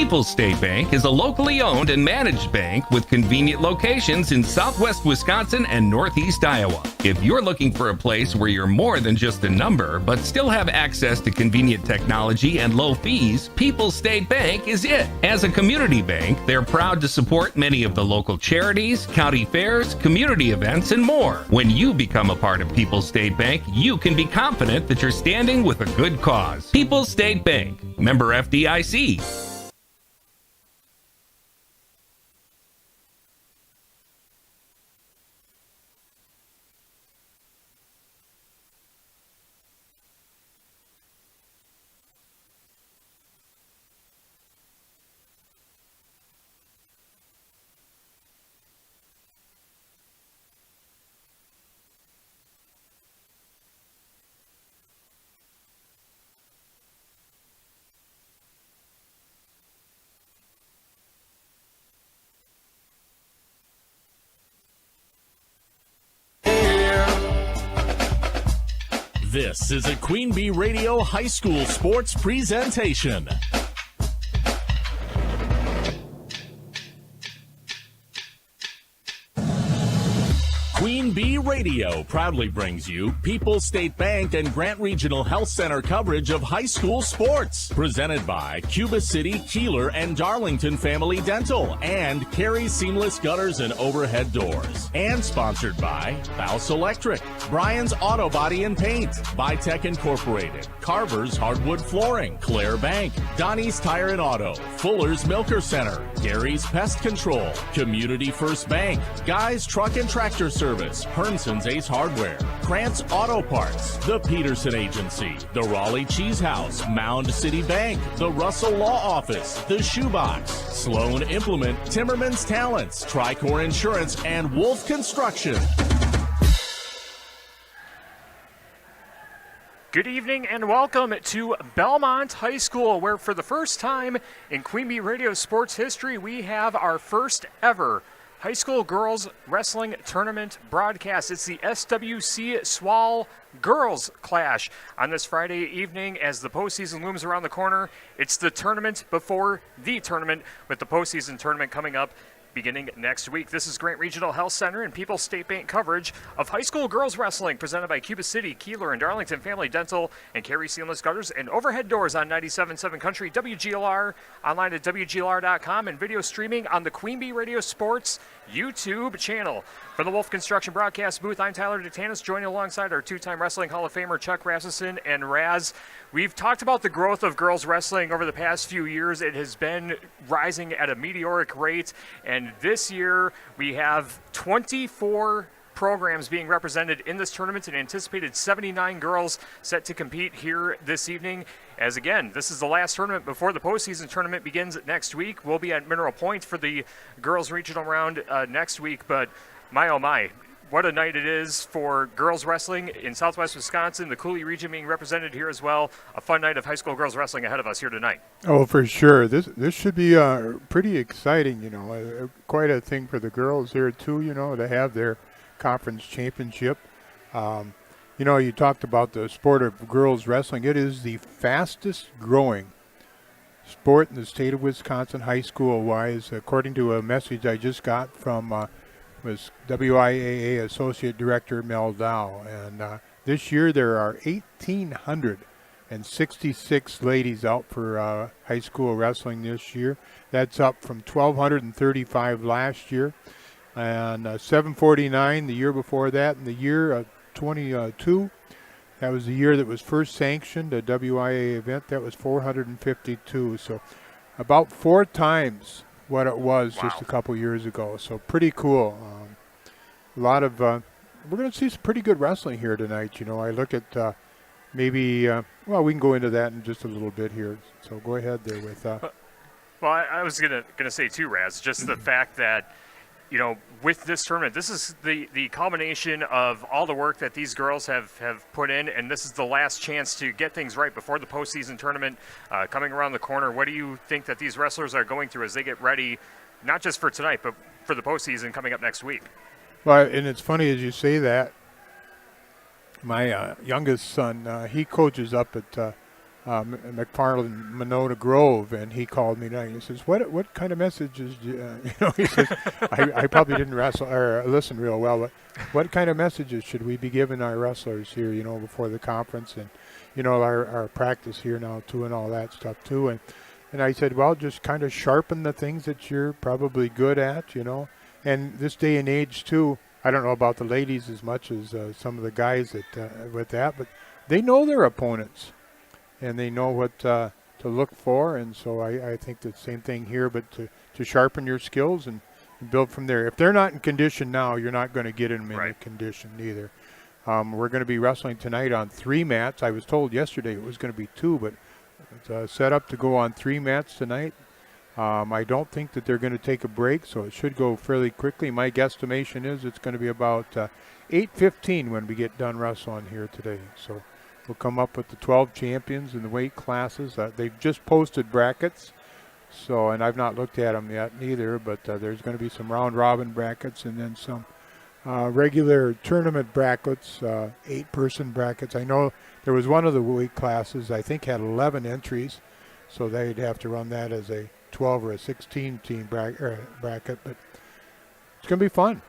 People's State Bank is a locally owned and managed bank with convenient locations in southwest Wisconsin and northeast Iowa. If you're looking for a place where you're more than just a number, but still have access to convenient technology and low fees, People's State Bank is it. As a community bank, they're proud to support many of the local charities, county fairs, community events, and more. When you become a part of People's State Bank, you can be confident that you're standing with a good cause. People's State Bank, member FDIC. This is a Queen Bee Radio High School Sports Presentation. Queen Bee Radio proudly brings you People's State Bank and Grant Regional Health Center coverage of high school sports. Presented by Cuba City, Keeler, and Darlington Family Dental and Carey Seamless Gutters and Overhead Doors. And sponsored by Baus Electric, Brian's Auto Body and Paint, Vitech Incorporated, Carver's Hardwood Flooring, Claire Bank, Donnie's Tire and Auto, Fuller's Milker Center, Gary's Pest Control, Community First Bank, Guy's Truck and Tractor Service, Hermson's Ace Hardware, Krantz Auto Parts, the Peterson Agency, the Raleigh Cheese House, Mound City Bank, the Russell Law Office, the Shoebox, Sloan Implement, Timmerman's Talents, Tricor Insurance, and Wolf Construction. Good evening and welcome to Belmont High School, where for the first time in Queen Bee Radio sports history, we have our first ever high school girls wrestling tournament broadcast. It's the SWC SWAL Girls Clash on this Friday evening as the postseason looms around the corner. It's the tournament before the tournament, with the postseason tournament coming up beginning next week. This is Grant Regional Health Center and People's State Bank coverage of high school girls wrestling, presented by Cuba City, Keeler, and Darlington Family Dental and Carey Seamless Gutters and Overhead Doors on 97.7 Country, WGLR, online at WGLR.com, and video streaming on the Queen Bee Radio Sports YouTube channel. From the Wolf Construction broadcast booth, I'm Tyler DeTanis, joining alongside our two-time Wrestling Hall of Famer Chuck Rasmussen and Raz. We've talked about the growth of girls wrestling over the past few years. It has been rising at a meteoric rate, and this year we have 24 programs being represented in this tournament, and anticipated 79 girls set to compete here this evening. As again, this is the last tournament before the postseason tournament begins next week. We'll be at Mineral Point for the girls regional round next week, but my oh my, what a night it is for girls wrestling in southwest Wisconsin, the Cooley region being represented here as well. A fun night of high school girls wrestling ahead of us here tonight. Oh, for sure. This should be pretty exciting, quite a thing for the girls here too, to have their conference championship. You talked about the sport of girls wrestling. It is the fastest growing sport in the state of Wisconsin, high school wise, according to a message I just got from was WIAA Associate Director Mel Dow. And this year there are 1,866 ladies out for high school wrestling this year. That's up from 1,235 last year, and 749 the year before that. In the year 22, that was the year that was first sanctioned, a WIA event, that was 452. So about 4 times what it was just a couple years ago. So pretty cool. A lot of we're going to see some pretty good wrestling here tonight. I look at maybe we can go into that in just a little bit here. So go ahead there with well, I was gonna say too, Raz, just the fact that with this tournament, this is the culmination of all the work that these girls have put in, and this is the last chance to get things right before the postseason tournament coming around the corner. What do you think that these wrestlers are going through as they get ready, not just for tonight, but for the postseason coming up next week? Well, and it's funny as you say that. My youngest son, he coaches up at McFarland Monona Grove, and he called me tonight. He says, "What kind of messages?" He says, "I probably didn't wrestle or listen real well, but what kind of messages should we be giving our wrestlers here? Before the conference and our practice here now too, and all that stuff too." And I said, "Well, just kind of sharpen the things that you're probably good at, And this day and age too, I don't know about the ladies as much as some of the guys with that, but they know their opponents. And they know what to look for, and so I think the same thing here, but to sharpen your skills and build from there. If they're not in condition now, you're not going to get them in condition either. We're going to be wrestling tonight on 3 mats. I was told yesterday it was going to be 2, but it's set up to go on 3 mats tonight. I don't think that they're going to take a break, so it should go fairly quickly. My guesstimation is it's going to be about 8:15 when we get done wrestling here today. So we'll come up with the 12 champions in the weight classes. They've just posted brackets, and I've not looked at them yet neither, but there's going to be some round-robin brackets and then some regular tournament brackets, 8-person brackets. I know there was one of the weight classes, I think, had 11 entries, so they'd have to run that as a 12 or a 16-team bracket, but it's going to be fun.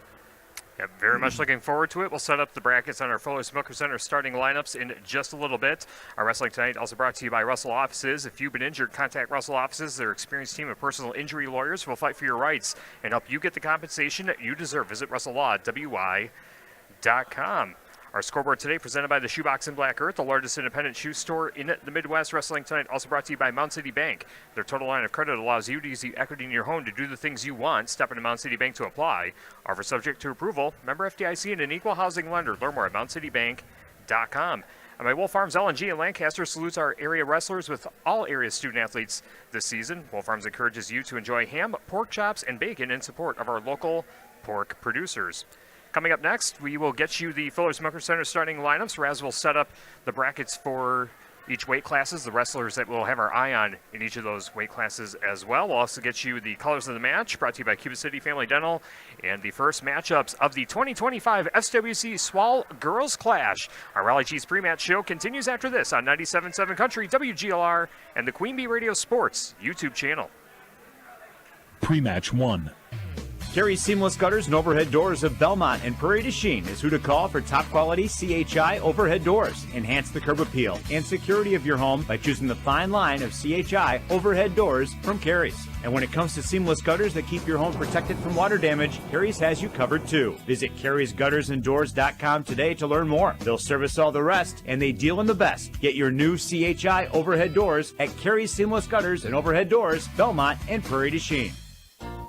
Yeah, very much looking forward to it. We'll set up the brackets on our Fuller Smoker Center starting lineups in just a little bit. Our Wrestling Tonight also brought to you by Russell Offices. If you've been injured, contact Russell Offices. Their experienced team of personal injury lawyers will fight for your rights and help you get the compensation that you deserve. Visit russelllaw.wy.com. Our scoreboard today presented by the Shoebox in Black Earth, the largest independent shoe store in the Midwest. Wrestling Tonight also brought to you by Mount City Bank. Their total line of credit allows you to use the equity in your home to do the things you want. Step into Mount City Bank to apply. Offer subject to approval. Member FDIC and an equal housing lender. Learn more at mountcitybank.com. And my Wolf Farms LNG in Lancaster salutes our area wrestlers with all area student athletes this season. Wolf Farms encourages you to enjoy ham, pork chops, and bacon in support of our local pork producers. Coming up next, we will get you the Fuller Smoker Center starting lineups. Raz will set up the brackets for each weight classes, the wrestlers that we'll have our eye on in each of those weight classes as well. We'll also get you the colors of the match, brought to you by Cuba City Family Dental, and the first matchups of the 2025 SWC SWAL Girls Clash. Our Raleigh Cheese pre-match show continues after this on 97.7 Country, WGLR, and the Queen Bee Radio Sports YouTube channel. Pre-match 1. Carrie's Seamless Gutters and Overhead Doors of Belmont and Prairie du Chien is who to call for top quality CHI overhead doors. Enhance the curb appeal and security of your home by choosing the fine line of CHI overhead doors from Carrie's. And when it comes to seamless gutters that keep your home protected from water damage, Carrie's has you covered too. Visit carriesguttersanddoors.com today to learn more. They'll service all the rest, and they deal in the best. Get your new CHI overhead doors at Carrie's Seamless Gutters and Overhead Doors, Belmont and Prairie du Chien.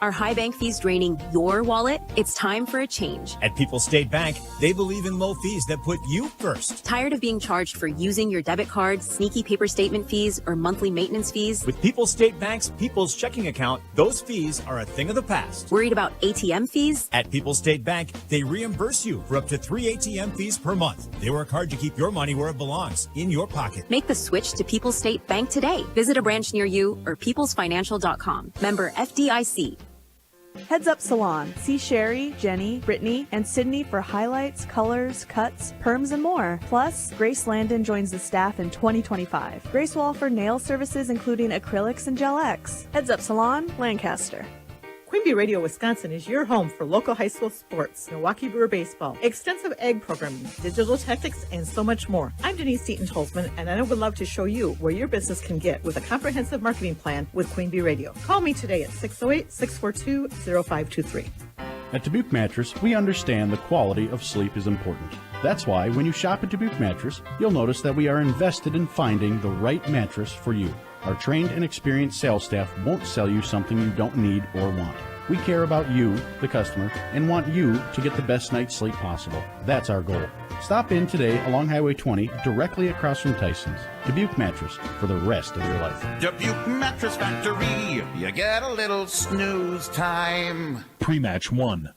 Are high bank fees draining your wallet? It's time for a change. At People's State Bank, they believe in low fees that put you first. Tired of being charged for using your debit card, sneaky paper statement fees, or monthly maintenance fees? With People's State Bank's People's Checking Account, those fees are a thing of the past. Worried about ATM fees? At People's State Bank, they reimburse you for up to 3 ATM fees per month. They work hard to keep your money where it belongs, in your pocket. Make the switch to People's State Bank today. Visit a branch near you or peoplesfinancial.com. Member FDIC. Heads Up Salon. See Sherry, Jenny, Brittany, and Sydney for highlights, colors, cuts, perms, and more. Plus, Grace Landon joins the staff in 2025. Grace will offer nail services including acrylics and Gel X. Heads Up Salon, Lancaster. Queen Bee Radio Wisconsin is your home for local high school sports, Milwaukee Brewer baseball, extensive ag programming, digital tactics, and so much more. I'm Denise Seaton-Tolzman, and I would love to show you where your business can get with a comprehensive marketing plan with Queen Bee Radio. Call me today at 608-642-0523. At Dubuque Mattress, we understand the quality of sleep is important. That's why when you shop at Dubuque Mattress, you'll notice that we are invested in finding the right mattress for you. Our trained and experienced sales staff won't sell you something you don't need or want. We care about you, the customer, and want you to get the best night's sleep possible. That's our goal. Stop in today along Highway 20, directly across from Tyson's. Dubuque Mattress, for the rest of your life. Dubuque Mattress Factory, you get a little snooze time. Pre-match 1.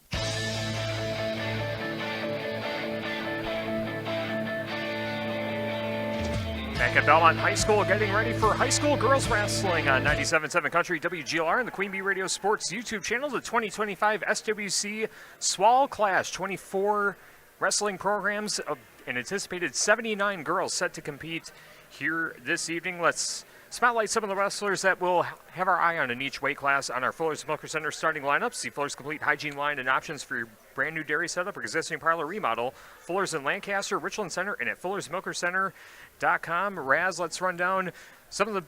Back at Belmont High School, getting ready for high school girls wrestling on 97.7 Country, WGLR, and the Queen Bee Radio Sports YouTube channel. The 2025 SWC SWAL Clash, 24 wrestling programs, an anticipated 79 girls set to compete here this evening. Let's spotlight some of the wrestlers that we'll have our eye on in each weight class on our Fuller's Milker Center starting lineup. See Fuller's complete hygiene line and options for your brand new dairy setup or existing parlor remodel. Fuller's in Lancaster, Richland Center, and at Fuller'sMilkerCenter.com. Raz, let's run down some of the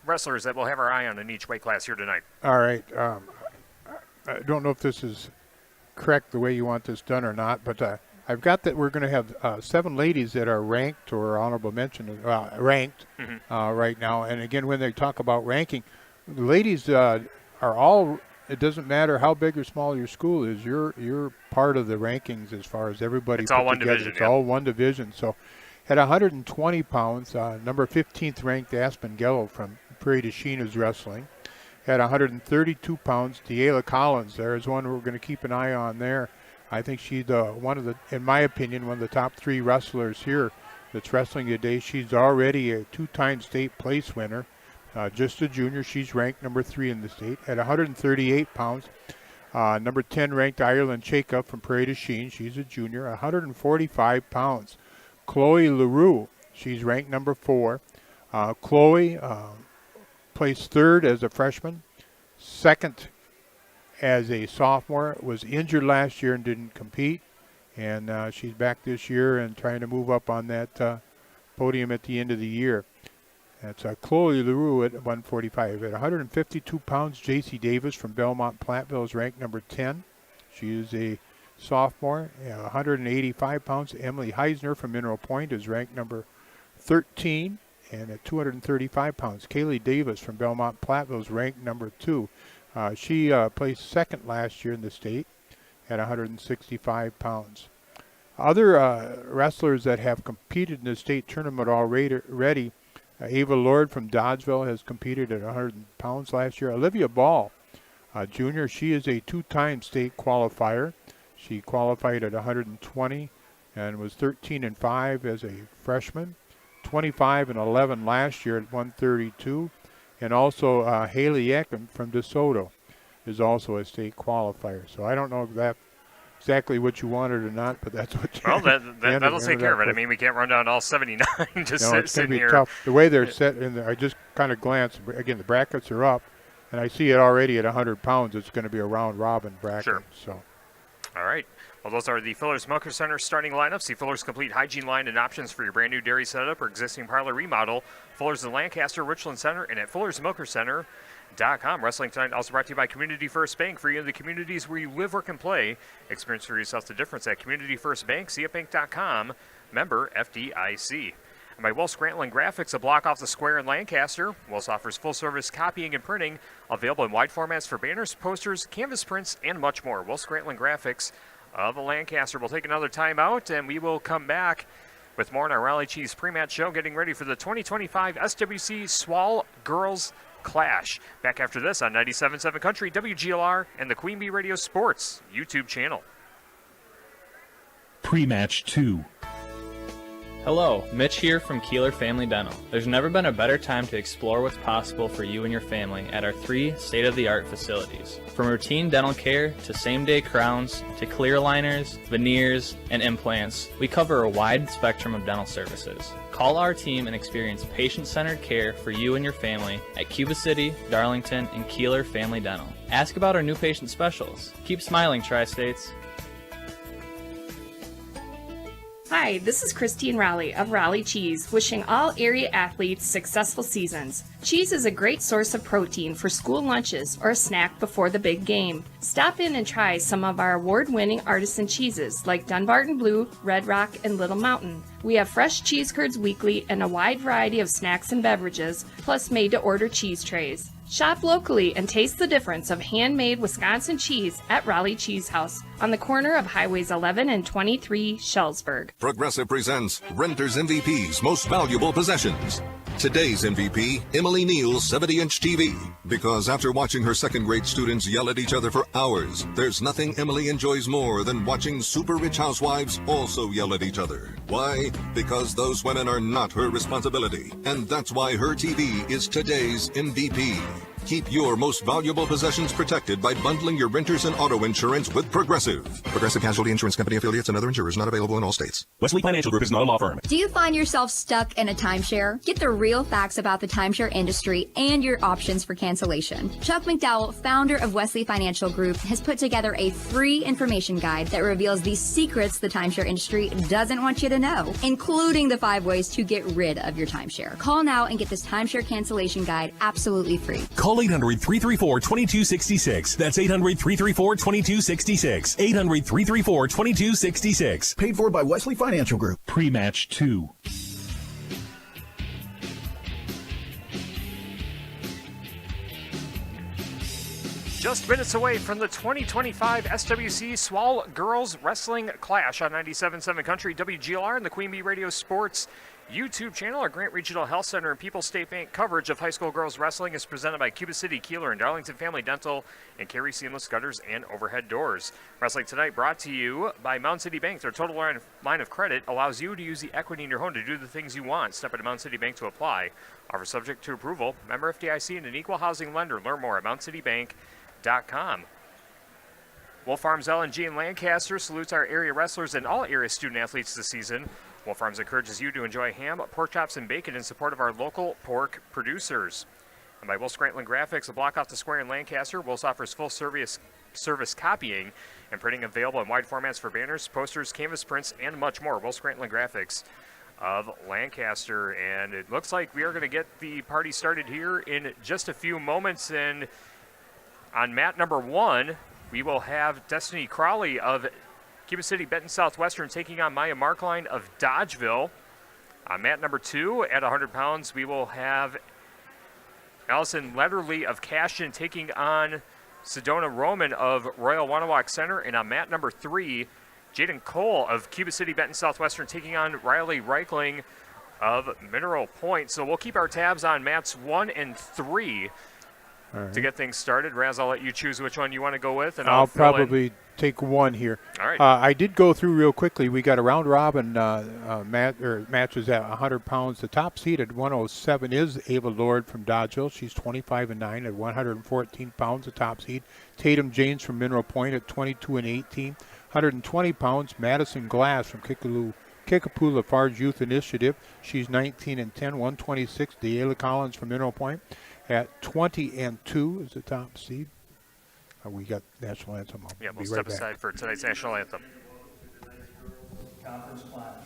wrestlers that we'll have our eye on in each weight class here tonight. All right. I don't know if this is correct the way you want this done or not, but I've got that we're going to have 7 ladies that are ranked or honorable mention ranked right now. And again, when they talk about ranking, the ladies are all. It doesn't matter how big or small your school is. You're part of the rankings as far as everybody. It's all one division. It's all one division. So, at 120 pounds, number 15th ranked Aspen Gello from Prairie du Chien is wrestling. At 132 pounds, Deayla Collins there is one we're going to keep an eye on there. I think she's one of the, in my opinion, one of the top 3 wrestlers here that's wrestling today. She's already a 2-time state place winner. Just a junior. She's ranked number 3 in the state. At 138 pounds, number 10 ranked Ireland Chaka from Prairie du Chien. She's a junior. 145 pounds. Chloe LaRue. She's ranked number 4. Chloe placed 3rd as a freshman. 2nd as a sophomore, was injured last year and didn't compete, and she's back this year and trying to move up on that podium at the end of the year. That's Chloe LaRue at 145. At 152 pounds, J.C. Davis from Belmont Platteville is ranked number 10. She is a sophomore. 185 pounds, Emily Heisner from Mineral Point is ranked number 13. And at 235 pounds, Kaylee Davis from Belmont Platteville is ranked number 2. She placed 2nd last year in the state at 165 pounds. Other wrestlers that have competed in the state tournament already, Ava Lord from Dodgeville has competed at 100 pounds last year. Olivia Ball, junior, she is a 2-time state qualifier. She qualified at 120 and was 13-5 as a freshman, 25-11 last year at 132. And also Haley Ecken from DeSoto is also a state qualifier. So I don't know if that's exactly what you wanted or not, but that's what you Well, that'll take care of it. I mean, we can't run down all 79 just sitting here. Tough. The way they're set in there, I just kind of glanced. Again, the brackets are up, and I see it already at 100 pounds. It's going to be a round-robin bracket. Sure. So. All right. Well, those are the Fuller's Milker Center starting lineups. See Fuller's complete hygiene line and options for your brand new dairy setup or existing parlor remodel. Fuller's in Lancaster, Richland Center, and at Fuller'sMilkerCenter.com. Wrestling tonight also brought to you by Community First Bank. For you in the communities where you live, work, and play. Experience for yourself the difference at Community First Bank. CFBank.com. Member FDIC. And by Wells Grantland Graphics, a block off the square in Lancaster. Wells offers full-service copying and printing, available in wide formats for banners, posters, canvas prints, and much more. Wells Grantland Graphics of Lancaster. We'll take another timeout, and we will come back with more on our Raleigh Cheese pre-match show, getting ready for the 2025 SWC SWAL Girls Clash. Back after this on 97.7 Country, WGLR, and the Queen Bee Radio Sports YouTube channel. Pre-match 2. Hello, Mitch here from Keeler Family Dental. There's never been a better time to explore what's possible for you and your family at our 3 state-of-the-art facilities. From routine dental care to same-day crowns to clear aligners, veneers, and implants, we cover a wide spectrum of dental services. Call our team and experience patient-centered care for you and your family at Cuba City, Darlington, and Keeler Family Dental. Ask about our new patient specials. Keep smiling, Tri-States. Hi, this is Christine Raleigh of Raleigh Cheese, wishing all area athletes successful seasons. Cheese is a great source of protein for school lunches or a snack before the big game. Stop in and try some of our award-winning artisan cheeses like Dunbarton Blue, Red Rock, and Little Mountain. We have fresh cheese curds weekly and a wide variety of snacks and beverages, plus made-to-order cheese trays. Shop locally and taste the difference of handmade Wisconsin cheese at Raleigh Cheese House on the corner of Highways 11 and 23, Shellsburg. Progressive presents Renter's MVP's Most Valuable Possessions. Today's MVP, Emily Neal's 70-inch TV. Because after watching her second-grade students yell at each other for hours, there's nothing Emily enjoys more than watching super-rich housewives also yell at each other. Why? Because those women are not her responsibility. And that's why her TV is today's MVP. Keep your most valuable possessions protected by bundling your renters and auto insurance with Progressive. Progressive Casualty Insurance Company affiliates and other insurers not available in all states. Wesley Financial Group is not a law firm. Do you find yourself stuck in a timeshare? Get the real facts about the timeshare industry and your options for cancellation. Chuck McDowell, founder of Wesley Financial Group, has put together a free information guide that reveals the secrets the timeshare industry doesn't want you to know, including the 5 ways to get rid of your timeshare. Call now and get this timeshare cancellation guide absolutely free. Call 800-334-2266. That's 800-334-2266. 800-334-2266. Paid for by Wesley Financial Group. Pre-match 2. Just minutes away from the 2025 SWC SWAL Girls Wrestling Clash on 97.7 Country, WGLR, and the Queen Bee Radio Sports YouTube channel. Our Grant Regional Health Center and People's State Bank coverage of high school girls wrestling is presented by Cuba City, Keeler, and Darlington Family Dental and Carry Seamless Gutters and Overhead Doors. Wrestling Tonight brought to you by Mountain City Bank. Their total line of credit allows you to use the equity in your home to do the things you want. Step into Mountain City Bank to apply. Offer subject to approval. Member FDIC and an equal housing lender. Learn more at mountaincitybank.com. Wolf Farms LNG in Lancaster salutes our area wrestlers and all area student athletes this season. Wolf Farms encourages you to enjoy ham, pork chops, and bacon in support of our local pork producers. And by Will Scranton Graphics, a block off the square in Lancaster, Will's offers full service copying and printing available in wide formats for banners, posters, canvas prints, and much more. Will Scranton Graphics of Lancaster. And it looks like we are going to get the party started here in just a few moments. And on mat number 1, we will have Destiny Crowley of Cuba City, Benton, Southwestern taking on Maya Markline of Dodgeville. On mat number 2, at 100 pounds, we will have Allison Letterly of Cashton taking on Sedona Roman of Royall Wonewoc-Center. And on mat number 3, Jaden Cole of Cuba City, Benton, Southwestern taking on Riley Reichling of Mineral Point. So we'll keep our tabs on mats 1 and 3 to get things started. Raz, I'll let you choose which one you want to go with. And I'll probably take 1 here. All right. I did go through real quickly. We got a round robin matches at 100 pounds. The top seed at 107 is Ava Lord from Dodgeville. She's 25-9 at 114 pounds, the top seed. Tatum James from Mineral Point at 22-18. 120 pounds, Madison Glass from Kickapoo Farge Youth Initiative. She's 19-10, 126. Deayla Collins from Mineral Point at 20-2 is the top seed. We got national anthem. Yeah, we'll step aside for tonight's national anthem. Conference clash.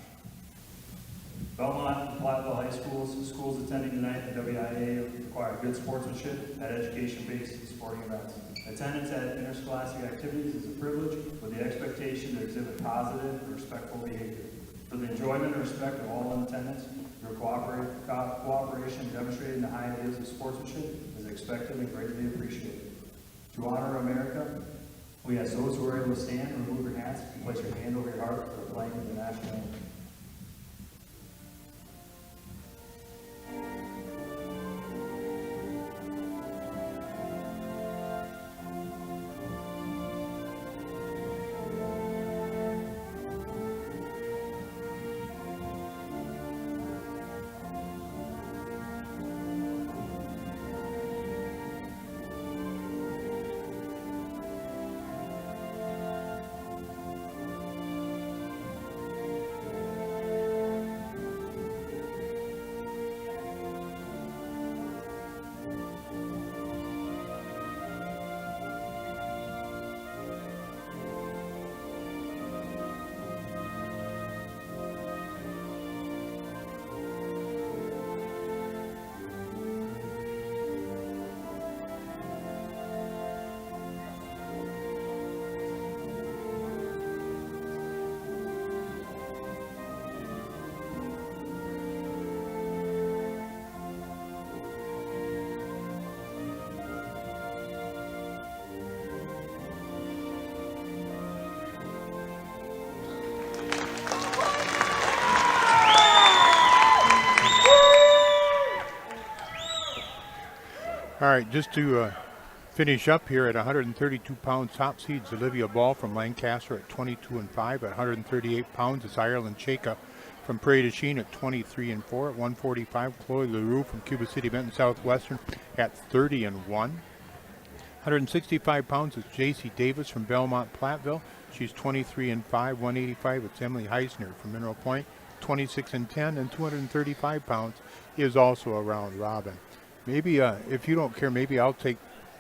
Belmont and Platteville High schools attending tonight at WIA require good sportsmanship at education-based sporting events. Attendance at interscholastic activities is a privilege with the expectation to exhibit positive and respectful behavior. For the enjoyment and respect of all in attendance, your cooperation demonstrated in the high ideals of sportsmanship is expected and greatly appreciated. To honor America, we ask those who are able to stand and remove your hats and place your hand over your heart for playing the national anthem. All right, just to finish up here at 132 pounds, top seeds Olivia Ball from Lancaster at 22-5. At 138 pounds, it's Ireland Chaka from Prairie du Chien at 23-4. At 145, Chloe LaRue from Cuba City, Benton, Southwestern at 30-1. 165 pounds is J.C. Davis from Belmont, Platteville. She's 23-5. 185, it's Emily Heisner from Mineral Point, 26-10. And 235 pounds is also a round robin. Maybe, if you don't care, maybe I'll take,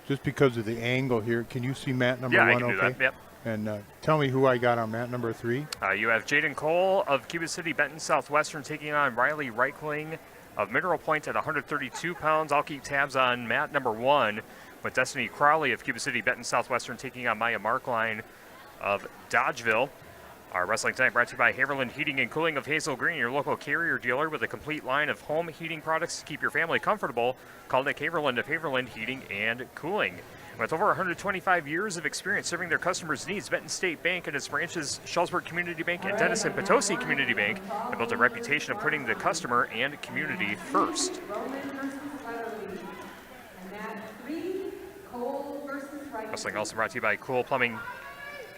just because of the angle here. Can you see mat number 1? Yeah, I can do that. Yep. And tell me who I got on mat number 3. You have Jaden Cole of Cuba City, Benton, Southwestern, taking on Riley Reichling of Mineral Point at 132 pounds. I'll keep tabs on mat number 1 with Destiny Crowley of Cuba City, Benton, Southwestern, taking on Maya Markline of Dodgeville. Our wrestling tonight brought to you by Haverland Heating and Cooling of Hazel Green, your local carrier dealer with a complete line of home heating products to keep your family comfortable. Call Nick Haverland of Haverland Heating and Cooling. With over 125 years of experience serving their customers' needs, Benton State Bank and its branches, Shellsburg Community Bank and Denison Potosi Community Bank, have built a reputation of putting the customer and community first. Wrestling also brought to you by Cool Plumbing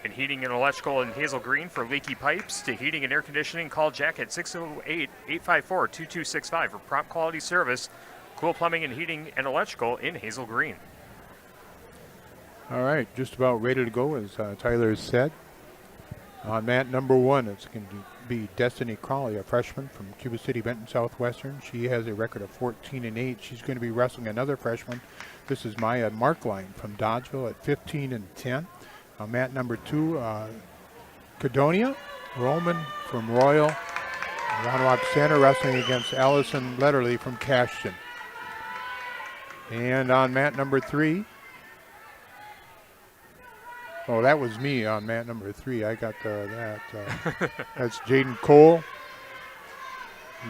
and Heating and Electrical in Hazel Green. For leaky pipes to heating and air conditioning, call Jack at 608-854-2265 for prompt quality service. Cool Plumbing and Heating and Electrical in Hazel Green. All right, just about ready to go, as Tyler has said. On mat number 1, it's going to be Destiny Crowley, a freshman from Cuba City, Benton, Southwestern. She has a record of 14-8. She's going to be wrestling another freshman. This is Maya Markline from Dodgeville at 15-10. On mat number 2, Cadonia Roman from Royall, Wonewoc-Center, wrestling against Allison Letterly from Cashton. And on mat number 3, oh, that was me on mat number 3. I got that. That's Jaden Cole,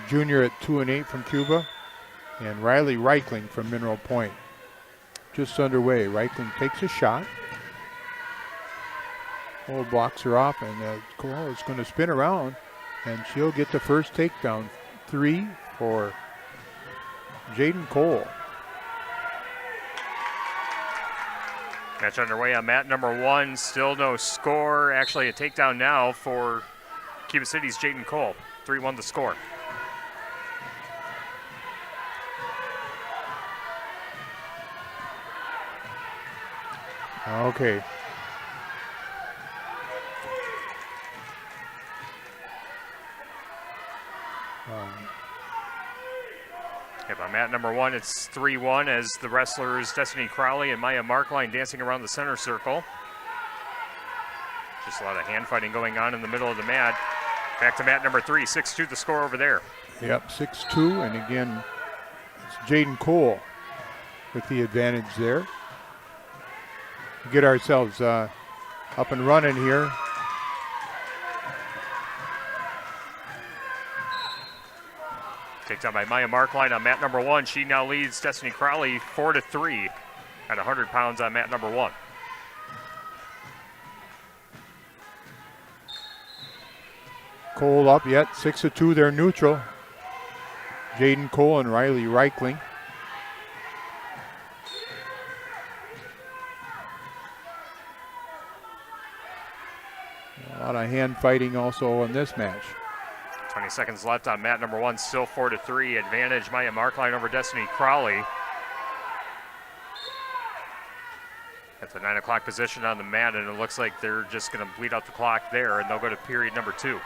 junior at 2-8 from Cuba, and Riley Reichling from Mineral Point. Just underway. Reichling takes a shot. Cole blocks her off, and Cole is going to spin around, and she'll get the first takedown. 3 for Jaden Cole. Match underway on mat number 1. Still no score. Actually, a takedown now for Cuba City's Jaden Cole. 3-1 the score. Okay. On mat number 1, it's 3-1 as the wrestlers Destiny Crowley and Maya Markline dancing around the center circle. Just a lot of hand fighting going on in the middle of the mat. Back to mat number 3, 6-2 the score over there. Yep, 6-2, and again, it's Jaden Cole with the advantage there. Get ourselves up and running here. Takedown by Maya Markline on mat number 1. She now leads Destiny Crowley 4-3 at 100 pounds on mat number 1. Cole up yet, 6-2, they're neutral. Jaden Cole and Riley Reichling. A lot of hand fighting also in this match. 20 seconds left on mat number 1, still 4-3. Advantage Maya Markline over Destiny Crowley. At the 9 o'clock position on the mat, and it looks like they're just going to bleed out the clock there, and they'll go to period number 2.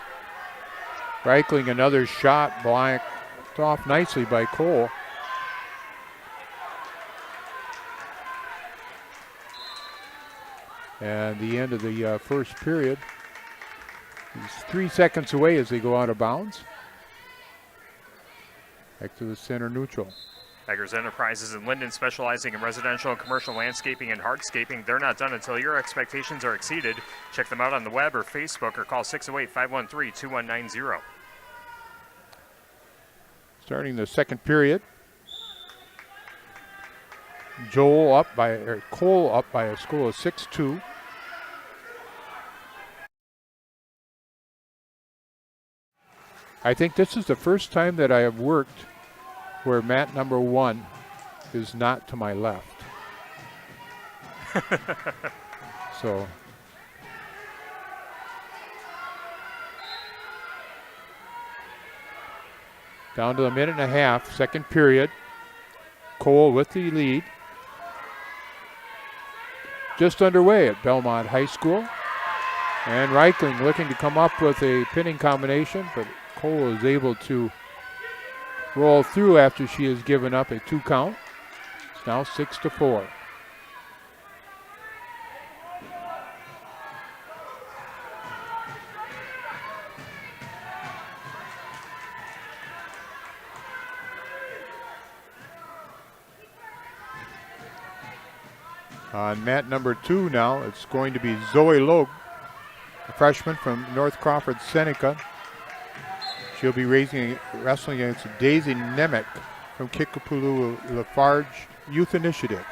Reichling, another shot, blocked off nicely by Cole. And the end of the first period. He's 3 seconds away as they go out of bounds. Back to the center neutral. Eggers Enterprises in Linden, specializing in residential and commercial landscaping and hardscaping. They're not done until your expectations are exceeded. Check them out on the web or Facebook or call 608-513-2190. Starting the second period. Cole up by a score of 6-2. I think this is the first time that I have worked where mat number 1 is not to my left. So Down to a minute and a half, second period. Cole with the lead. Just underway at Belmont High School. And Reichling looking to come up with a pinning combination, but Cole is able to roll through after she has given up a 2 count. It's now 6-4. On mat number 2 now, it's going to be Zoe Loeb, a freshman from North Crawford, Seneca. She'll be wrestling against Daisy Nemec from Kickapoo Farge Youth Initiative.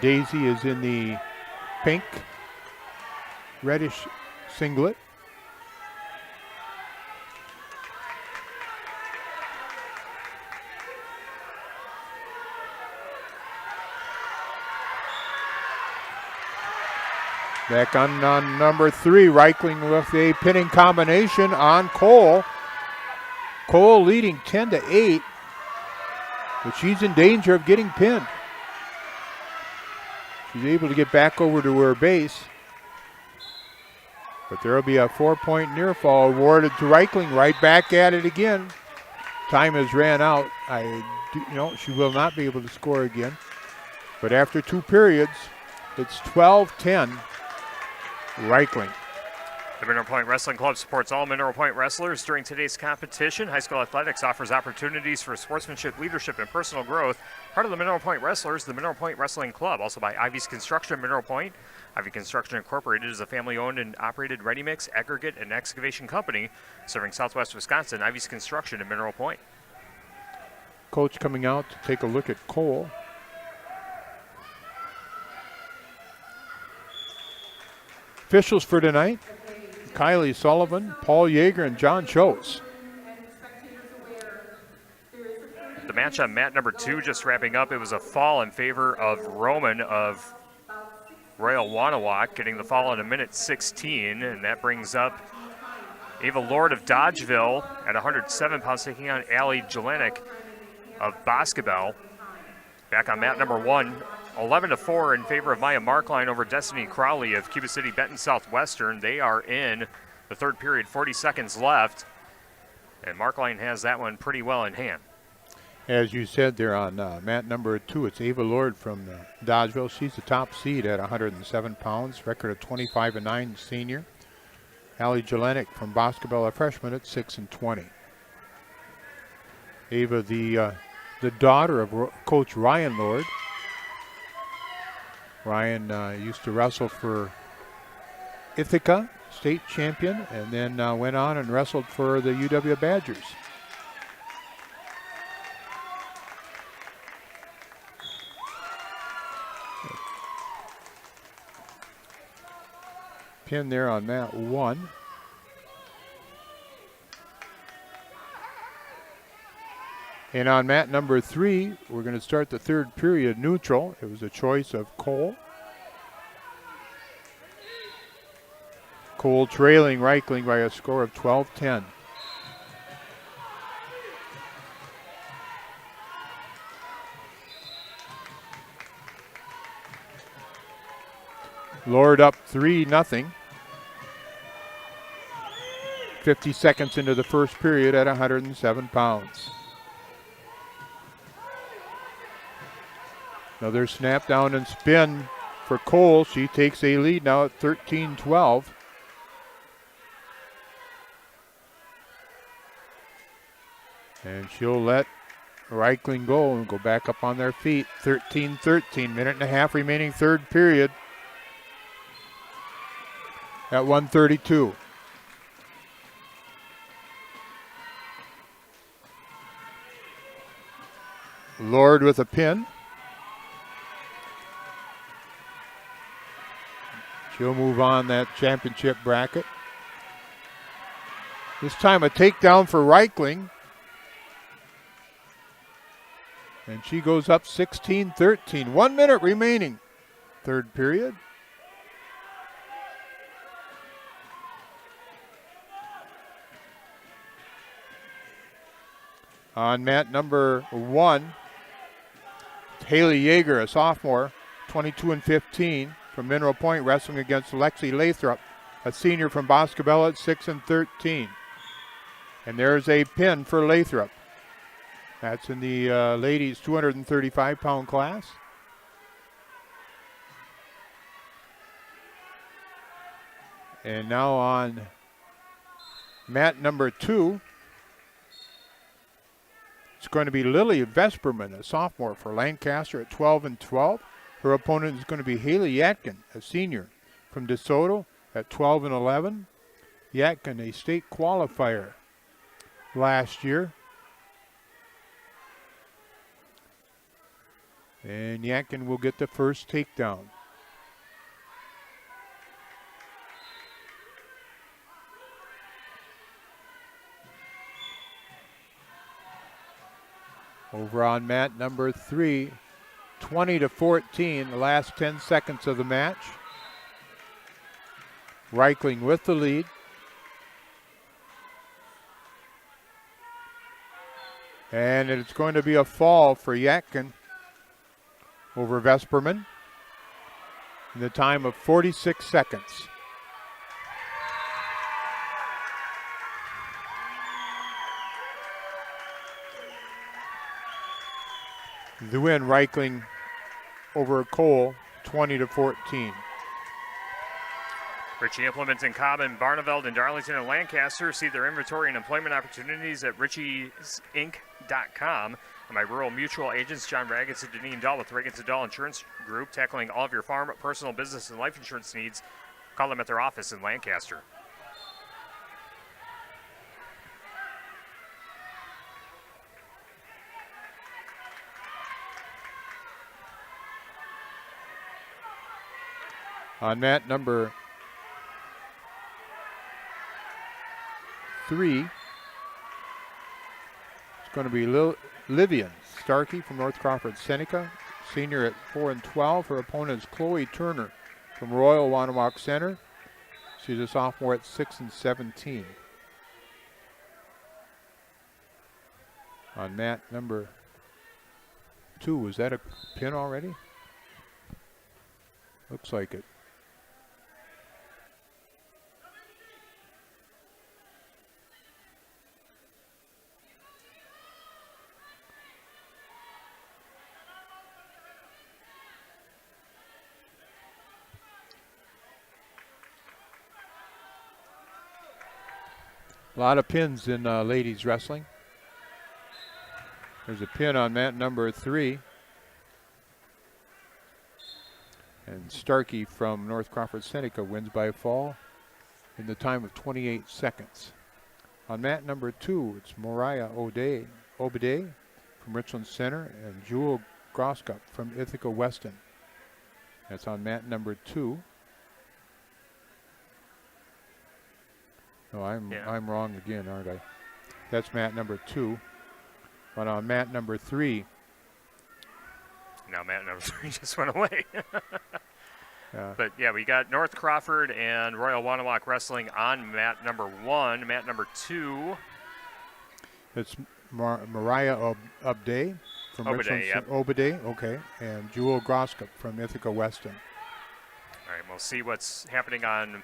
Daisy is in the pink, reddish singlet. Back on number 3, Reichling with a pinning combination on Cole. Cole leading 10-8, but she's in danger of getting pinned. She's able to get back over to her base, but there will be a 4-point near fall awarded to Reichling. Right back at it again. Time has ran out. She will not be able to score again. But after 2 periods, it's 12-10. Reichling. The Mineral Point Wrestling Club supports all Mineral Point wrestlers during today's competition. High school athletics offers opportunities for sportsmanship, leadership, and personal growth. Part of the Mineral Point Wrestlers, the Mineral Point Wrestling Club, also by Ivy's Construction, Mineral Point. Ivy Construction Incorporated is a family-owned and operated ready-mix, aggregate, and excavation company serving Southwest Wisconsin. Ivy's Construction in Mineral Point. Coach coming out to take a look at Cole. Officials for tonight, Kylie Sullivan, Paul Yeager, and John Chose. The match on mat number 2 just wrapping up. It was a fall in favor of Roman of Royall Wonewoc, getting the fall in a minute 16, and that brings up Ava Lord of Dodgeville at 107 pounds, taking on Allie Jelenic of Boscobel. Back on mat number 1, 11-4 in favor of Maya Markline over Destiny Crowley of Cuba City Benton Southwestern. They are in the third period, 40 seconds left, and Markline has that one pretty well in hand. As you said, they're on mat number 2. It's Ava Lord from Dodgeville. She's the top seed at 107 pounds, record of 25-9 senior. Allie Jelenic from Boscobel, a freshman at 6-20. Ava, the daughter of Coach Ryan Lord. Ryan used to wrestle for Ithaca, state champion, and then went on and wrestled for the UW Badgers. Pin there on mat 1. And on mat number 3, we're going to start the third period neutral. It was a choice of Cole. Cole trailing Reichling by a score of 12-10. Lord up 3-0. 50 seconds into the first period at 107 pounds. Another snap down and spin for Cole. She takes a lead now at 13-12. And she'll let Reichling go and go back up on their feet. 13-13, minute and a half remaining third period at 1:32. Lord with a pin. She'll move on that championship bracket. This time a takedown for Reichling. And she goes up 16-13. 1 minute remaining. Third period. On mat number 1, Haley Yeager, a sophomore, 22-15 from Mineral Point, wrestling against Lexi Lathrop, a senior from Boscobel at 6-13. And there's a pin for Lathrop. That's in the ladies' 235-pound class. And now on mat number 2, it's going to be Lily Vesperman, a sophomore for Lancaster at 12-12. Her opponent is going to be Haley Yatkin, a senior from DeSoto at 12-11. Yatkin, a state qualifier last year. And Yatkin will get the first takedown. Over on mat number 3, 20-14, the last 10 seconds of the match. Reichling with the lead. And it's going to be a fall for Yatkin over Vesperman in the time of 46 seconds. The win, Reichling over Cole, 20-14. Ritchie Implements in Common, Barneveld, and Darlington and Lancaster. See their inventory and employment opportunities at richiesinc.com. And my rural mutual agents, John Raggets and Deneen Dahl with Raggets & Dahl Insurance Group, tackling all of your farm, personal, business, and life insurance needs. Call them at their office in Lancaster. On mat number 3, it's going to be Livian Starkey from North Crawford, Seneca, senior at 4-12. Her opponent is Chloe Turner from Royall Wonewoc-Center. She's a sophomore at 6-17. On mat number 2, was that a pin already? Looks like it. A lot of pins in ladies wrestling. There's a pin on mat number 3. And Starkey from North Crawford Seneca wins by a fall in the time of 28 seconds. On mat number 2, it's Mariah Obade from Richland Center and Jewel Groskup from Ithaca, Weston. That's on mat number 2. No, I'm wrong again, aren't I? That's mat number 2. But on mat number 3. Now mat number 3 just went away. But yeah, we got North Crawford and Royall Wonewoc wrestling on mat number 1. Mat number 2. It's Mariah Obade from Richland. Yep. Obade, okay. And Jewel Groskup from Ithaca, Weston. All right, we'll see what's happening on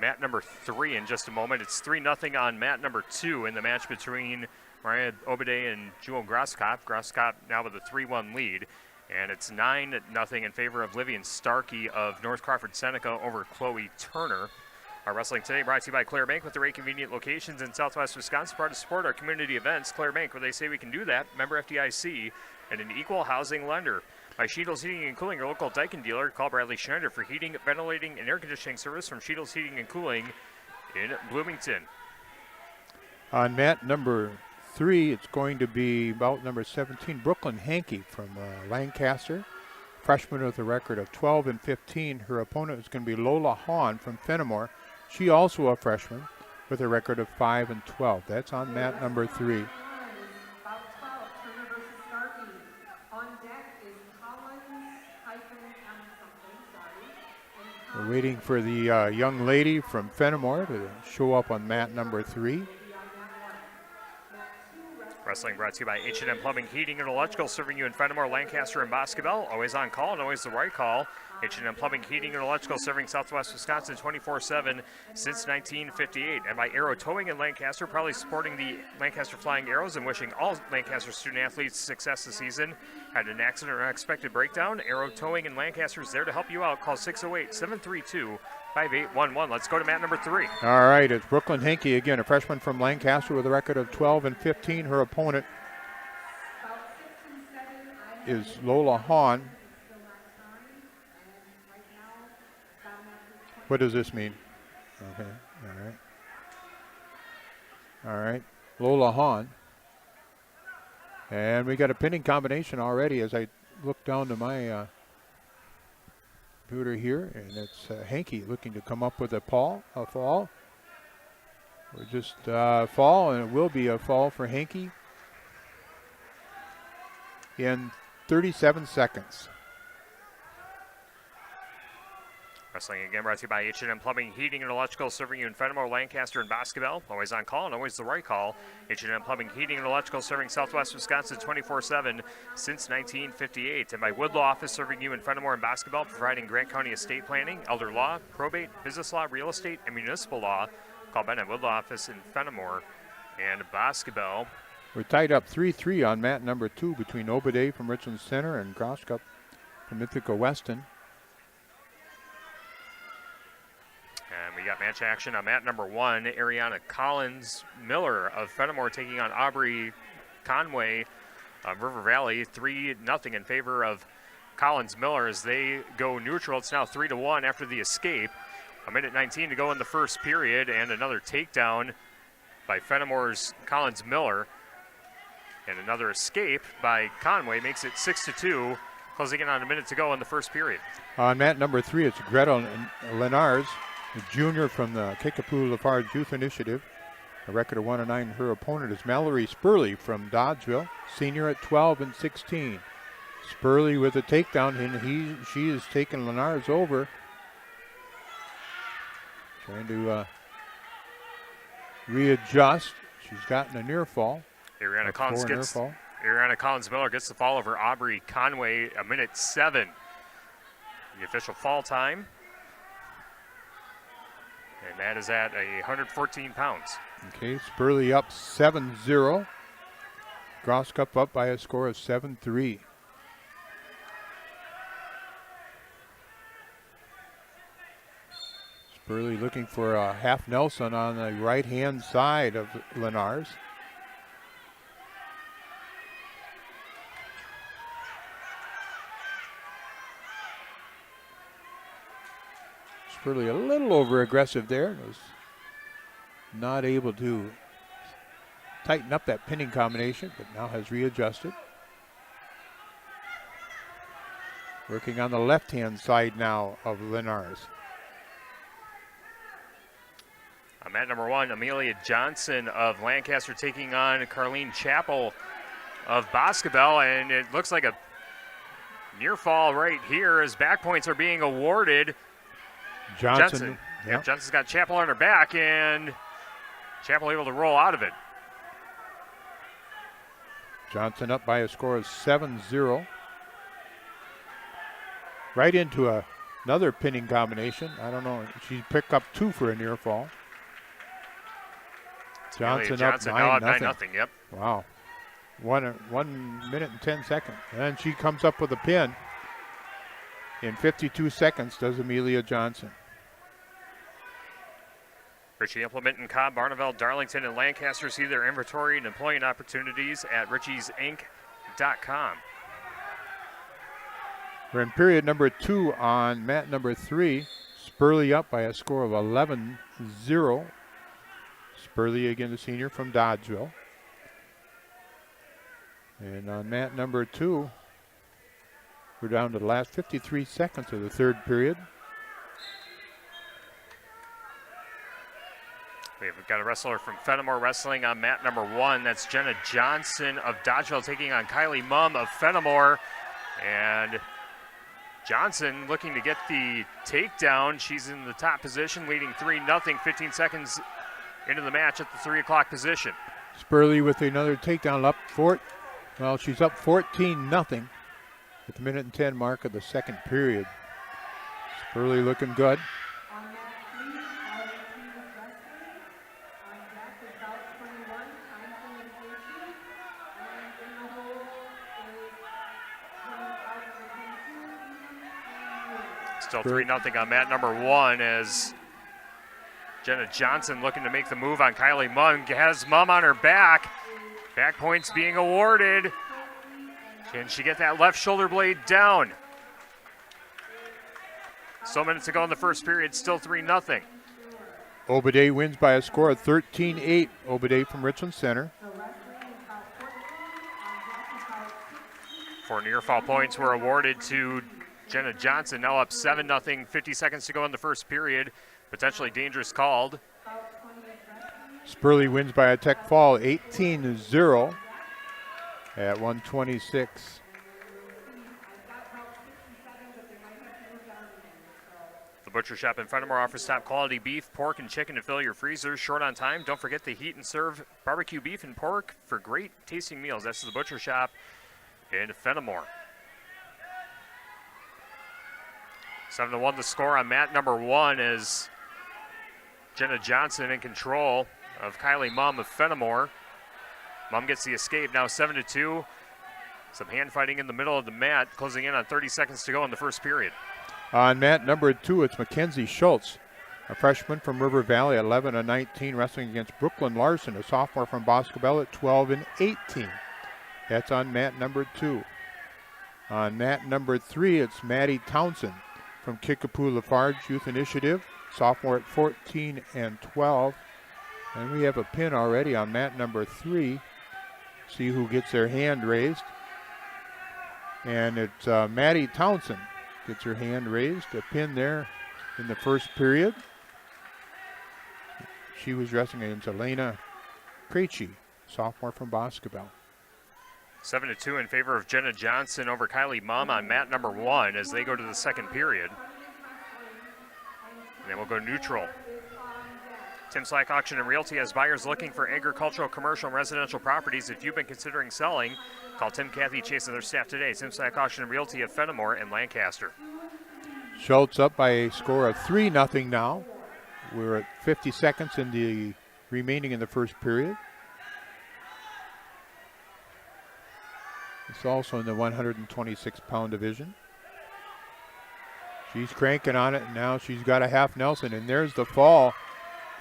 mat number 3 in just a moment. It's 3-0 on mat number 2 in the match between Mariah Obade and Jewel Groskup. Groskup now with a 3-1 lead. And it's 9-0 in favor of Livian Starkey of North Crawford Seneca over Chloe Turner. Our wrestling today brought to you by Claire Bank with their 8 convenient locations in Southwest Wisconsin. Proud to support our community events. Claire Bank, where they say we can do that. Member FDIC and an equal housing lender. By Sheetles Heating and Cooling, your local Daikin dealer. Call Bradley Schneider for heating, ventilating, and air conditioning service from Sheetles Heating and Cooling in Bloomington. On mat number 3, it's going to be bout number 17, Brooklyn Hankey from Lancaster. Freshman with a record of 12-15. Her opponent is going to be Lola Hahn from Fennimore. She also a freshman with a record of 5-12. That's on mat number 3. We're waiting for the young lady from Fennimore to show up on mat number 3. Wrestling brought to you by H&M Plumbing, Heating, and Electrical, serving you in Fennimore, Lancaster, and Boscobel. Always on call and always the right call. H&M Plumbing, Heating, and Electrical, serving Southwest Wisconsin 24/7 since 1958. And by Arrow Towing in Lancaster, proudly supporting the Lancaster Flying Arrows and wishing all Lancaster student-athletes success this season. Had an accident or unexpected breakdown? Arrow Towing in Lancaster is there to help you out. Call 608-732-5811. Let's go to mat number 3. All right, it's Brooklyn Henke again, a freshman from Lancaster with a record of 12-15. Her opponent is Lola Hahn. What does this mean? Okay, all right. All right, Lola Hahn. And we got a pinning combination already as I look down to my computer here, and it's Henke looking to come up with a fall. Or just fall, and it will be a fall for Henke in 37 seconds. Wrestling again brought to you by H&M Plumbing, Heating, and Electrical, serving you in Fennimore, Lancaster, and Boscobel. Always on call and always the right call. H&M Plumbing, Heating, and Electrical, serving Southwest Wisconsin 24/7 since 1958. And by Wood Law Office, serving you in Fennimore and Boscobel, providing Grant County estate planning, elder law, probate, business law, real estate, and municipal law. Call Ben at Wood Law Office in Fennimore and Boscobel. We're tied up 3-3 on mat number 2 between Obade from Richland Center and Groskup from Ithaca Weston. And we got match action on mat number 1. Ariana Collins-Miller of Fennimore taking on Aubrey Conway of River Valley. 3-0 in favor of Collins-Miller as they go neutral. It's now 3-1 after the escape. A minute 19 to go in the first period, and another takedown by Fennimore's Collins-Miller. And another escape by Conway makes it 6-2, closing in on a minute to go in the first period. On mat number 3, it's Greta Lenars, a junior from the Kickapoo Farge Youth Initiative. A record of 1-9. Her opponent is Mallory Spurley from Dodgeville, senior at 12-16. Spurley with a takedown, and she is taking Lenars over. Trying to readjust. She's gotten a near fall. Ariana Collins-Miller gets the fall over Aubrey Conway, a minute 7. The official fall time. And that is at 114 pounds. Okay, Spurley up 7-0. Groskup up by a score of 7-3. Spurley looking for a half Nelson on the right-hand side of Lenars. Spurley a little over-aggressive there. Was not able to tighten up that pinning combination, but now has readjusted. Working on the left-hand side now of Lenars. On mat number 1, Amelia Johnson of Lancaster taking on Carlene Chappell of Boscobel, and it looks like a near fall right here as back points are being awarded. Johnson. Yep, Johnson's got Chappell on her back, and Chappell able to roll out of it. Johnson up by a score of 7-0. Right into another pinning combination. I don't know. She picked up 2 for a near fall. Johnson up 9-0. Yep. Wow. 1 minute and 10 seconds. And she comes up with a pin. In 52 seconds does Amelia Johnson. Ritchie Implement in Cobb, Barneveld, Darlington, and Lancaster. See their inventory and employment opportunities at ritchiesinc.com. We're in period number 2 on mat number 3. Spurley up by a score of 11-0. Spurley again, the senior from Dodgeville. And on mat number 2, we're down to the last 53 seconds of the third period. We've got a wrestler from Fennimore wrestling on mat number 1. That's Jenna Johnson of Dodgeville taking on Kylie Mumm of Fennimore. And Johnson looking to get the takedown. She's in the top position, leading 3-0, 15 seconds into the match at the 3 o'clock position. Spurley with another takedown up for it. Well, she's up 14-0 at the minute and 10 mark of the second period. Spurley looking good. Still 3-0 on mat number 1 as Jenna Johnson looking to make the move on Kylie Munn. Has Mum on her back. Back points being awarded. Can she get that left shoulder blade down? So minutes to go in the first period, still 3-0. Obade wins by a score of 13-8. Obade from Richland Center. 4 near fall points were awarded to Jenna Johnson, now up 7-0, 50 seconds to go in the first period. Potentially dangerous called. Spurley wins by a tech fall, 18-0 at 126. The Butcher Shop in Fennimore offers top quality beef, pork, and chicken to fill your freezers. Short on time, don't forget to heat and serve barbecue beef and pork for great tasting meals. That's the Butcher Shop in Fennimore. 7-1 the score on mat number 1 as Jenna Johnson in control of Kylie Mum of Fennimore. Mum gets the escape, now 7-2. Some hand fighting in the middle of the mat, closing in on 30 seconds to go in the first period. On mat number 2, it's Mackenzie Schultz, a freshman from River Valley, 11-19, wrestling against Brooklyn Larson, a sophomore from Boscobel at 12-18. That's on mat number 2. On mat number 3, it's Maddie Townsend from Kickapoo Farge Youth Initiative, sophomore at 14-12. And we have a pin already on mat number 3. See who gets their hand raised. And it's Maddie Townsend gets her hand raised. A pin there in the first period. She was wrestling against Elena Krejci, sophomore from Boscobel. 7-2 in favor of Jenna Johnson over Kylie Mum on mat number 1 as they go to the second period. And then we'll go neutral. Tim Slack Auction and Realty has buyers looking for agricultural, commercial, and residential properties. If you've been considering selling, call Tim, Kathy, Chase, and their staff today. Tim Slack Auction and Realty of Fennimore and Lancaster. Schultz up by a score of 3-0 now. We're at 50 seconds in the remaining in the first period. It's also in the 126-pound division. She's cranking on it, and now she's got a half Nelson, and there's the fall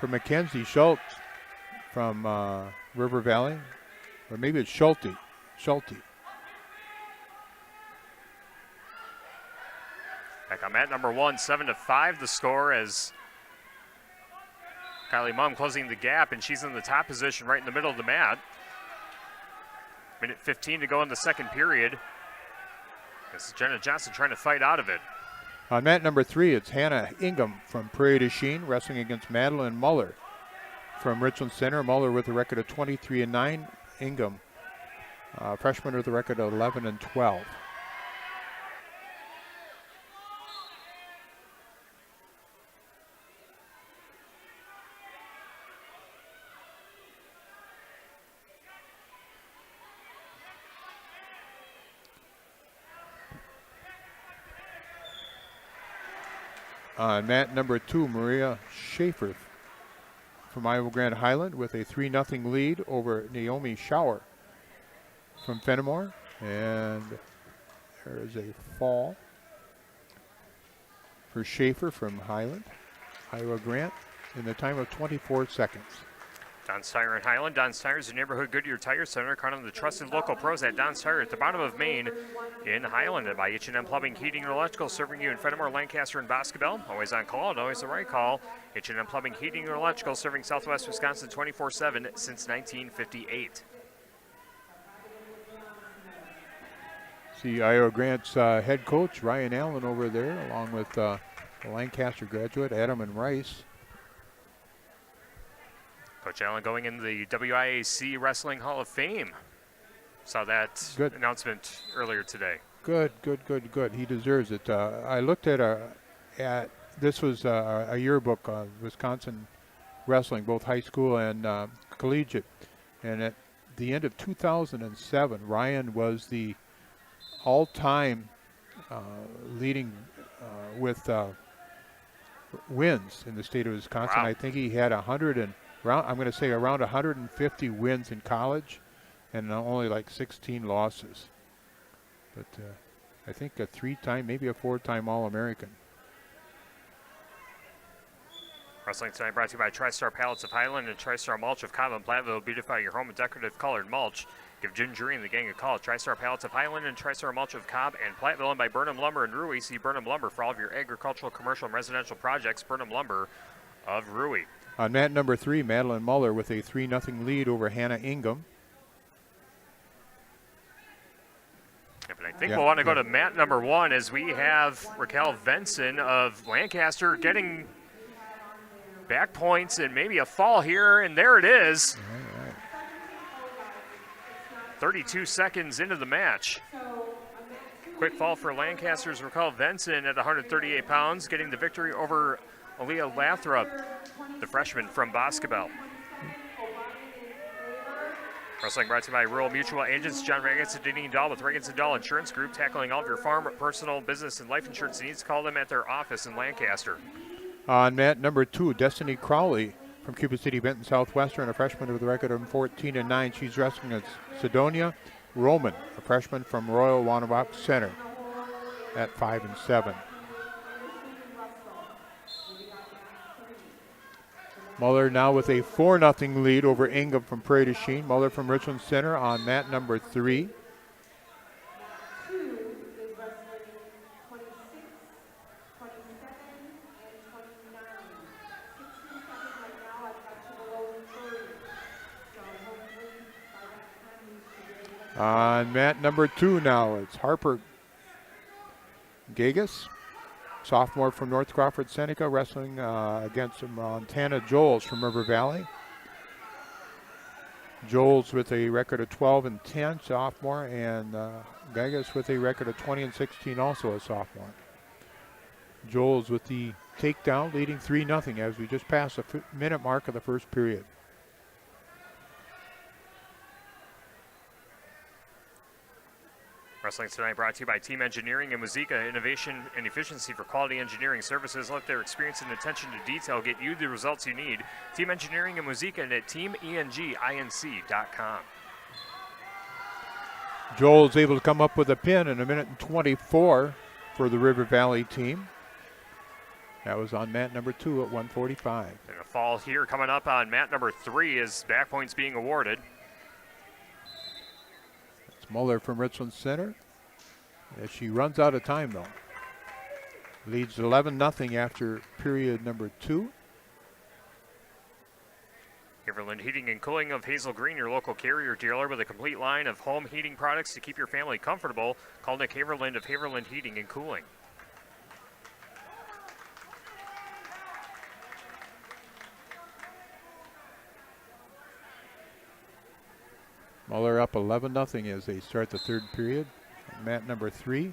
for Mackenzie Schultz from River Valley, or maybe it's Schulte. Back on mat number 1, 7-5 the score as Kylie Mum closing the gap, and she's in the top position right in the middle of the mat. Minute 15 to go in the second period. This is Jenna Johnson trying to fight out of it. On mat number 3, it's Hannah Ingham from Prairie du Chien wrestling against Madeline Muller from Richland Center. Muller with a record of 23-9. Ingham, freshman with a record of 11-12. On mat number 2, Maria Schaefer from Iowa Grand Highland with a 3-0 lead over Naomi Schauer from Fennimore. And there is a fall for Schaefer from Highland, Iowa Grant, in the time of 24 seconds. Don Steyer in Highland. Don Steyer is a neighborhood Goodyear Tire Center, counting the trusted local pros at Don Steyer at the bottom of Maine in Highland. And by H&M Plumbing, Heating, and Electrical, serving you in Fennimore, Lancaster, and Boscobel. Always on call and always the right call. H&M Plumbing, Heating, and Electrical, serving Southwest Wisconsin 24/7 since 1958. See Iowa Grant's head coach, Ryan Allen, over there, along with the Lancaster graduate, Adam and Rice. Coach Allen going in the WIAC Wrestling Hall of Fame. Saw that announcement earlier today. Good. He deserves it. I looked at this was a yearbook of Wisconsin wrestling, both high school and collegiate. And at the end of 2007, Ryan was the all-time leading with wins in the state of Wisconsin. Wow. I think he had around 150 wins in college and only like 16 losses. But I think a 3-time, maybe a 4-time All-American. Wrestling tonight brought to you by TriStar Pallets of Highland and TriStar Mulch of Cuba and Platteville. Beautify your home with decorative colored mulch. Give Ginger and the gang a call. TriStar Pallets of Highland and TriStar Mulch of Cobb and Platteville, and by Burnham Lumber and Rui. See Burnham Lumber for all of your agricultural, commercial, and residential projects. Burnham Lumber of Rui. On mat number 3, Madeline Muller with a 3-0 lead over Hannah Ingham. Yep, and I think we'll want to go to mat number 1 as we have Raquel Benson of Lancaster getting back points and maybe a fall here, and there it is. 32 seconds into the match. Quick fall for Lancaster's Raquel Benson at 138 pounds, getting the victory over Aaliyah Lathrop, the freshman from Boscobel. Wrestling brought to you by Rural Mutual Agents, John Regenson, Deneen Dahl with Regenson Dahl Insurance Group, tackling all of your farm, personal, business, and life insurance needs. Call them at their office in Lancaster. On mat number 2, Destiny Crowley from Cuba City, Benton, Southwestern, a freshman with a record of 14-9. She's wrestling against Sidonia Roman, a freshman from Royall Wonewoc-Center at 5-7. Muller now with a 4-0 lead over Ingham from Prairie du Chien. Muller from Richland Center on mat number 3. On mat number 2 now, it's Harper Gagas, sophomore from North Crawford, Seneca, wrestling against Montana Joels from River Valley. Joels with a record of 12-10, sophomore, and Gagas with a record of 20-16, also a sophomore. Joels with the takedown, leading 3-0 as we just passed the minute mark of the first period. Wrestling tonight brought to you by Team Engineering and Wauzeka. Innovation and efficiency for quality engineering services. Let their experience and attention to detail get you the results you need. Team Engineering and Wauzeka and at teamenginc.com. Joel's able to come up with a pin in 1:24 for the River Valley team. That was on mat number 2 at 1:45. And a fall here coming up on mat number 3 as back points being awarded. Muller from Richland Center. As she runs out of time, though. Leads 11-0 after period number 2. Haverland Heating and Cooling of Hazel Green, your local carrier dealer with a complete line of home heating products to keep your family comfortable. Call Nick Haverland of Haverland Heating and Cooling. Muller up 11-0 as they start the third period. Mat number 3.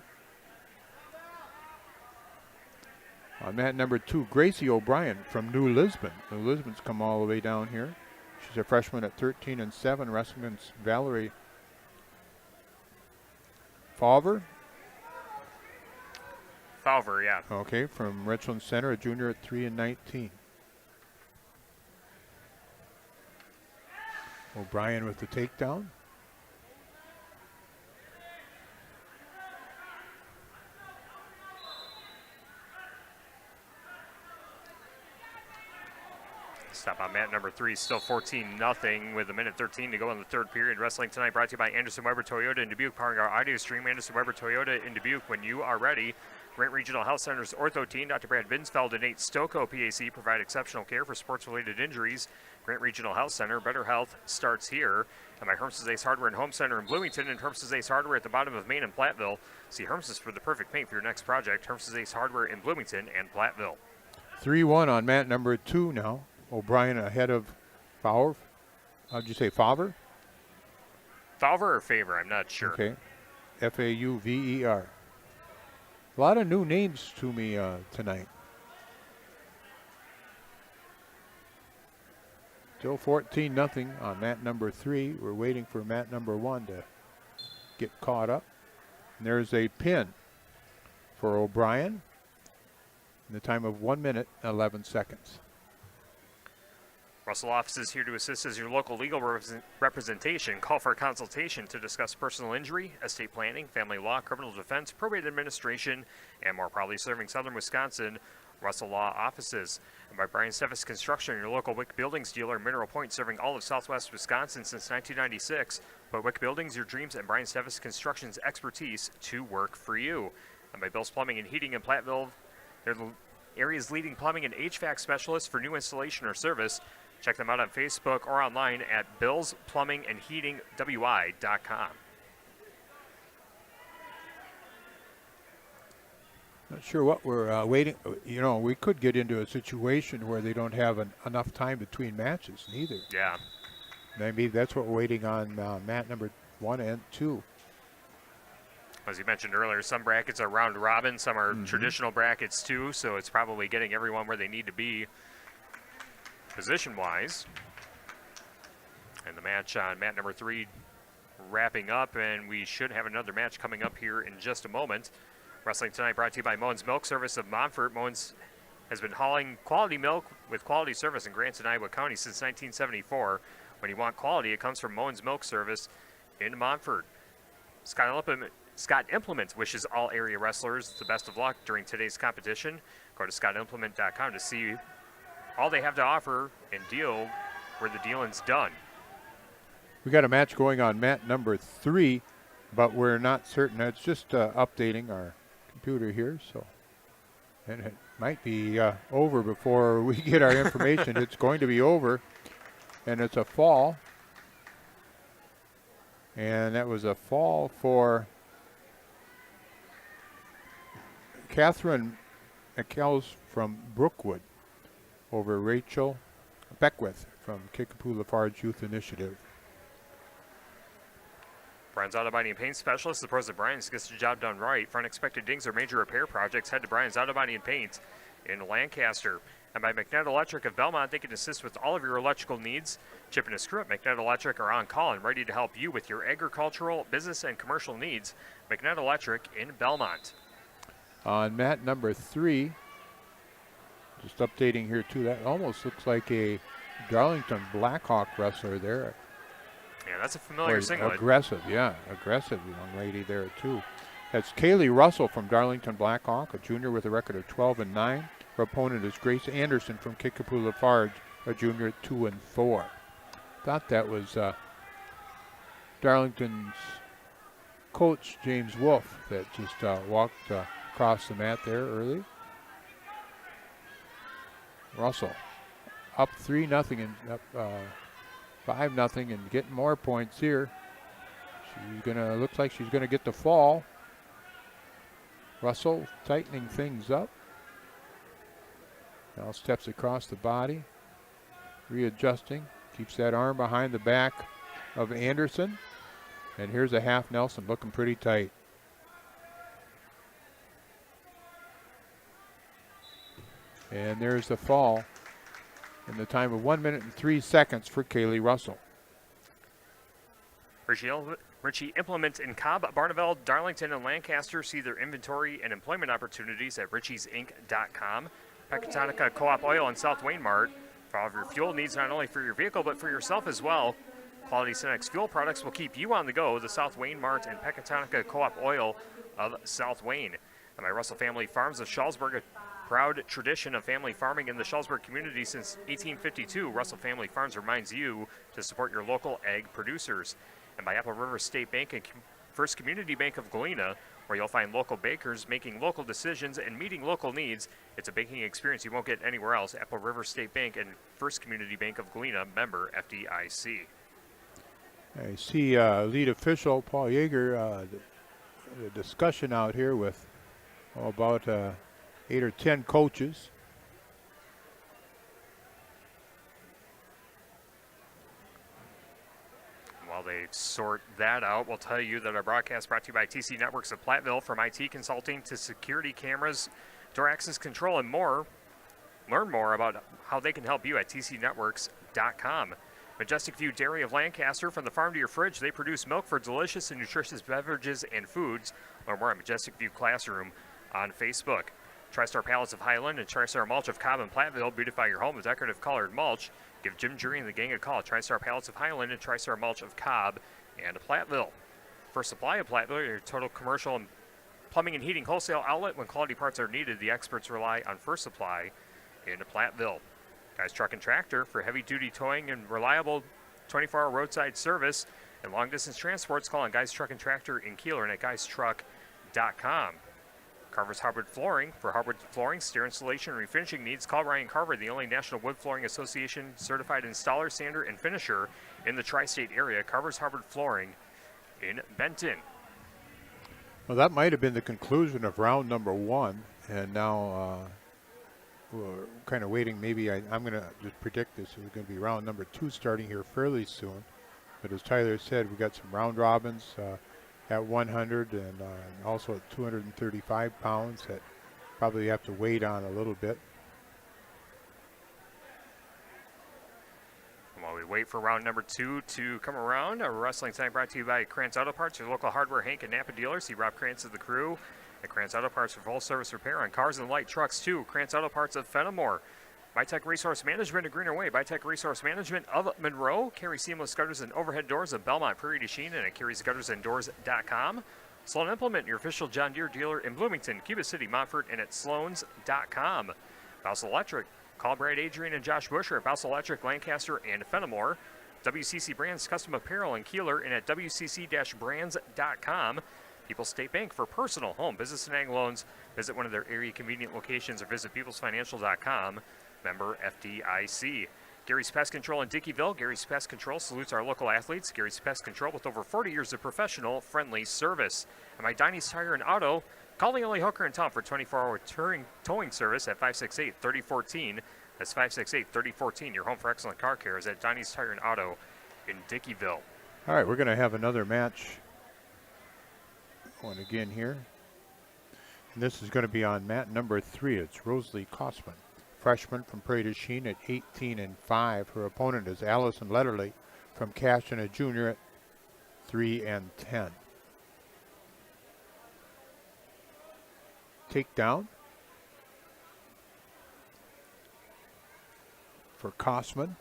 On mat number 2, Gracie O'Brien from New Lisbon. New Lisbon's come all the way down here. She's a freshman at 13-7, wrestling against Valerie Falver. Falver, yeah. Okay, from Richland Center, a junior at 3-19. O'Brien with the takedown. Stop on mat number 3, still 14-0 with 1:13 to go in the third period. Wrestling tonight brought to you by Anderson Weber Toyota in Dubuque, powering our audio stream. Anderson Weber Toyota in Dubuque, when you are ready. Grant Regional Health Center's ortho team, Dr. Brad Binsfeld and Nate Stocco, PAC, provide exceptional care for sports-related injuries. Grant Regional Health Center, better health starts here. And by Herms's Ace Hardware and Home Center in Bloomington and Herms's Ace Hardware at the bottom of Main and Platteville. See Herms's for the perfect paint for your next project. Herms's Ace Hardware in Bloomington and Platteville. 3-1 on mat number 2 now. O'Brien ahead of Favre. How'd you say, Favre? Favre or Favor? I'm not sure. Okay. F-A-U-V-E-R. A lot of new names to me tonight. Still 14-0 on mat number 3. We're waiting for mat number 1 to get caught up. And there's a pin for O'Brien in the time of 1 minute, 11 seconds. Russell Office is here to assist as your local legal representation. Call for a consultation to discuss personal injury, estate planning, family law, criminal defense, probate administration, and more. Proudly serving southern Wisconsin, Russell Law Offices. And by Brian Steffes Construction, your local WIC Buildings dealer in Mineral Point, serving all of southwest Wisconsin since 1996. Put WIC Buildings, your dreams, and Brian Steffes Construction's expertise to work for you. And by Bill's Plumbing and Heating in Platteville, they're the area's leading plumbing and HVAC specialists for new installation or service. Check them out on Facebook or online at billsplumbingandheatingwi.com. Not sure what we're waiting. You know, we could get into a situation where they don't have enough time between matches, neither. Yeah. Maybe that's what we're waiting on mat number 1 and 2. As you mentioned earlier, some brackets are round robin, some are traditional brackets too, so it's probably getting everyone where they need to be position-wise. And the match on mat number 3 wrapping up, and we should have another match coming up here in just a moment. Wrestling tonight brought to you by Moen's Milk Service of Montfort. Moen's has been hauling quality milk with quality service in Grants and Iowa County since 1974. When you want quality, it comes from Moen's Milk Service in Montfort. Scott Implement wishes all area wrestlers the best of luck during today's competition. Go to scottimplement.com to see all they have to offer and deal where the dealing's done. We got a match going on mat number 3, but we're not certain. It's just updating our computer here, so and it might be over before we get our information. It's going to be over, and it's a fall, and that was a fall for Catherine McKells from Brookwood over Rachel Beckwith from Kickapoo Farge Youth Initiative. Brian's Auto Body and Paint Specialist, the pros of Brian's, gets the job done right. For unexpected dings or major repair projects, head to Brian's Auto Body and Paint in Lancaster. And by McNett Electric of Belmont, they can assist with all of your electrical needs. Chip and a screw at McNett Electric are on call and ready to help you with your agricultural, business, and commercial needs. McNett Electric in Belmont. On mat number 3, just updating here too, that almost looks like a Darlington Blackhawk wrestler there. Yeah, that's a familiar singlet. Aggressive young lady there too. That's Kaylee Russell from Darlington Blackhawk, a junior with a record of 12-9. Her opponent is Grace Anderson from Kickapoo Lafarge, a junior at 2-4. Thought that was Darlington's coach, James Wolf, that just walked across the mat there early. Russell up 3-0 and up 5-0 and getting more points here. Looks like she's gonna get the fall. Russell tightening things up. Now steps across the body, readjusting, keeps that arm behind the back of Anderson. And here's a half Nelson looking pretty tight. And there's the fall in the time of 1 minute and 3 seconds for Kaylee Russell. Richie Implement in Cobb, Barneveld, Darlington, and Lancaster. See their inventory and employment opportunities at richiesinc.com. Pecatonica Co-op Oil in South Wayne Mart. For all of your fuel needs, not only for your vehicle, but for yourself as well. Quality Cenex fuel products will keep you on the go. The South Wayne Mart and Pecatonica Co-op Oil of South Wayne. And my Russell Family Farms of Shullsburg, a proud tradition of family farming in the Shullsburg community since 1852. Russell Family Farms reminds you to support your local ag producers. And by Apple River State Bank and First Community Bank of Galena, where you'll find local bakers making local decisions and meeting local needs. It's a baking experience you won't get anywhere else. Apple River State Bank and First Community Bank of Galena, member FDIC. I see lead official Paul Yeager, the discussion out here with about 8 or 10 coaches. While they sort that out, we'll tell you that our broadcast brought to you by TC Networks of Platteville. From IT consulting to security cameras, door access control, and more. Learn more about how they can help you at tcnetworks.com. MajesticViewDairyOfLancaster.com. Majestic View Dairy of Lancaster, from the farm to your fridge, they produce milk for delicious and nutritious beverages and foods. Learn more at Majestic View Classroom on Facebook. TriStar Pallets of Highland and TriStar Mulch of Cobb and Platteville beautify your home with decorative colored mulch. Give Jim Jury and the gang a call at TriStar Pallets of Highland and TriStar Mulch of Cobb and Platteville. First Supply of Platteville, your total commercial and plumbing and heating wholesale outlet. When quality parts are needed, the experts rely on First Supply in Platteville. Guys Truck and Tractor for heavy-duty towing and reliable 24-hour roadside service and long-distance transports. Call on Guys Truck and Tractor in Keeler and at guystruck.com. Carver's Hardwood Flooring. For hardwood flooring, stair installation, and refinishing needs, call Ryan Carver, the only National Wood Flooring Association certified installer, sander, and finisher in the tri-state area. Carver's Hardwood Flooring in Benton. Well, that might have been the conclusion of round number 1, and now we're kind of waiting. Maybe I'm going to just predict this is going to be round number 2 starting here fairly soon. But as Tyler said, we got some round robins at 100 and also at 235 pounds that probably have to wait on a little bit. While we wait for round number 2 to come around, our wrestling tonight brought to you by Krantz Auto Parts, your local hardware Hank and Napa dealer. See Rob Krantz of the crew at Krantz Auto Parts for full service repair on cars and light trucks too. Krantz Auto Parts of Fennimore. Bytech Resource Management of Greener Way. Bytech Resource Management of Monroe. Carry seamless gutters and overhead doors of Belmont, Prairie du Chien, and at carriesguttersanddoors.com. Sloan Implement, your official John Deere dealer in Bloomington, Cuba City, Montfort, and at sloans.com. Bouse Electric. Call Brad Adrian and Josh Busher at Bouse Electric, Lancaster, and Fennimore. WCC Brands Custom Apparel in Keeler and at wcc-brands.com. People's State Bank for personal, home, business, and ag loans. Visit one of their area convenient locations or visit peoplesfinancial.com. Member FDIC. Gary's Pest Control in Dickeyville. Gary's Pest Control salutes our local athletes. Gary's Pest Control with over 40 years of professional, friendly service. And my Diney's Tire and Auto. Call the only hooker in town for 24-hour towing service at 568-3014. That's 568-3014. Your home for excellent car care is at Diney's Tire and Auto in Dickeyville. All right, we're going to have another match going again here. And this is going to be on mat number 3. It's Rosalie Kosman, freshman from Prairie du Chien at 18-5. Her opponent is Allison Letterly from Cashton, a junior at 3-10. Takedown for Kosman.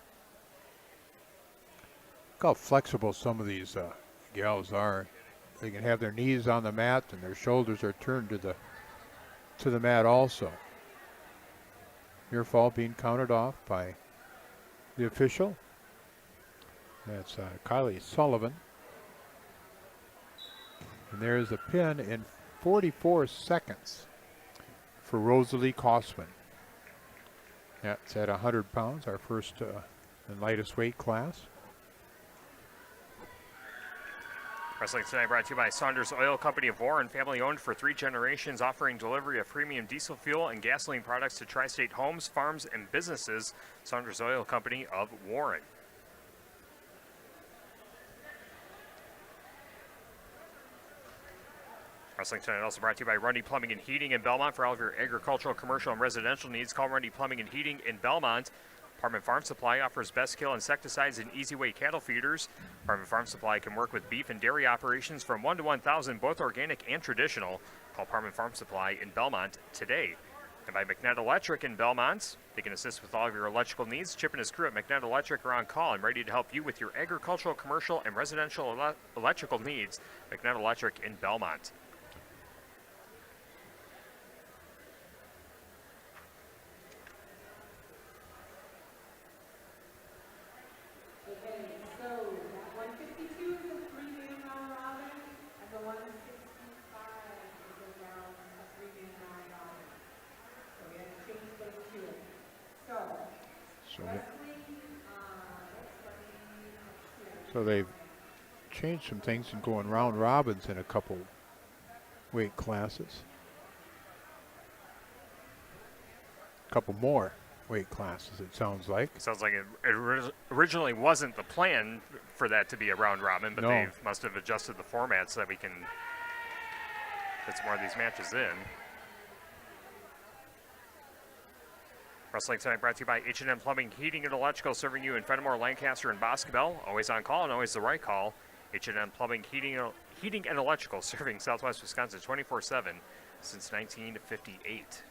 Look how flexible some of these gals are. They can have their knees on the mat and their shoulders are turned to the mat also. Near fall being counted off by the official. That's Kylie Sullivan. And there's the pin in 44 seconds for Rosalie Kosman. That's at 100 pounds, our first and lightest weight class. Wrestling tonight brought to you by Saunders Oil Company of Warren, family owned for 3 generations, offering delivery of premium diesel fuel and gasoline products to tri-state homes, farms, and businesses. Saunders Oil Company of Warren. Wrestling tonight also brought to you by Rundy Plumbing and Heating in Belmont. For all of your agricultural, commercial, and residential needs, call Rundy Plumbing and Heating in Belmont. Apartment Farm Supply offers best kill insecticides and easy weight cattle feeders. Apartment Farm Supply can work with beef and dairy operations from 1 to 1,000, both organic and traditional. Call Apartment Farm Supply in Belmont today. And by McNett Electric in Belmont, they can assist with all of your electrical needs. Chip and his crew at McNett Electric are on call and ready to help you with your agricultural, commercial, and residential electrical needs. McNett Electric in Belmont. So they've changed some things and going round robins in a couple weight classes. A couple more weight classes, it sounds like. Sounds like it originally wasn't the plan for that to be a round robin, but they must have adjusted the format so that we can get some more of these matches in. Wrestling tonight brought to you by H&M Plumbing, Heating, and Electrical, serving you in Fennimore, Lancaster, and Boscobel. Always on call and always the right call. H&M Plumbing, Heating, and Electrical, serving Southwest Wisconsin 24/7 since 1958.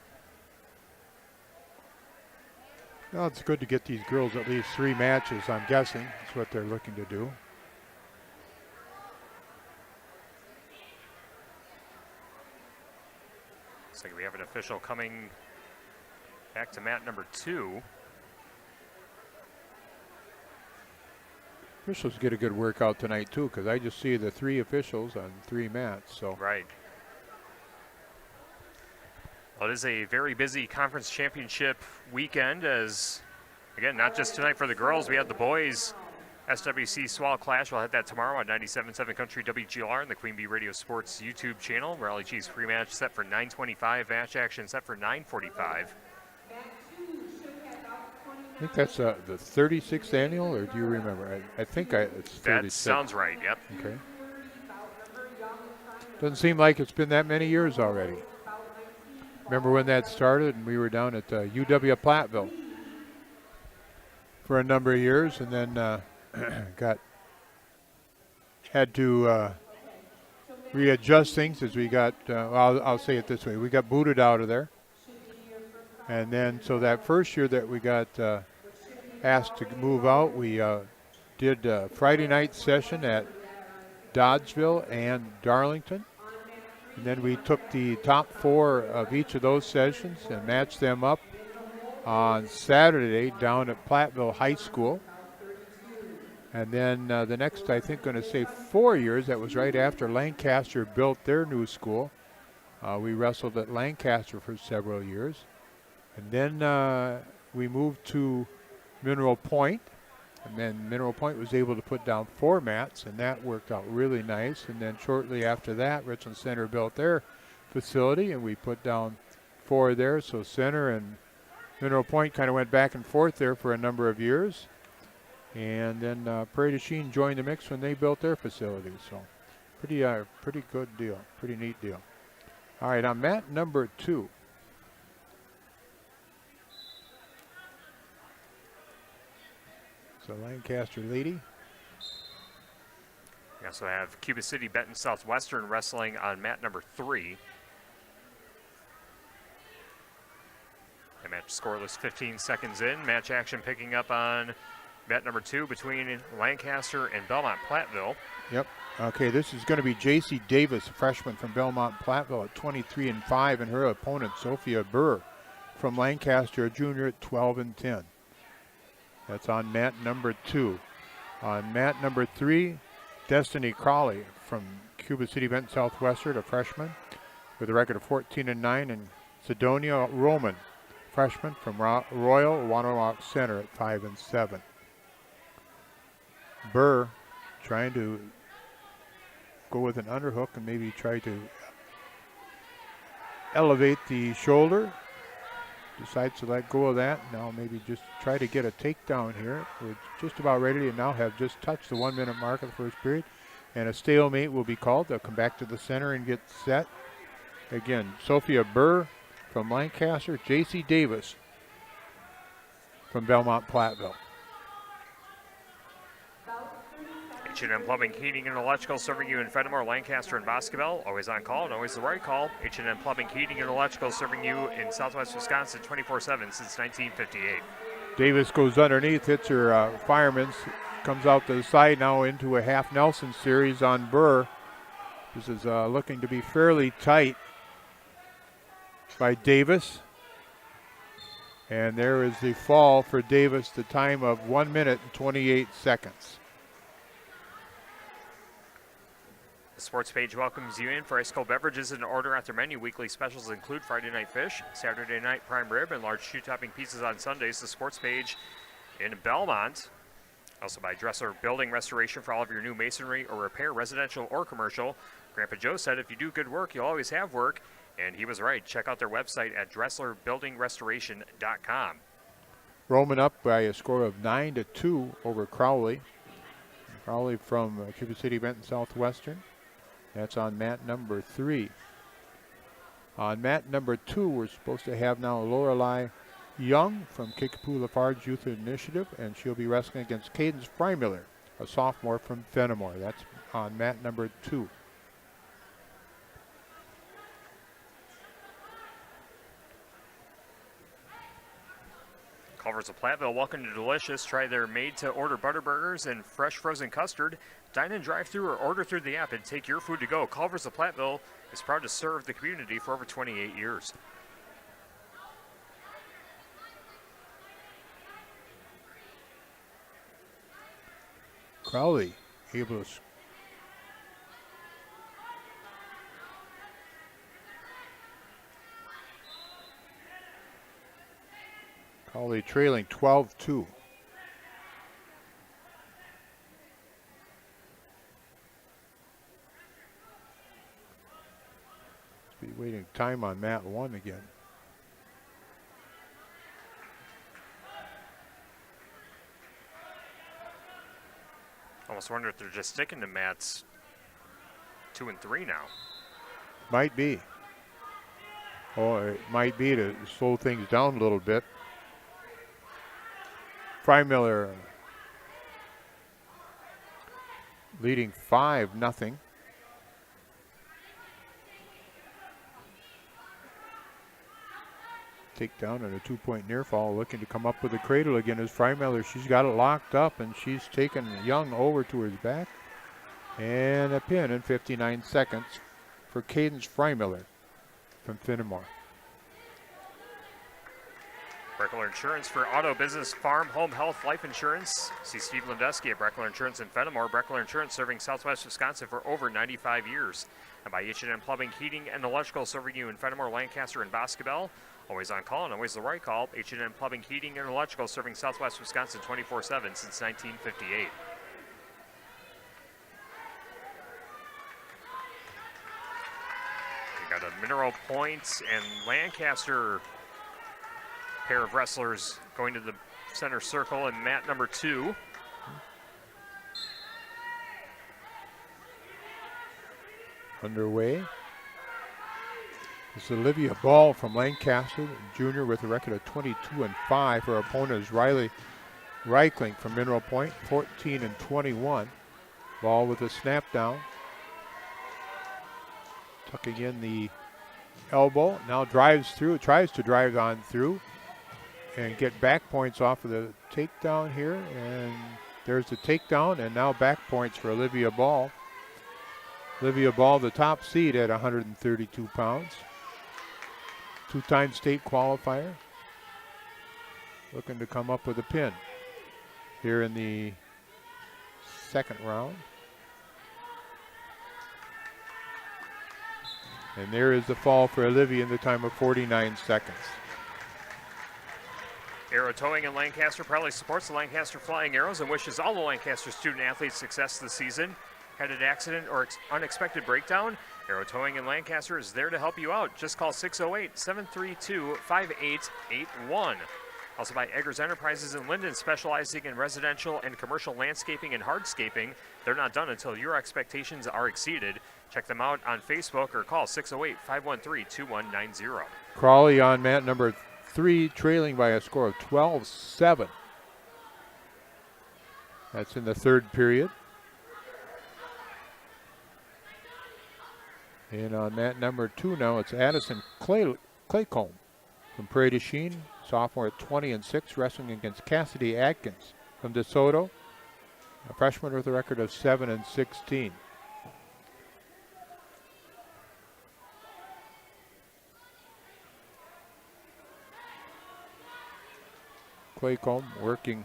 Well, it's good to get these girls at least 3 matches, I'm guessing. That's what they're looking to do. Looks like we have an official coming back to mat number 2. Officials get a good workout tonight, too, because I just see the 3 officials on 3 mats. So. Right. Well, it is a very busy conference championship weekend as, again, not just tonight for the girls. We have the boys SWC SWAL Clash. We'll hit that tomorrow on 97.7 Country WGLR and the Queen Bee Radio Sports YouTube channel. Raleigh Cheese pre-match set for 9:25. Match action set for 9:45. I think that's the 36th annual, or do you remember? I think it's 36. That sounds right, yep. Okay. Doesn't seem like it's been that many years already. Remember when that started, and we were down at UW Platteville for a number of years, and then had to readjust things as we got, I'll say it this way, we got booted out of there. And then, so that first year that we got asked to move out, we did a Friday night session at Dodgeville and Darlington. And then we took the top 4 of each of those sessions and matched them up on Saturday down at Platteville High School. And then the next, I think, going to say 4 years, that was right after Lancaster built their new school. We wrestled at Lancaster for several years. And then we moved to Mineral Point. And then Mineral Point was able to put down 4 mats, and that worked out really nice. And then shortly after that, Richland Center built their facility, and we put down 4 there. So Center and Mineral Point kind of went back and forth there for a number of years. And then Prairie du Chien joined the mix when they built their facility. So pretty good deal, pretty neat deal. All right, on mat number 2. So Lancaster lady. We also have Cuba City, Benton, Southwestern wrestling on mat number 3. The match scoreless 15 seconds in. Match action picking up on mat number 2 between Lancaster and Belmont Platteville. Yep. Okay, this is going to be J.C. Davis, a freshman from Belmont Platteville at 23-5, and her opponent, Sophia Burr from Lancaster, a junior at 12-10. That's on mat number 2. On mat number 3, Destiny Crawley from Cuba City, Benton, Southwestern, a freshman with a record of 14-9, and Sidonia Roman, freshman from Royall, Wonewoc-Center at 5-7. Burr trying to go with an underhook and maybe try to elevate the shoulder. Decides to let go of that. Now maybe just try to get a takedown here. We're just about ready to now have just touched the 1-minute mark of the first period. And a stalemate will be called. They'll come back to the center and get set. Again, Sophia Burr from Lancaster, J.C. Davis from Belmont Platteville. H&M Plumbing, Heating, and Electrical, serving you in Fennimore, Lancaster, and Boscobel. Always on call and always the right call. H&M Plumbing, Heating, and Electrical, serving you in Southwest Wisconsin 24/7 since 1958. Davis goes underneath, hits her fireman's, comes out to the side now into a half Nelson series on Burr. This is looking to be fairly tight by Davis. And there is the fall for Davis, the time of 1 minute and 28 seconds. The sports page welcomes you in for ice cold beverages and order at their menu. Weekly specials include Friday night fish, Saturday night prime rib, and large shoe-topping pizzas on Sundays. The sports page in Belmont. Also by Dressler Building Restoration for all of your new masonry or repair, residential or commercial. Grandpa Joe said if you do good work, you'll always have work. And he was right. Check out their website at DresslerBuildingRestoration.com. Roman up by a score of 9-2 over Crowley. Crowley from Cuba City, Benton, Southwestern. That's on mat number 3. On mat number 2, we're supposed to have now Lorelei Young from Kickapoo Farge Youth Initiative, and she'll be wrestling against Cadence Freimiller, a sophomore from Fennimore. That's on mat number 2. Culver's of Platteville, welcome to Delicious. Try their made-to-order butter burgers and fresh frozen custard. Dine in drive-thru or order through the app and take your food to go. Culver's of Platteville is proud to serve the community for over 28 years. Crowley able to Crowley trailing 12-2. Be waiting time on mat 1 again. Almost wonder if they're just sticking to mats 2 and 3 now. Might be. Or it might be to slow things down a little bit. Freimiller leading 5-0. Takedown and a 2-point near fall, looking to come up with a cradle again as Freimiller. She's got it locked up and she's taken Young over to his back. And a pin in 59 seconds for Cadence Freimiller from Fennimore. Breckler Insurance for auto, business, farm, home, health, life insurance. See Steve Lindeski at Breckler Insurance in Fennimore. Breckler Insurance serving Southwest Wisconsin for over 95 years. And by H&M Plumbing, Heating, and Electrical serving you in Fennimore, Lancaster, and Boscobel. Always on call and always the right call. H&M Plumbing, Heating, and Electrical serving Southwest Wisconsin 24/7 since 1958. We got a Mineral Point and Lancaster pair of wrestlers going to the center circle in mat number 2. Underway. It's Olivia Ball from Lancaster, junior with a record of 22-5. Her opponent is Riley Reichling from Mineral Point, 14-21. Ball with a snap down. Tucking in the elbow. Now drives through, tries to drive on through and get back points off of the takedown here. And there's the takedown, and now back points for Olivia Ball. Olivia Ball, the top seed at 132 pounds. 2-time state qualifier. Looking to come up with a pin here in the second round. And there is the fall for Olivia in the time of 49 seconds. Arrow Towing in Lancaster proudly supports the Lancaster Flying Arrows and wishes all the Lancaster student athletes success this season. Had an accident or unexpected breakdown? Arrow Towing in Lancaster is there to help you out. Just call 608-732-5881. Also by Eggers Enterprises in Linden, specializing in residential and commercial landscaping and hardscaping. They're not done until your expectations are exceeded. Check them out on Facebook or call 608-513-2190. Crawley on mat number 3, trailing by a score of 12-7. That's in the third period. And on mat number 2 now, it's Addison Claycomb from Prairie du Chien, sophomore at 20-6, wrestling against Cassidy Atkins from DeSoto, a freshman with a record of 7-16. Claycomb working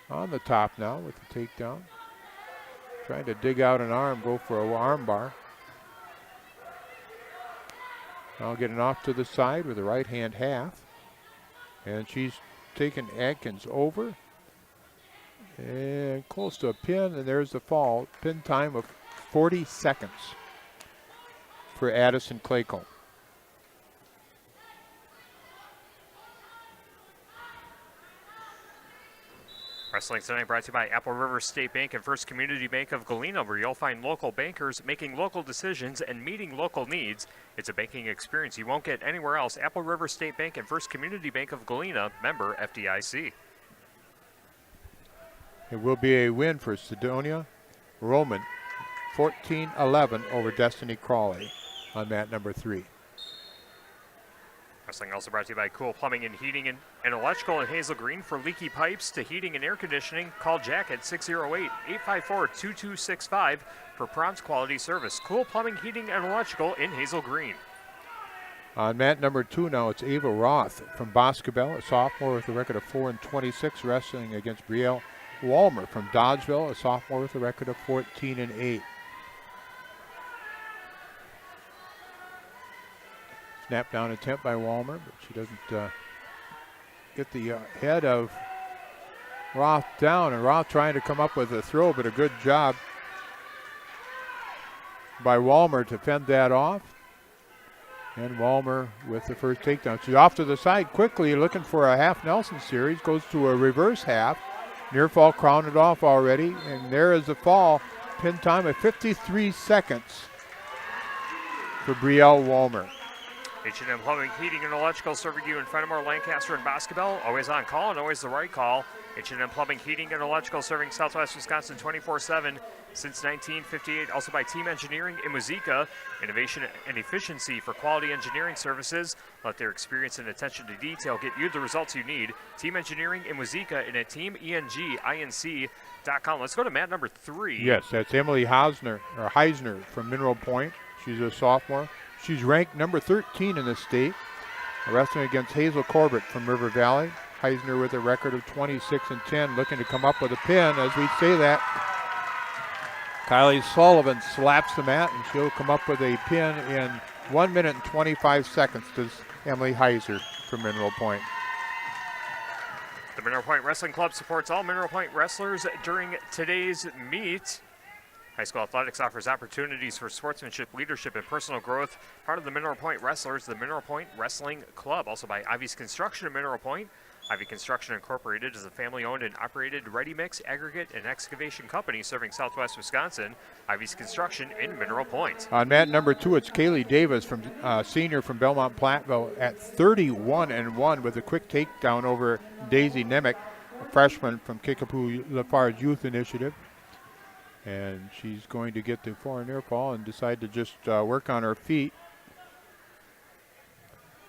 on the top now with the takedown. Trying to dig out an arm, go for a arm bar. Now getting off to the side with the right hand half. And she's taken Atkins over. And close to a pin, and there's the fall. Pin time of 40 seconds for Addison Claycomb. Wrestling tonight brought to you by Apple River State Bank and First Community Bank of Galena, where you'll find local bankers making local decisions and meeting local needs. It's a banking experience you won't get anywhere else. Apple River State Bank and First Community Bank of Galena, member FDIC. It will be a win for Sedonia Roman, 14-11 over Destiny Crawley on mat number 3. Wrestling also brought to you by Cool Plumbing and Heating and Electrical in Hazel Green. For leaky pipes to heating and air conditioning, call Jack at 608-854-2265 for prompt quality service. Cool Plumbing, Heating, and Electrical in Hazel Green. On mat number 2 now, it's Ava Roth from Boscobel, a sophomore with a record of 4-26, wrestling against Brielle Walmer from Dodgeville, a sophomore with a record of 14-8. Snap down attempt by Walmer, but she doesn't get the head of Roth down, and Roth trying to come up with a throw, but a good job by Walmer to fend that off. And Walmer with the first takedown. She's off to the side quickly, looking for a half Nelson series, goes to a reverse half. Near fall crowned off already, and there is the fall. Pin time of 53 seconds for Brielle Walmer. H&M Plumbing, Heating, and Electrical serving you in Fennimore, Lancaster, and Boscobel. Always on call and always the right call. H&M Plumbing, Heating, and Electrical serving Southwest Wisconsin 24/7 since 1958. Also by Team Engineering in Wauzeka. Innovation and efficiency for quality engineering services. Let their experience and attention to detail get you the results you need. Team Engineering in Wauzeka and at teamenginc.com. Let's go to mat number 3. Yes, that's Emily Heisner from Mineral Point. She's a sophomore. She's ranked number 13 in the state, wrestling against Hazel Corbett from River Valley. Heisner with a record of 26-10, looking to come up with a pin. As we say that, Kylie Sullivan slaps the mat, and she'll come up with a pin in 1 minute and 25 seconds to Emily Heiser from Mineral Point. The Mineral Point Wrestling Club supports all Mineral Point wrestlers during today's meet. High school athletics offers opportunities for sportsmanship, leadership, and personal growth. Part of the Mineral Point Wrestlers, the Mineral Point Wrestling Club. Also by Ivy's Construction in Mineral Point. Ivy Construction Incorporated is a family-owned and operated ready-mix, aggregate, and excavation company serving Southwest Wisconsin. Ivy's Construction in Mineral Point. On mat number 2, it's Kaylee Davis, from senior from Belmont Platteville, at 31-1 with a quick takedown over Daisy Nemec, a freshman from Kickapoo Lafarge Youth Initiative. And she's going to get the foreign near fall and decide to just work on her feet.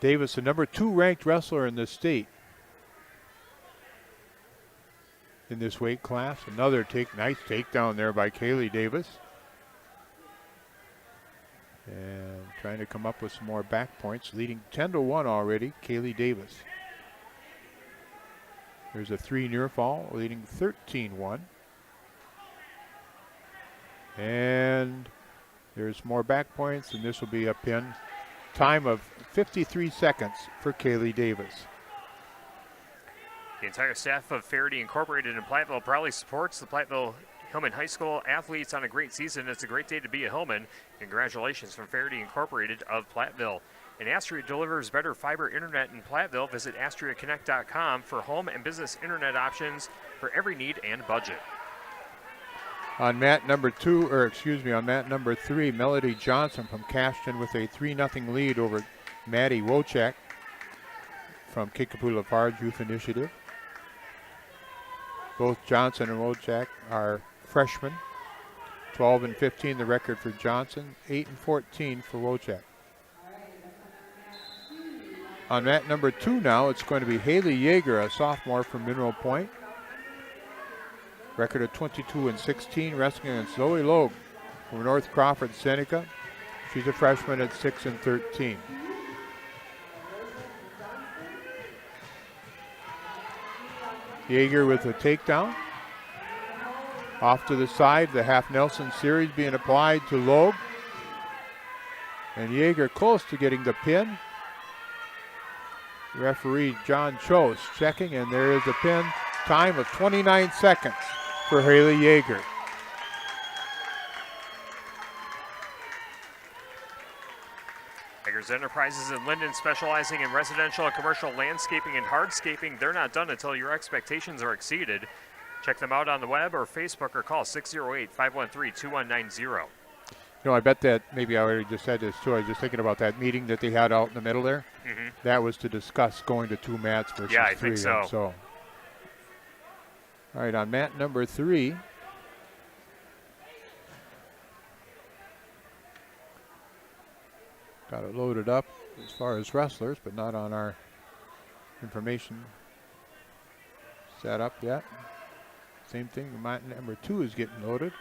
Davis, the number 2 ranked wrestler in the state in this weight class. Another nice takedown there by Kaylee Davis. And trying to come up with some more back points, leading 10-1 already, Kaylee Davis. There's a 3 near fall, leading 13-1. And there's more back points, and this will be a pin. Time of 53 seconds for Kaylee Davis. The entire staff of Faraday Incorporated in Platteville proudly supports the Platteville Hillman High School athletes on a great season. It's a great day to be a Hillman. Congratulations from Faraday Incorporated of Platteville. And Astria delivers better fiber internet in Platteville. Visit AstriaConnect.com for home and business internet options for every need and budget. On mat number 3, Melody Johnson from Cashton with a 3-0 lead over Maddie Wojcik from Kickapoo Lafarge Youth Initiative. Both Johnson and Wojcik are freshmen. 12-15 the record for Johnson, 8-14 for Wojcik. On mat number 2 now, it's going to be Haley Yeager, a sophomore from Mineral Point. Record of 22-16, wrestling against Zoe Loeb from North Crawford, Seneca. She's a freshman at 6-13. Yeager with a takedown. Off to the side, the half Nelson series being applied to Loeb. And Yeager close to getting the pin. Referee John Chose checking, and there is a pin. Time of 29 seconds for Haley Yeager. Yeager's Enterprises in Linden, specializing in residential and commercial landscaping and hardscaping. They're not done until your expectations are exceeded. Check them out on the web or Facebook or call 608-513-2190. I bet that maybe I already just said this too. I was just thinking about that meeting that they had out in the middle there. Mm-hmm. That was to discuss going to 2 mats versus 3. Yeah, I think so. All right, on mat number 3. Got it loaded up as far as wrestlers, but not on our information set up yet. Same thing, mat number 2 is getting loaded.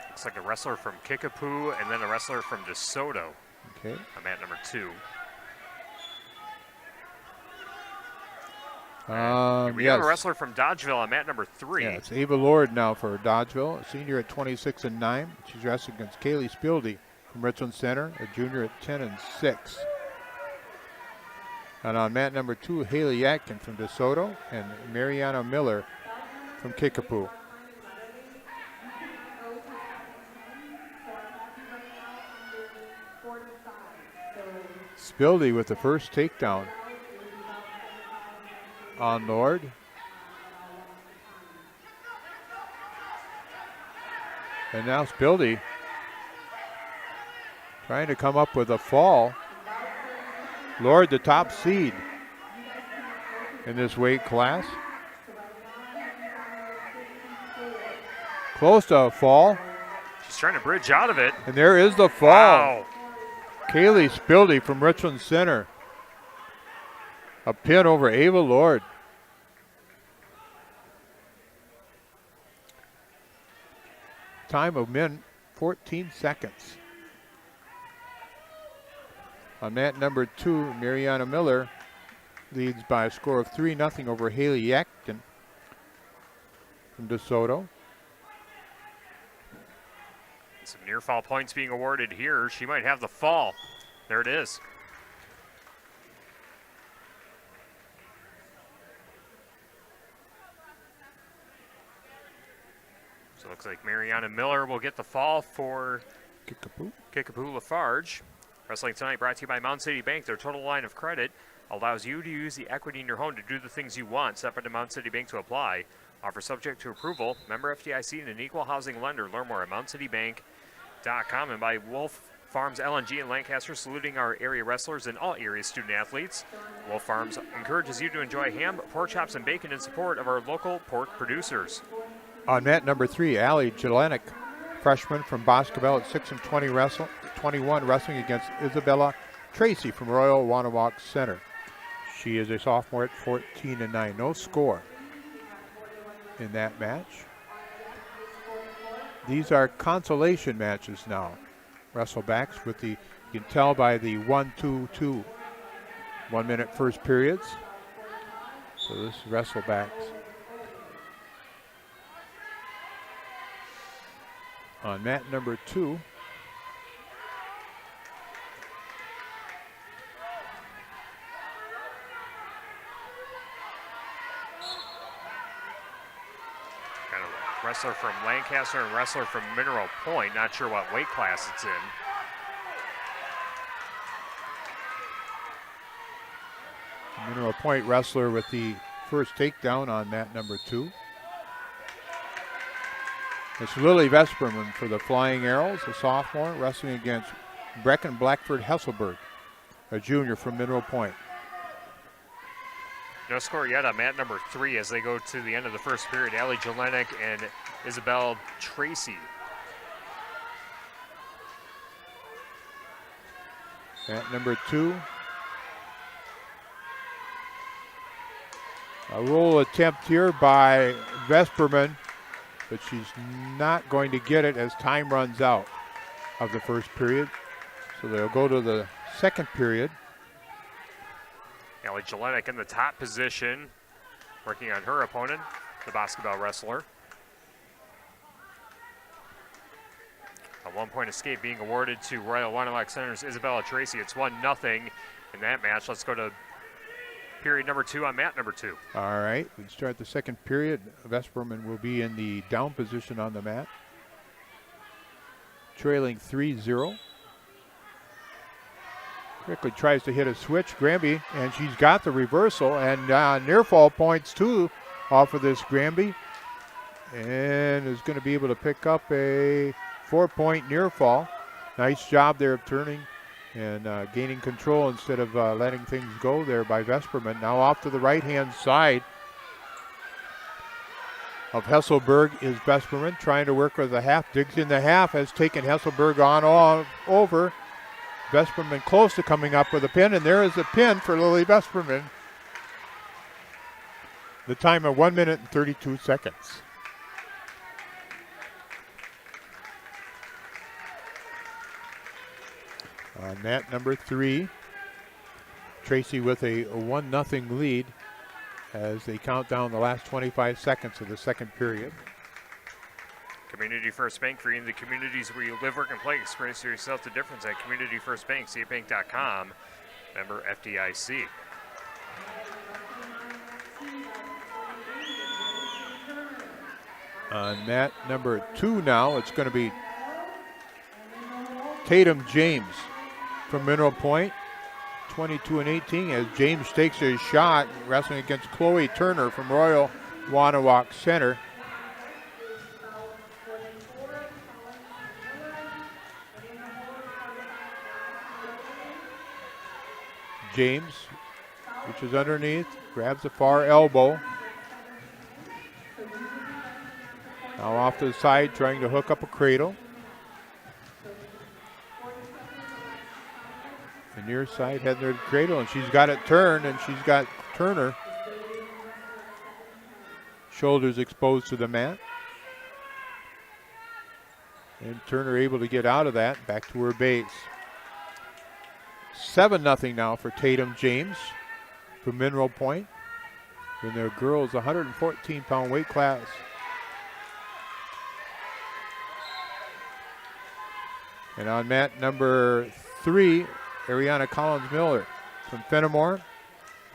Looks like a wrestler from Kickapoo and then a wrestler from DeSoto. Okay. On mat number 2. We have a wrestler from Dodgeville on mat number 3. Yeah, it's Ava Lord now for Dodgeville, a senior at 26-9. She's wrestling against Kaylee Spildy from Richland Center, a junior at 10-6. And on mat number 2, Haley Atkin from DeSoto and Mariana Miller from Kickapoo. Spildy with the first takedown on Lord. And now Spildy trying to come up with a fall. Lord, the top seed in this weight class. Close to a fall. She's trying to bridge out of it. And there is the fall. Wow. Kaylee Spildy from Richland Center. A pin over Ava Lord. Time of 14 seconds. On mat number 2, Mariana Miller leads by a score of 3-0 over Haley Atkin from DeSoto. Some near fall points being awarded here. She might have the fall. There it is. So it looks like Mariana Miller will get the fall for Kickapoo Lafarge. Wrestling tonight brought to you by Mound City Bank. Their total line of credit allows you to use the equity in your home to do the things you want. Step into Mound City Bank to apply. Offer subject to approval. Member FDIC and an equal housing lender. Learn more at MoundCityBank.com. And by Wolf Farms LNG in Lancaster, saluting our area wrestlers and all area student athletes. Wolf Farms encourages you to enjoy ham, pork chops, and bacon in support of our local pork producers. On mat number 3, Allie Jelenic, freshman from Boscobel at 6-21 wrestling against Isabella Tracy from Royall Wonewoc-Center. She is a sophomore at 14-9. No score in that match. These are consolation matches now. Wrestlebacks with the, you can tell by the 1-2-2 1 minute first periods. So this is wrestlebacks. On mat number 2, Wrestler from Lancaster and wrestler from Mineral Point. Not sure what weight class it's in. Mineral Point wrestler with the first takedown on mat number 2. It's Lily Vesperman for the Flying Arrows, a sophomore, wrestling against Brecken Blackford Hesselberg, a junior from Mineral Point. No score yet on mat number 3 as they go to the end of the first period. Allie Jelenic and Isabel Tracy. Mat number 2. A roll attempt here by Vesperman, but she's not going to get it as time runs out of the first period. So they'll go to the second period. Allie Jelenic in the top position, working on her opponent, the Boscobel wrestler. A 1-point escape being awarded to Royall Wonewoc-Center's Isabella Tracy. It's 1-0 in that match. Let's go to period number 2 on mat number 2. All right, we start the second period. Vesperman will be in the down position on the mat, trailing 3-0. Quickly tries to hit a switch, Granby, and she's got the reversal, and near fall points too off of this Granby, and is going to be able to pick up a 4-point near fall. Nice job there of turning and gaining control instead of letting things go there by Vesperman. Now off to the right-hand side of Hesselberg is Vesperman, trying to work with the half, digs in the half, has taken Hesselberg on all over. Vesperman close to coming up with a pin, and there is a pin for Lily Vesperman. The time of 1 minute and 32 seconds. On mat number 3, Tracy with a 1-0 lead as they count down the last 25 seconds of the second period. Community First Bank, creating the communities where you live, work, and play. Experience for yourself the difference at Community First Bank, cbank.com, member FDIC. On mat number 2 now, it's going to be Tatum James from Mineral Point, 22-18, as James takes his shot, wrestling against Chloe Turner from Royall Wonewoc-Center. James reaches underneath, grabs the far elbow. Now off to the side, trying to hook up a cradle. The near side heading to the cradle, and she's got it turned, and she's got Turner. Shoulders exposed to the mat. And Turner able to get out of that, back to her base. 7-0 now for Tatum James from Mineral Point in their girls 114-pound weight class. And on mat number 3, Ariana Collins-Miller from Fennimore,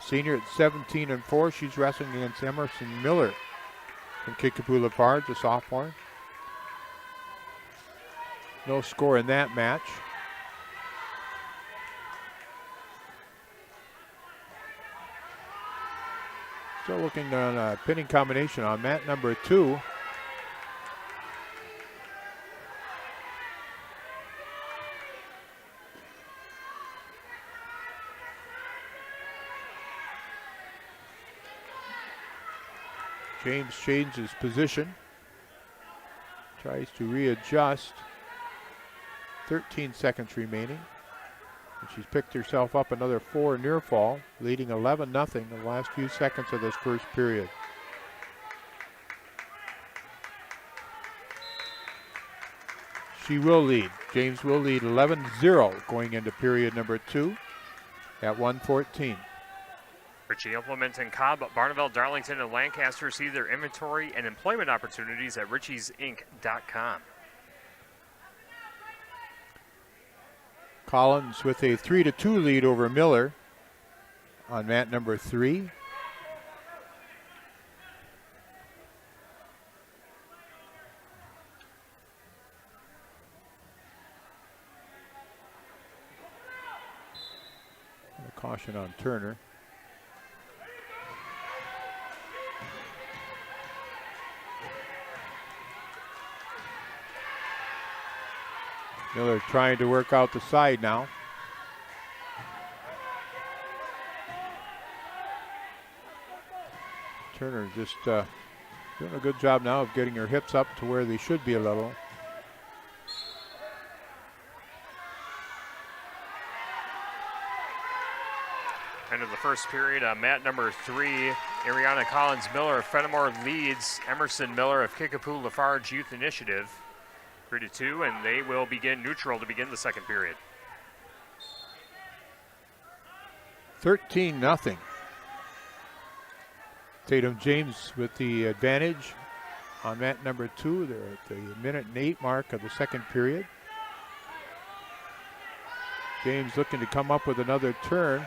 senior at 17-4. She's wrestling against Emerson Miller from Kickapoo Farge, a sophomore. No score in that match. Still looking on a pinning combination on mat number 2. James changes position, tries to readjust. 13 seconds remaining. And she's picked herself up another 4 near fall, leading 11-0 in the last few seconds of this first period. She will lead. James will lead 11-0 going into period number 2 at 1:14. Richie Implement in Cobb, Barneveld, Darlington, and Lancaster. See their inventory and employment opportunities at richiesinc.com. Collins with a 3-2 lead over Miller on mat number 3. A caution on Turner. Miller trying to work out the side now. Turner just doing a good job now of getting her hips up to where they should be a little. End of the first period on mat number 3, Ariana Collins-Miller of Fennimore leads Emerson Miller of Kickapoo Lafarge Youth Initiative 3-2, and they will begin neutral to begin the second period. 13-0. Tatum James with the advantage on mat number 2. They're at the 1:08 mark of the second period. James looking to come up with another turn.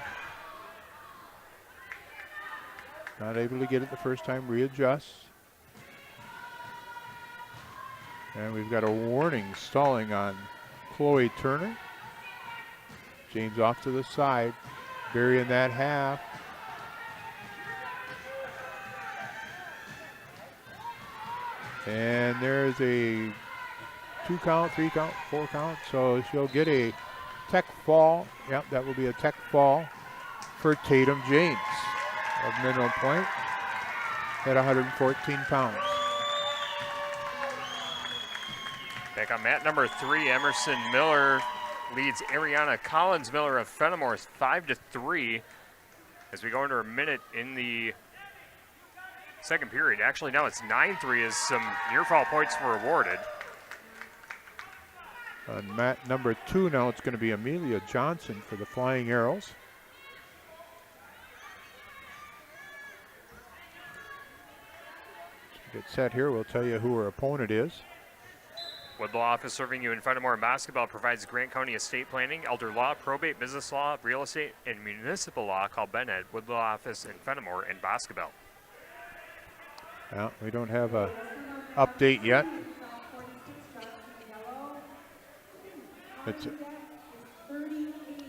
Not able to get it the first time, readjusts. And we've got a warning stalling on Chloe Turner. James off to the side, burying that half. And there's a 2 count, 3 count, 4 count. So she'll get a tech fall. Yep, that will be a tech fall for Tatum James of Mineral Point at 114 pounds. Back on mat number 3, Emerson Miller leads Ariana Collins Miller of Fennimore 5-3 as we go into a minute in the second period. Actually, now it's 9-3 as some near fall points were awarded. On mat number 2 now it's going to be Amelia Johnson for the Flying Arrows. Get set here, we'll tell you who her opponent is. Wood Law Office serving you in Fennimore and Boscobel provides Grant County estate planning, elder law, probate, business law, real estate, and municipal law. Call Ben at Wood Law Office in Fennimore and Boscobel. Well, we don't have a update yet. It's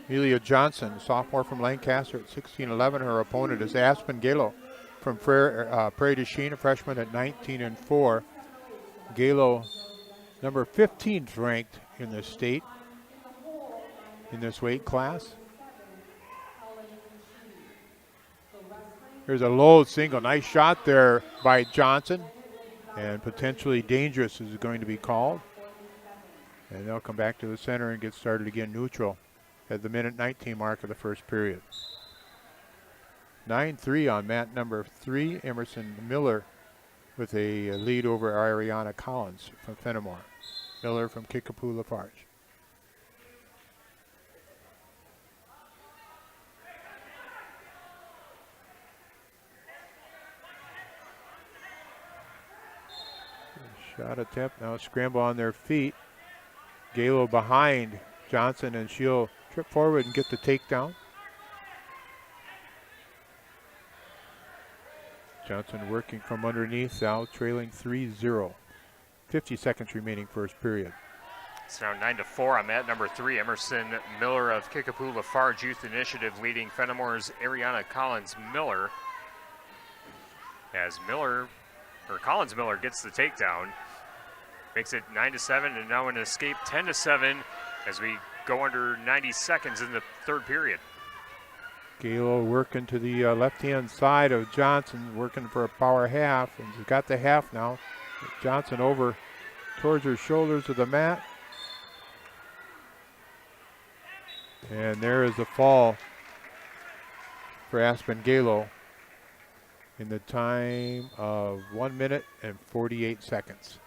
Amelia Johnson, sophomore from Lancaster at 16-11. Her opponent is Aspen Galo from Prairie du Chien, a freshman at 19-4. Galo, number 15th ranked in the state in this weight class. Here's a low single. Nice shot there by Johnson. And potentially dangerous is going to be called. And they'll come back to the center and get started again neutral at the minute 19 mark of the first period. 9-3 on mat number 3. Emerson Miller with a lead over Ariana Collins from Fennimore. Miller from Kickapoo Lafarge. Shot attempt, now scramble on their feet. Galo behind Johnson, and she'll trip forward and get the takedown. Johnson working from underneath now, trailing 3-0. 50 seconds remaining first period. It's now 9-4 on mat number 3. Emerson Miller of Kickapoo Lafarge Youth Initiative leading Fennimore's Ariana Collins Miller. As Collins Miller gets the takedown. Makes it 9-7 and now an escape 10-7 as we go under 90 seconds in the third period. Galo working to the left-hand side of Johnson, working for a power half, and she's got the half now. Johnson over towards her shoulders of the mat. And there is a fall for Aspen Galo in the time of 1 minute and 48 seconds.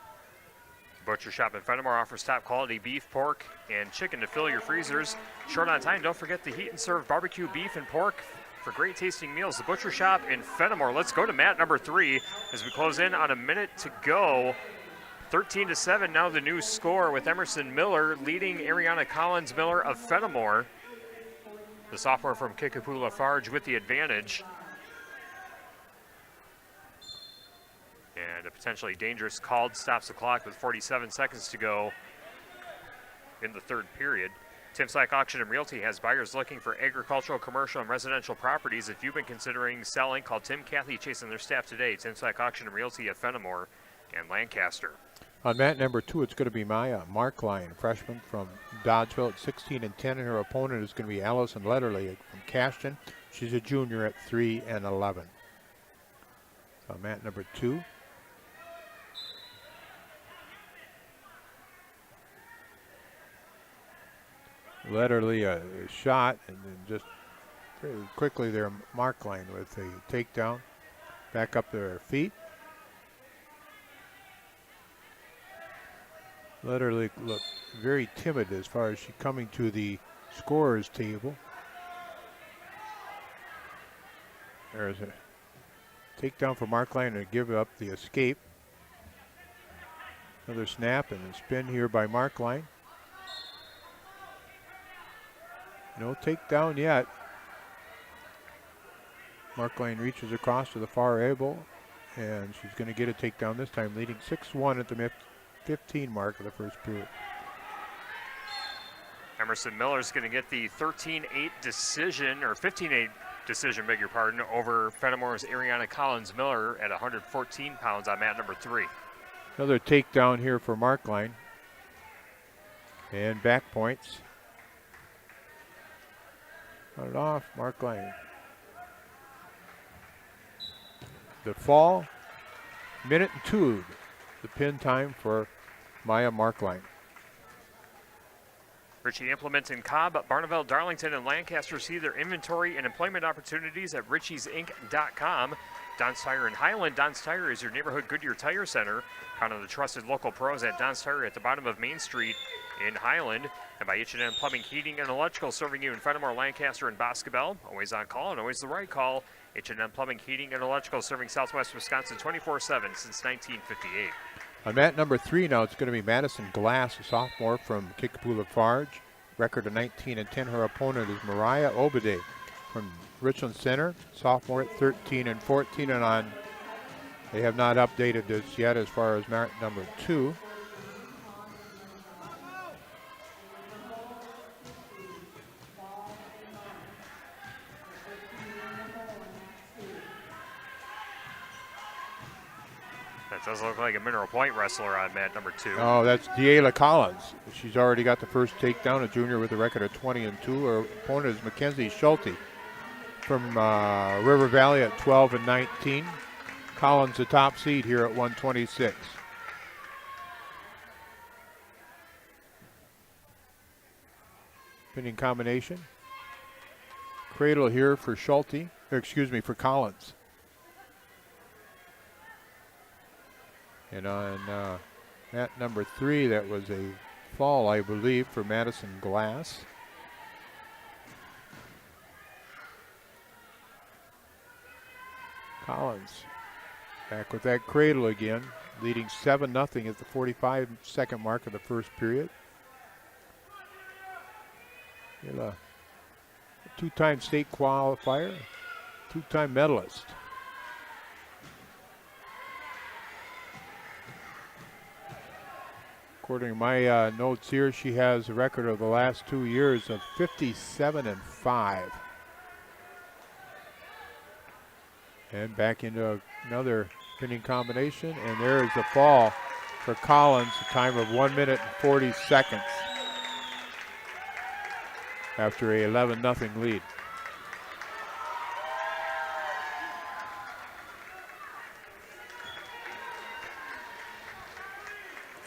Butcher Shop in Fennimore offers top quality beef, pork, and chicken to fill your freezers. Short on time, don't forget the heat and serve barbecue beef and pork for great tasting meals. The Butcher Shop in Fennimore. Let's go to mat number 3 as we close in on a minute to go. 13-7 now the new score with Emerson Miller leading Ariana Collins Miller of Fennimore. The sophomore from Kickapoo Lafarge with the advantage. And a potentially dangerous called stops the clock with 47 seconds to go in the third period. Tim Slack Auction and Realty has buyers looking for agricultural, commercial, and residential properties. If you've been considering selling, call Tim, Kathy, Chase, and their staff today. Tim Slack Auction and Realty at Fennimore and Lancaster. On mat number 2, it's going to be Maya Markline, freshman from Dodgeville at 16-10, and her opponent is going to be Allison Letterly from Cashton. She's a junior at 3-11. On mat number 2. Letterly a shot, and then just very quickly there, Markline with a takedown. Back up to her feet. Letterly looked very timid as far as she coming to the scorer's table. There's a takedown for Markline to give up the escape. Another snap and a spin here by Markline. No takedown yet. Markline reaches across to the far elbow, and she's going to get a takedown this time, leading 6-1 at the 15 mark of the first period. Emerson Miller's going to get the 13-8 decision, or 15-8 decision, beg your pardon, over Fennimore's Ariana Collins-Miller at 114 pounds on mat number 3. Another takedown here for Markline. And back points. Cut it off, Markline. The fall, minute and 2, the pin time for Maya Markline. Ritchie Implement in Cobb, Barneville, Darlington, and Lancaster. See their inventory and employment opportunities at ritchiesinc.com. Don's Tire in Highland. Don's Tire is your neighborhood Goodyear Tire Center. Count on the trusted local pros at Don's Tire at the bottom of Main Street in Highland. And by H&M Plumbing, Heating, and Electrical, serving you in Fennimore, Lancaster, and Boscobel. Always on call and always the right call. H&M Plumbing, Heating, and Electrical, serving Southwest Wisconsin 24/7 since 1958. On mat number 3 now, it's going to be Madison Glass, a sophomore from Kickapoo Farge. Record of 19-10. Her opponent is Mariah Obade from Richland Center, sophomore at 13-14. And on, they have not updated this yet as far as mat number 2. That does look like a Mineral Point wrestler on mat number 2. Oh, that's Deayla Collins. She's already got the first takedown, a junior with a record of 20-2. Her opponent is Mackenzie Schulte from River Valley at 12-19. Collins the top seed here at 126. Pinning combination. Cradle here for Schulte, for Collins. And on mat number 3, that was a fall, I believe, for Madison Glass. Collins back with that cradle again, leading 7-0 at the 45-second mark of the first period. A two-time state qualifier, two-time medalist. According to my notes here, she has a record of the last 2 years of 57-5. And back into another pinning combination, and there is the fall for Collins, a time of 1 minute and 40 seconds after a 11-0 lead.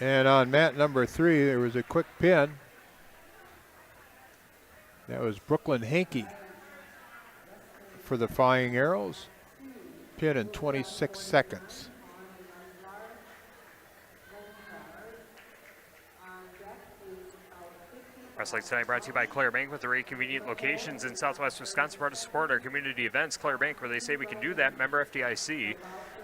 And on mat number 3, there was a quick pin. That was Brooklyn Hankey for the Flying Arrows. Pin in 26 seconds. Wrestling tonight brought to you by Claire Bank with their 8 convenient locations in Southwest Wisconsin. Proud to support our community events. Claire Bank, where they say we can do that. Member FDIC.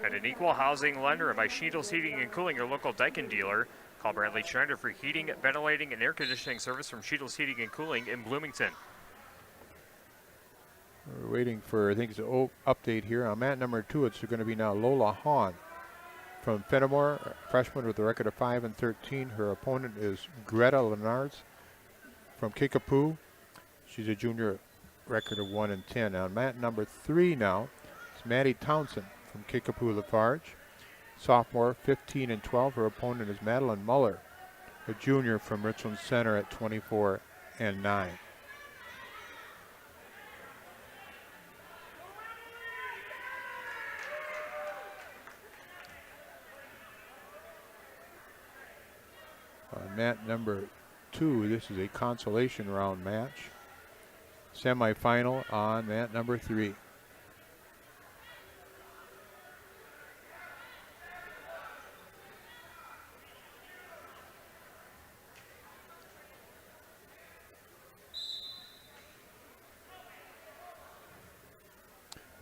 And an equal housing lender. And by Sheetles Heating and Cooling, your local Daikin dealer. Call Bradley Schneider for heating, ventilating, and air conditioning service from Sheetles Heating and Cooling in Bloomington. We're waiting for, I think it's an update here. On mat number 2, it's going to be now Lola Hahn from Fennimore, a freshman with a record of 5-13. Her opponent is Greta Lenards from Kickapoo. She's a junior, record of 1-10. On mat number 3 now, it's Maddie Townsend from Kickapoo Lafarge, sophomore, 15-12. Her opponent is Madeline Muller, a junior from Richland Center at 24-9. On mat number 2, this is a consolation round match. Semifinal on mat number 3.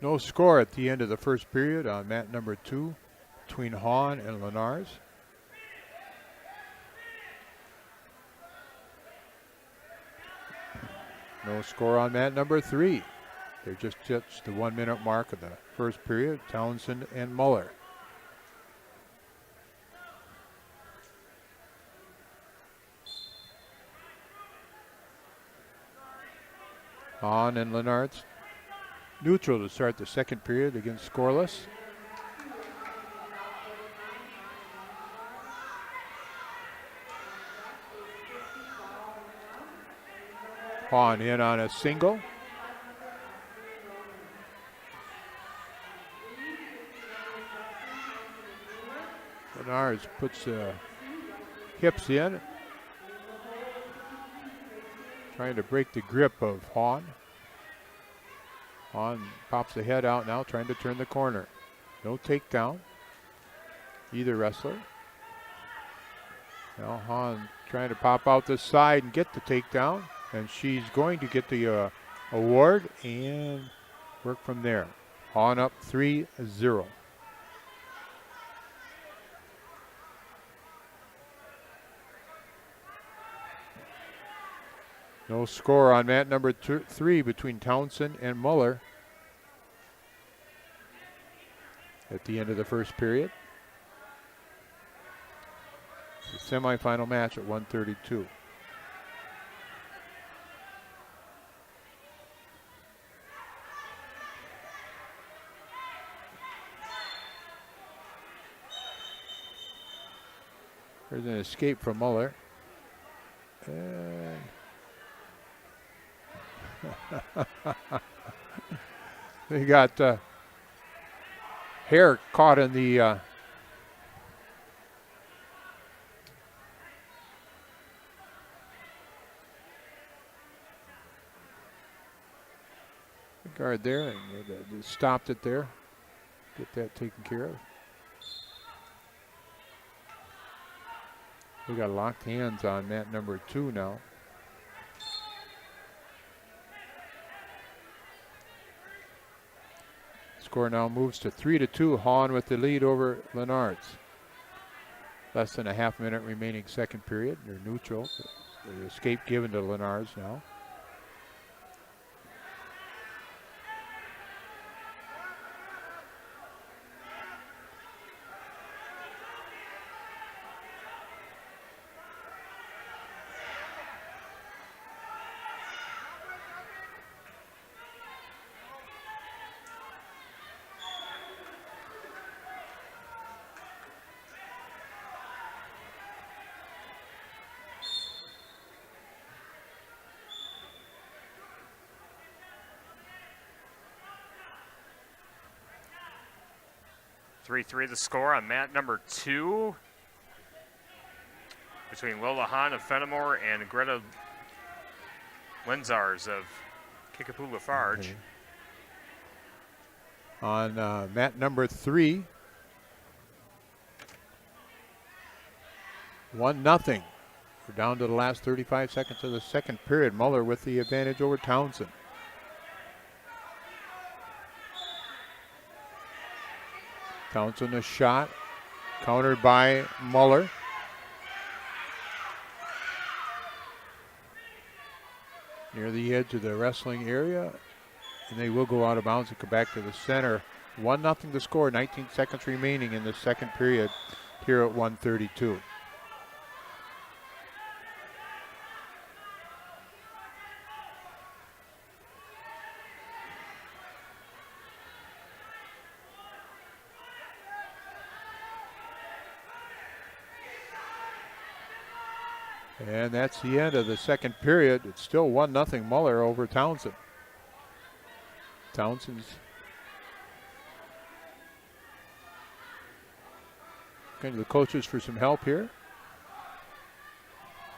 No score at the end of the first period on mat number 2 between Hahn and Lenars. No score on mat number 3. They just touched the 1 minute mark of the first period, Townsend and Muller. Hahn and Lennartz neutral to start the second period, again scoreless. Hahn in on a single. Lennartz puts the hips in, trying to break the grip of Hahn. Hahn pops the head out now, trying to turn the corner. No takedown, either wrestler. Now Hahn trying to pop out the side and get the takedown, and she's going to get the award and work from there. Hahn up 3-0. No score on mat number 3 between Townsend and Muller at the end of the first period. It's a semifinal match at 132. There's an escape from Muller. And they got hair caught in the guard there, and they stopped it there. Get that taken care of. We got locked hands on mat number 2 now. Score now moves to 3-2. Hahn with the lead over Lennartz. Less than a half minute remaining second period. They're neutral. The escape given to Lennartz now. Three the score on mat number 2 between Lola Hahn of Fennimore and Greta Lenzars of Kickapoo Lafarge. Okay. On mat number 3, 1-0. We're down to the last 35 seconds of the second period. Muller with the advantage over Townsend. Townsend a shot, countered by Muller. Near the edge of the wrestling area, and they will go out of bounds and come back to the center. 1-0 to score, 19 seconds remaining in the second period here at 132. And that's the end of the second period. It's still 1-0 Muller over Townsend. Townsend's going to the coaches for some help here.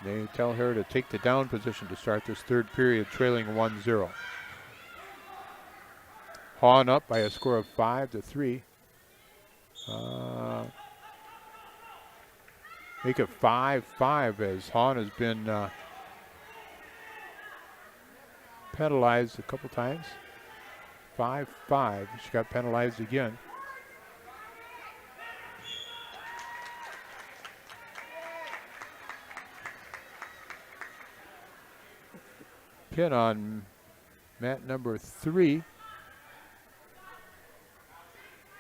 They tell her to take the down position to start this third period, trailing 1-0. Hahn up by a score of 5-3. Make it 5-5 as Hahn has been penalized a couple times. 5-5. She got penalized again. Pin on mat number 3.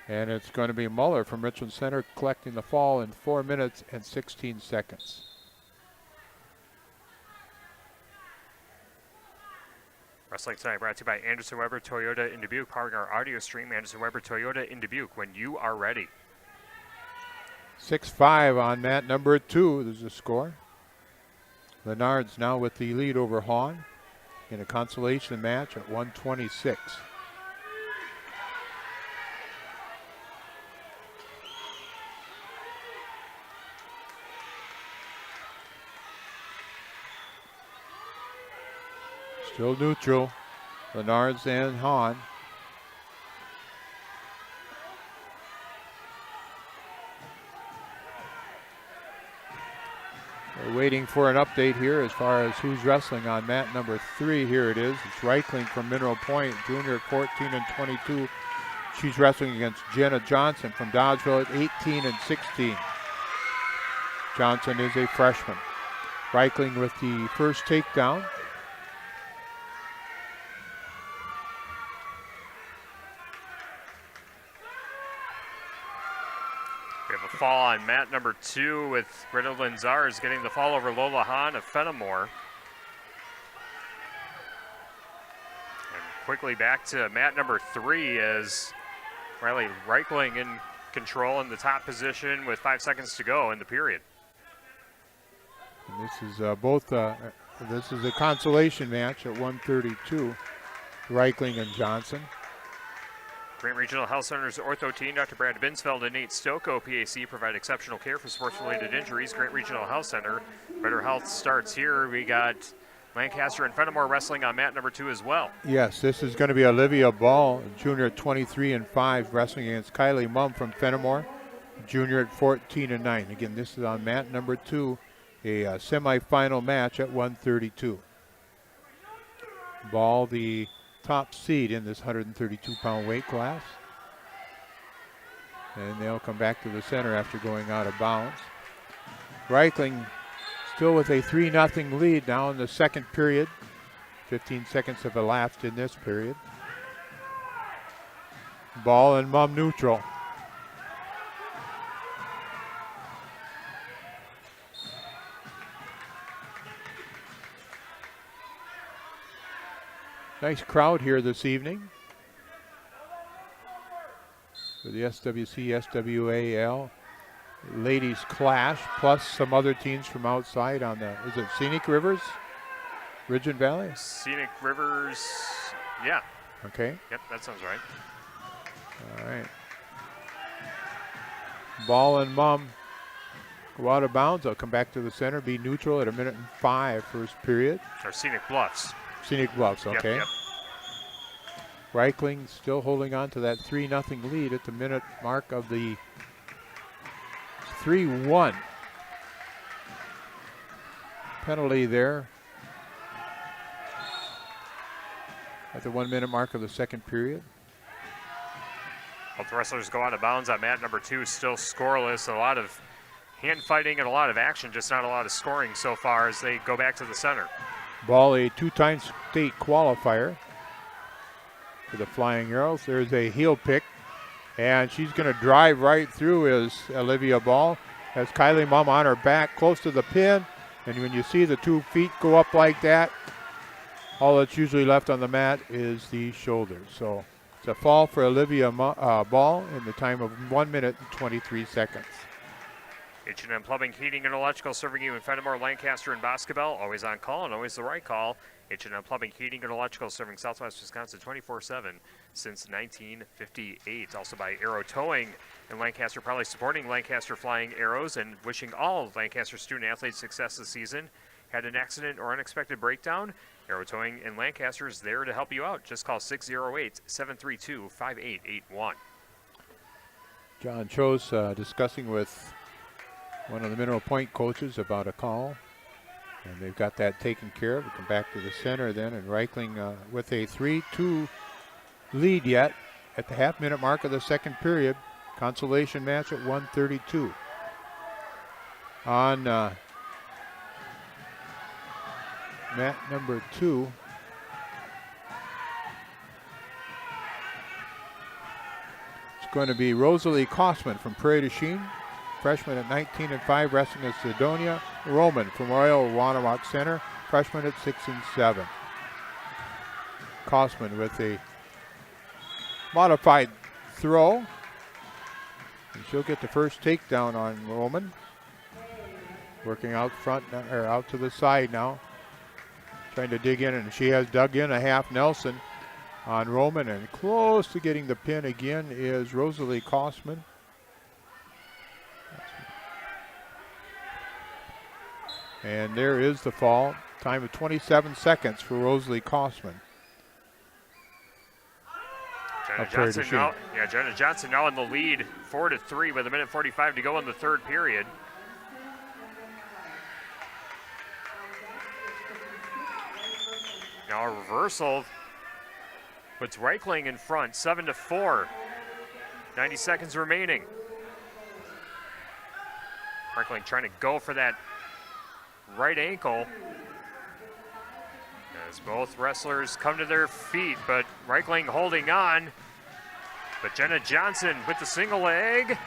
And it's going to be Muller from Richland Center collecting the fall in 4 minutes and 16 seconds. Wrestling tonight brought to you by Anderson Weber Toyota in Dubuque, powering our audio stream. Anderson Weber Toyota in Dubuque, when you are ready. 6-5 on mat number 2. There's a score. Lennard's now with the lead over Hahn in a consolation match at 126. Still neutral, Lennard's and Hahn. We're waiting for an update here as far as who's wrestling on mat number 3. Here it is. It's Reichling from Mineral Point, junior at 14 and 22. She's wrestling against Jenna Johnson from Dodgeville at 18 and 16. Johnson is a freshman. Reichling with the first takedown. Fall on mat number 2 with Britta Linzars getting the fall over Lola Hahn of Fennimore. And quickly back to mat number 3 as Riley Reichling in control in the top position with 5 seconds to go in the period. And this is this is a consolation match at 132. Reichling and Johnson. Grant Regional Health Center's ortho team, Dr. Brad Binsfeld and Nate Stocco, PAC, provide exceptional care for sports-related injuries. Grant Regional Health Center. Better Health starts here. We got Lancaster and Fennimore wrestling on mat number 2 as well. Yes, this is going to be Olivia Ball, junior at 23 and 5, wrestling against Kylie Mumm from Fennimore, junior at 14 and 9. Again, this is on mat number 2, a semifinal match at 132. Ball, the top seed in this 132-pound weight class. And they'll come back to the center after going out of bounds. Reichling still with a 3-0 lead now in the second period. 15 seconds have elapsed in this period. Ball and Mumm neutral. Nice crowd here this evening for the SWC, SWAL ladies clash, plus some other teams from outside on the, is it Scenic Rivers? Ridge and Valley? Scenic Rivers, yeah. Okay. Yep, that sounds right. All right. Ball and Mumm go out of bounds. They'll come back to the center, be neutral at 1:05 first period. Or Scenic Bluffs. Scenic Bluffs, okay. Yep. Reichling still holding on to that 3-0 lead at the minute mark of the 3-1. Penalty there at the 1 minute mark of the second period. Both wrestlers go out of bounds on mat number 2, still scoreless. A lot of hand fighting and a lot of action, just not a lot of scoring so far as they go back to the center. Ball, a 2-time state qualifier for the Flying Arrows. There's a heel pick, and she's going to drive right through is Olivia Ball. Has Kylie Mumm on her back close to the pin, and when you see the 2 feet go up like that, all that's usually left on the mat is the shoulder. So it's a fall for Olivia Ball in the time of 1 minute and 23 seconds. H&M Plumbing, Heating, and Electrical serving you in Fennimore, Lancaster, and Boscobel. Always on call and always the right call. H&M Plumbing, Heating, and Electrical serving Southwest Wisconsin 24/7 since 1958. Also by Arrow Towing in Lancaster, proudly supporting Lancaster Flying Arrows and wishing all Lancaster student athletes success this season. Had an accident or unexpected breakdown? Arrow Towing in Lancaster is there to help you out. Just call 608-732-5881. John Chose discussing with one of the Mineral Point coaches about a call, and they've got that taken care of. We come back to the center then, and Reichling with a 3-2 lead yet at the half-minute mark of the second period. Consolation match at 132. On mat number 2, it's going to be Rosalie Kosman from Prairie du Chien, freshman at 19 and 5, wrestling at Sidonia Roman from Royall Wonewoc-Center, freshman at 6 and 7. Kosman with a modified throw. And she'll get the first takedown on Roman. Working out front, or out to the side now. Trying to dig in, and she has dug in a half Nelson on Roman, and close to getting the pin again is Rosalie Kosman. And there is the fall. Time of 27 seconds for Rosalie Kosman. Jenna Johnson now in the lead, 4-3 with 1:45 to go in the third period. Now a reversal puts Reichling in front, 7-4. 90 seconds remaining. Reichling trying to go for that right ankle. As both wrestlers come to their feet, but Reichling holding on. But Jenna Johnson with the single leg.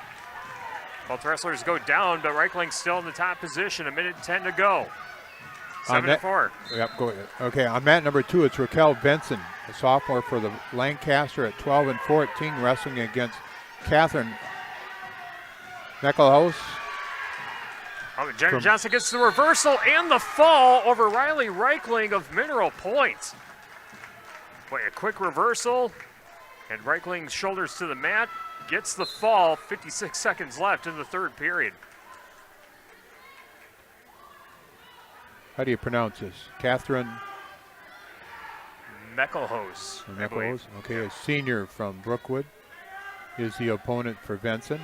Both wrestlers go down, but Reichling still in the top position, 1:10 to go. 7-4. Yep, go ahead. Okay, on mat number 2, it's Raquel Benson, a sophomore for the Lancaster at 12-14, wrestling against Catherine Neckelhaus. Jenna Johnson gets the reversal and the fall over Riley Reichling of Mineral Point. Boy, a quick reversal, and Reichling's shoulders to the mat, gets the fall, 56 seconds left in the third period. How do you pronounce this? Catherine Neckelhaus. Neckelhaus. Okay, a senior from Brookwood is the opponent for Benson.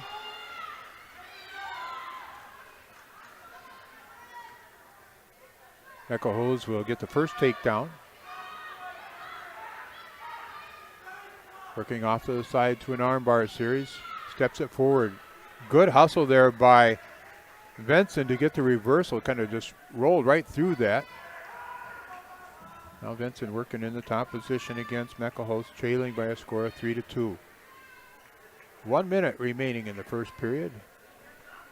Neckelhaus will get the first takedown. Working off to the side to an armbar series. Steps it forward. Good hustle there by Benson to get the reversal. Kind of just rolled right through that. Now Benson working in the top position against Neckelhaus, trailing by a score of 3-2. 1 minute remaining in the first period.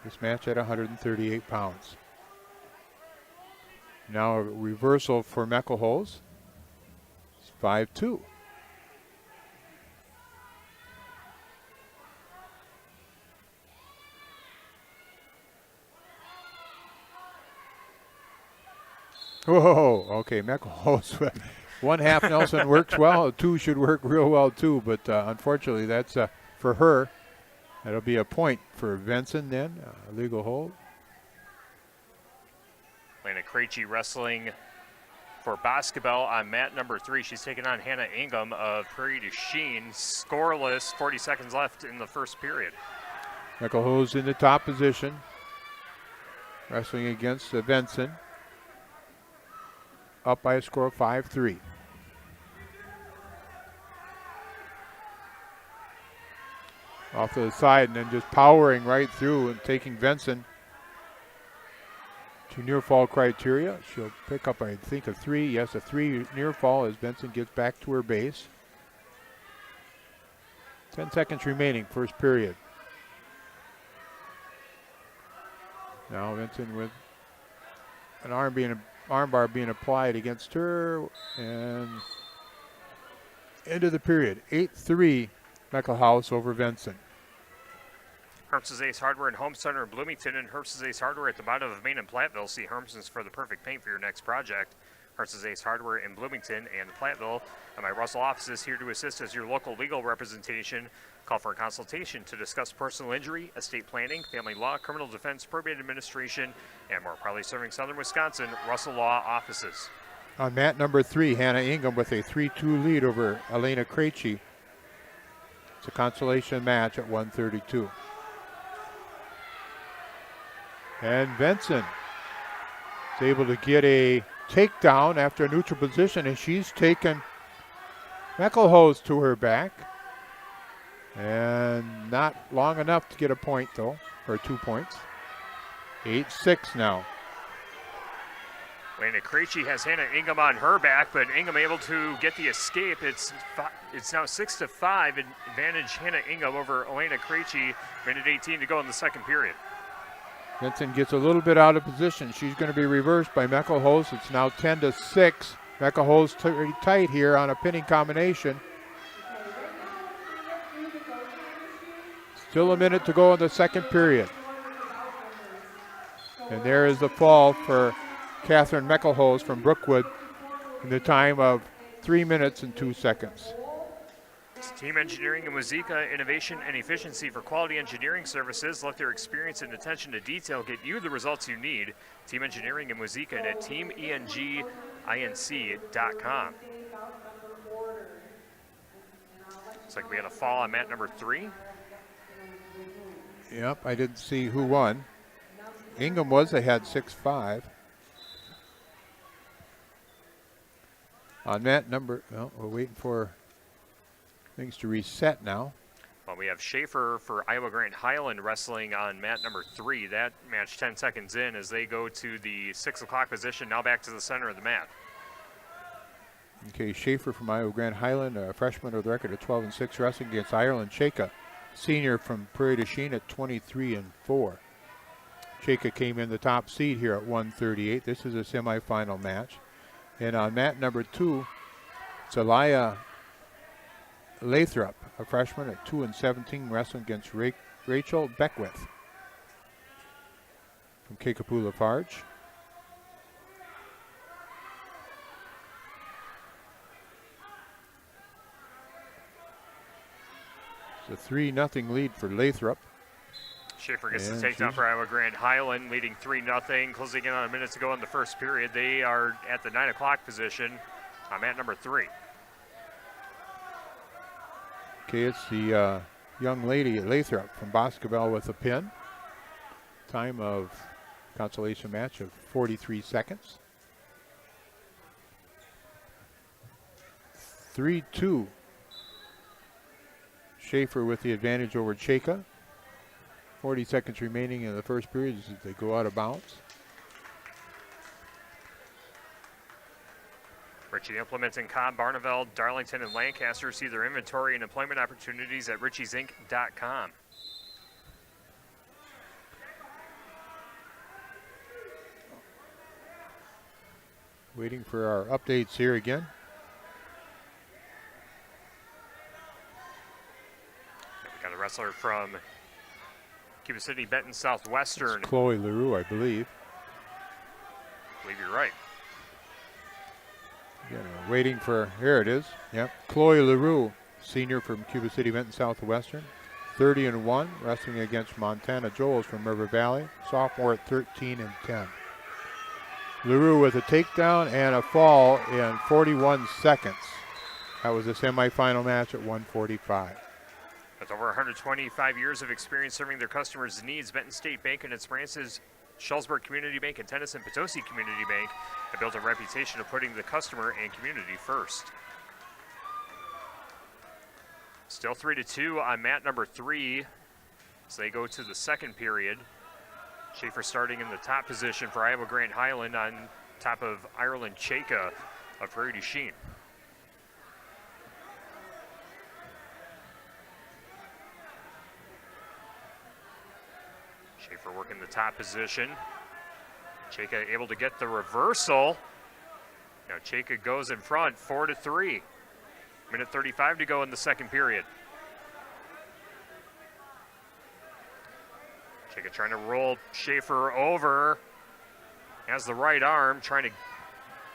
This match at 138 pounds. Now a reversal for Neckelhaus. It's 5-2. Whoa, okay, Neckelhaus. One half Nelson works well, 2 should work real well too, but unfortunately that's for her. That'll be a point for Benson then, legal hold. Lena Krejci wrestling for Boscobel on mat number 3. She's taking on Hannah Ingham of Prairie du Chien. Scoreless, 40 seconds left in the first period. Neckelhaus in the top position, wrestling against Benson. Up by a score of 5-3. Off to the side and then just powering right through and taking Benson to near fall criteria. She'll pick up, I think, a 3. Yes, a 3 near fall as Benson gets back to her base. 10 seconds remaining, first period. Now Benson with an armbar being applied against her, and end of the period. 8-3 Neckelhaus over Benson. Herms's Ace Hardware and Home Center in Bloomington, and Herms's Ace Hardware at the bottom of Main and Platteville. See Herms's for the perfect paint for your next project. Herms's Ace Hardware in Bloomington and Platteville. And my Russell office is here to assist as your local legal representation. Call for a consultation to discuss personal injury, estate planning, family law, criminal defense, probate administration, and more. Proudly serving Southern Wisconsin, Russell Law offices. On mat number 3, Hannah Ingham with a 3-2 lead over Elena Krejci. It's a consolation match at 132. And Benson is able to get a takedown after a neutral position, and she's taken Neckelhaus to her back. And not long enough to get a point, though, or 2 points. 8-6 now. Lena Krejci has Hannah Ingham on her back, but Ingham able to get the escape. It's now 6-5, advantage Hannah Ingham over Elena Krejci. Minute 18 to go in the second period. Benson gets a little bit out of position. She's going to be reversed by Neckelhaus. It's now 10-6 Mecca holds pretty tight here on a pinning combination. Still a minute to go in the second period. And there is the fall for Catherine Meckelholz from Brookwood in the time of 3 minutes and 2 seconds. Team Engineering and Wauzeka, innovation and efficiency for quality engineering services. Let their experience and attention to detail get you the results you need. Team Engineering and Wauzeka at teamenginc.com. Looks like we had a fall on mat number 3. Yep, I didn't see who won. Ingham was ahead 6-5. On mat number, well, we're waiting for things to reset now. Well, we have Schaefer for Iowa Grant Highland wrestling on mat number 3. That match 10 seconds in as they go to the 6 o'clock position, now back to the center of the mat. Okay, Schaefer from Iowa Grant Highland, a freshman with a record of 12-6, wrestling against Ireland Cheka, senior from Prairie du Chien at 23-4. Cheka came in the top seed here at 138. This is a semifinal match. And on mat number 2, it's Elia Lathrop, a freshman at 2-17, wrestling against Rachel Beckwith from Kickapoo Farge. It's a 3-0 lead for Lathrop. Schaefer gets the takedown for Iowa Grant Highland, leading 3-0, closing in on a minute to go in the first period. They are at the 9 o'clock position on mat number 3. Okay, it's the young lady Lathrop from Boscobel with a pin. Time of consolation match of 43 seconds. 3-2. Schaefer with the advantage over Cheka. 40 seconds remaining in the first period as they go out of bounds. Ritchie Implements in Cobb, Barneveld, Darlington, and Lancaster see their inventory and employment opportunities at richiesinc.com. Waiting for our updates here again. We got a wrestler from Cuba City, Benton, Southwestern. It's Chloe LaRue, I believe. I believe you're right. Yeah, waiting for, here it is. Yep, Chloe LaRue, senior from Cuba City, Benton, Southwestern. 30-1, wrestling against Montana Joels from River Valley. Sophomore at 13-10. LaRue with a takedown and a fall in 41 seconds. That was a semifinal match at 145. With over 125 years of experience serving their customers' needs, Benton State Bank and its branches, Shullsburg Community Bank and Tennyson Potosi Community Bank, have built a reputation of putting the customer and community first. Still 3-2 on mat number 3 as they go to the second period. Schaefer starting in the top position for Iowa Grant Highland on top of Ireland Cheka of Prairie du Chien. Schaefer working the top position. Cheka able to get the reversal. Now Cheka goes in front, 4-3. Minute 35 to go in the second period. Cheka trying to roll Schaefer over. Has the right arm, trying to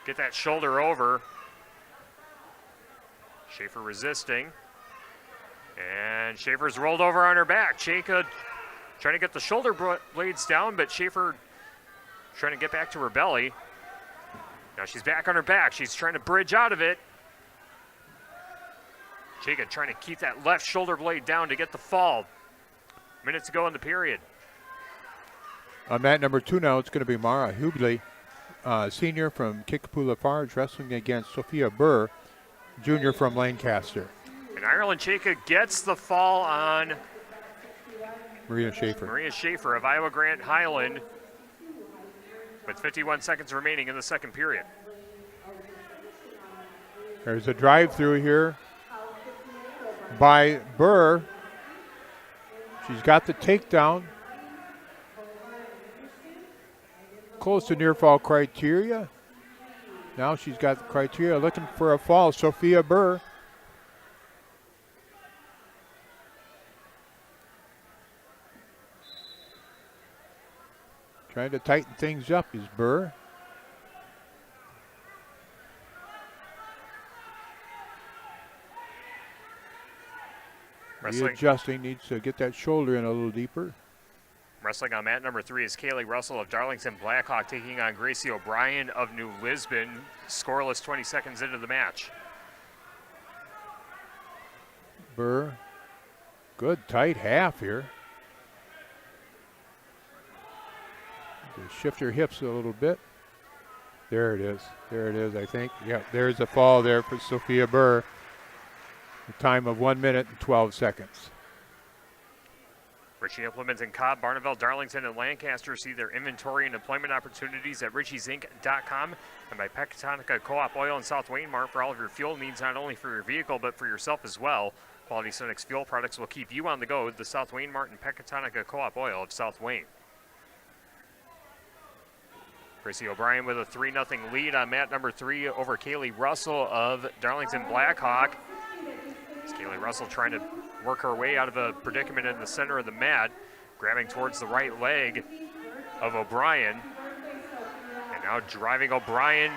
get that shoulder over. Schaefer resisting. And Schaefer's rolled over on her back. Cheka trying to get the shoulder blades down, but Schaefer trying to get back to her belly. Now she's back on her back. She's trying to bridge out of it. Cheka trying to keep that left shoulder blade down to get the fall. Minutes to go in the period. On mat number 2 now, it's going to be Mara Hubley, senior from Kickapoo Farge, wrestling against Sophia Burr, junior from Lancaster. And Ireland Cheka gets the fall on Maria Schaefer of Iowa Grant Highland with 51 seconds remaining in the second period. There's a drive-through here by Burr. She's got the takedown. Close to near fall criteria. Now she's got the criteria looking for a fall. Sophia Burr. Trying to tighten things up is Burr. Readjusting, needs to get that shoulder in a little deeper. Wrestling on mat number 3 is Kaylee Russell of Darlington Blackhawk taking on Gracie O'Brien of New Lisbon. Scoreless 20 seconds into the match. Burr, good tight half here. Shift your hips a little bit. There it is. There it is, I think. Yeah, there's a fall there for Sophia Burr. A time of 1 minute and 12 seconds. Ritchie Implements in Cobb, Barneville, Darlington, and Lancaster. See their inventory and employment opportunities at richiesinc.com and by Pecatonica Co-op Oil in South Wayne Mart for all of your fuel needs, not only for your vehicle but for yourself as well. Quality Cenex fuel products will keep you on the go. The South Wayne Mart and Pecatonica Co-op Oil of South Wayne. Gracie O'Brien with a 3-0 lead on mat number 3 over Kaylee Russell of Darlington Blackhawk. Kaylee Russell trying to work her way out of a predicament in the center of the mat, grabbing towards the right leg of O'Brien. And now driving O'Brien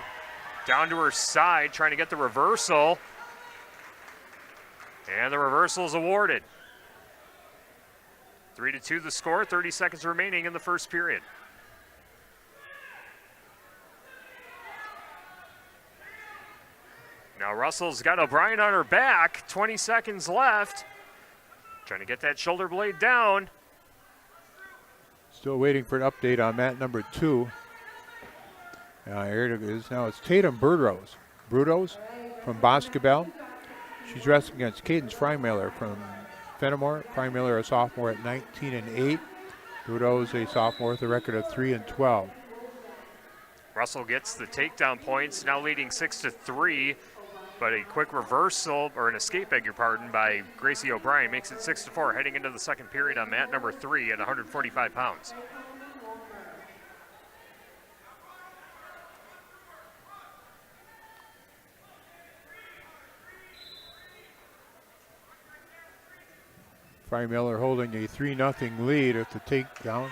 down to her side, trying to get the reversal. And the reversal is awarded. 3-2 the score, 30 seconds remaining in the first period. Now Russell's got O'Brien on her back, 20 seconds left. Trying to get that shoulder blade down. Still waiting for an update on mat number 2. Here it is now. It's Tatum Brudos from Boscobel. She's wrestling against Cadence Freimiller from Fennimore. Freimiller, a sophomore at 19-8. Brudos, a sophomore with a record of 3-12. Russell gets the takedown points, now leading 6-3. But a quick reversal, or an escape, beg your pardon, by Gracie O'Brien makes it 6-4 heading into the second period on mat number 3 at 145 pounds. Freimiller holding a 3-0 lead at the takedown.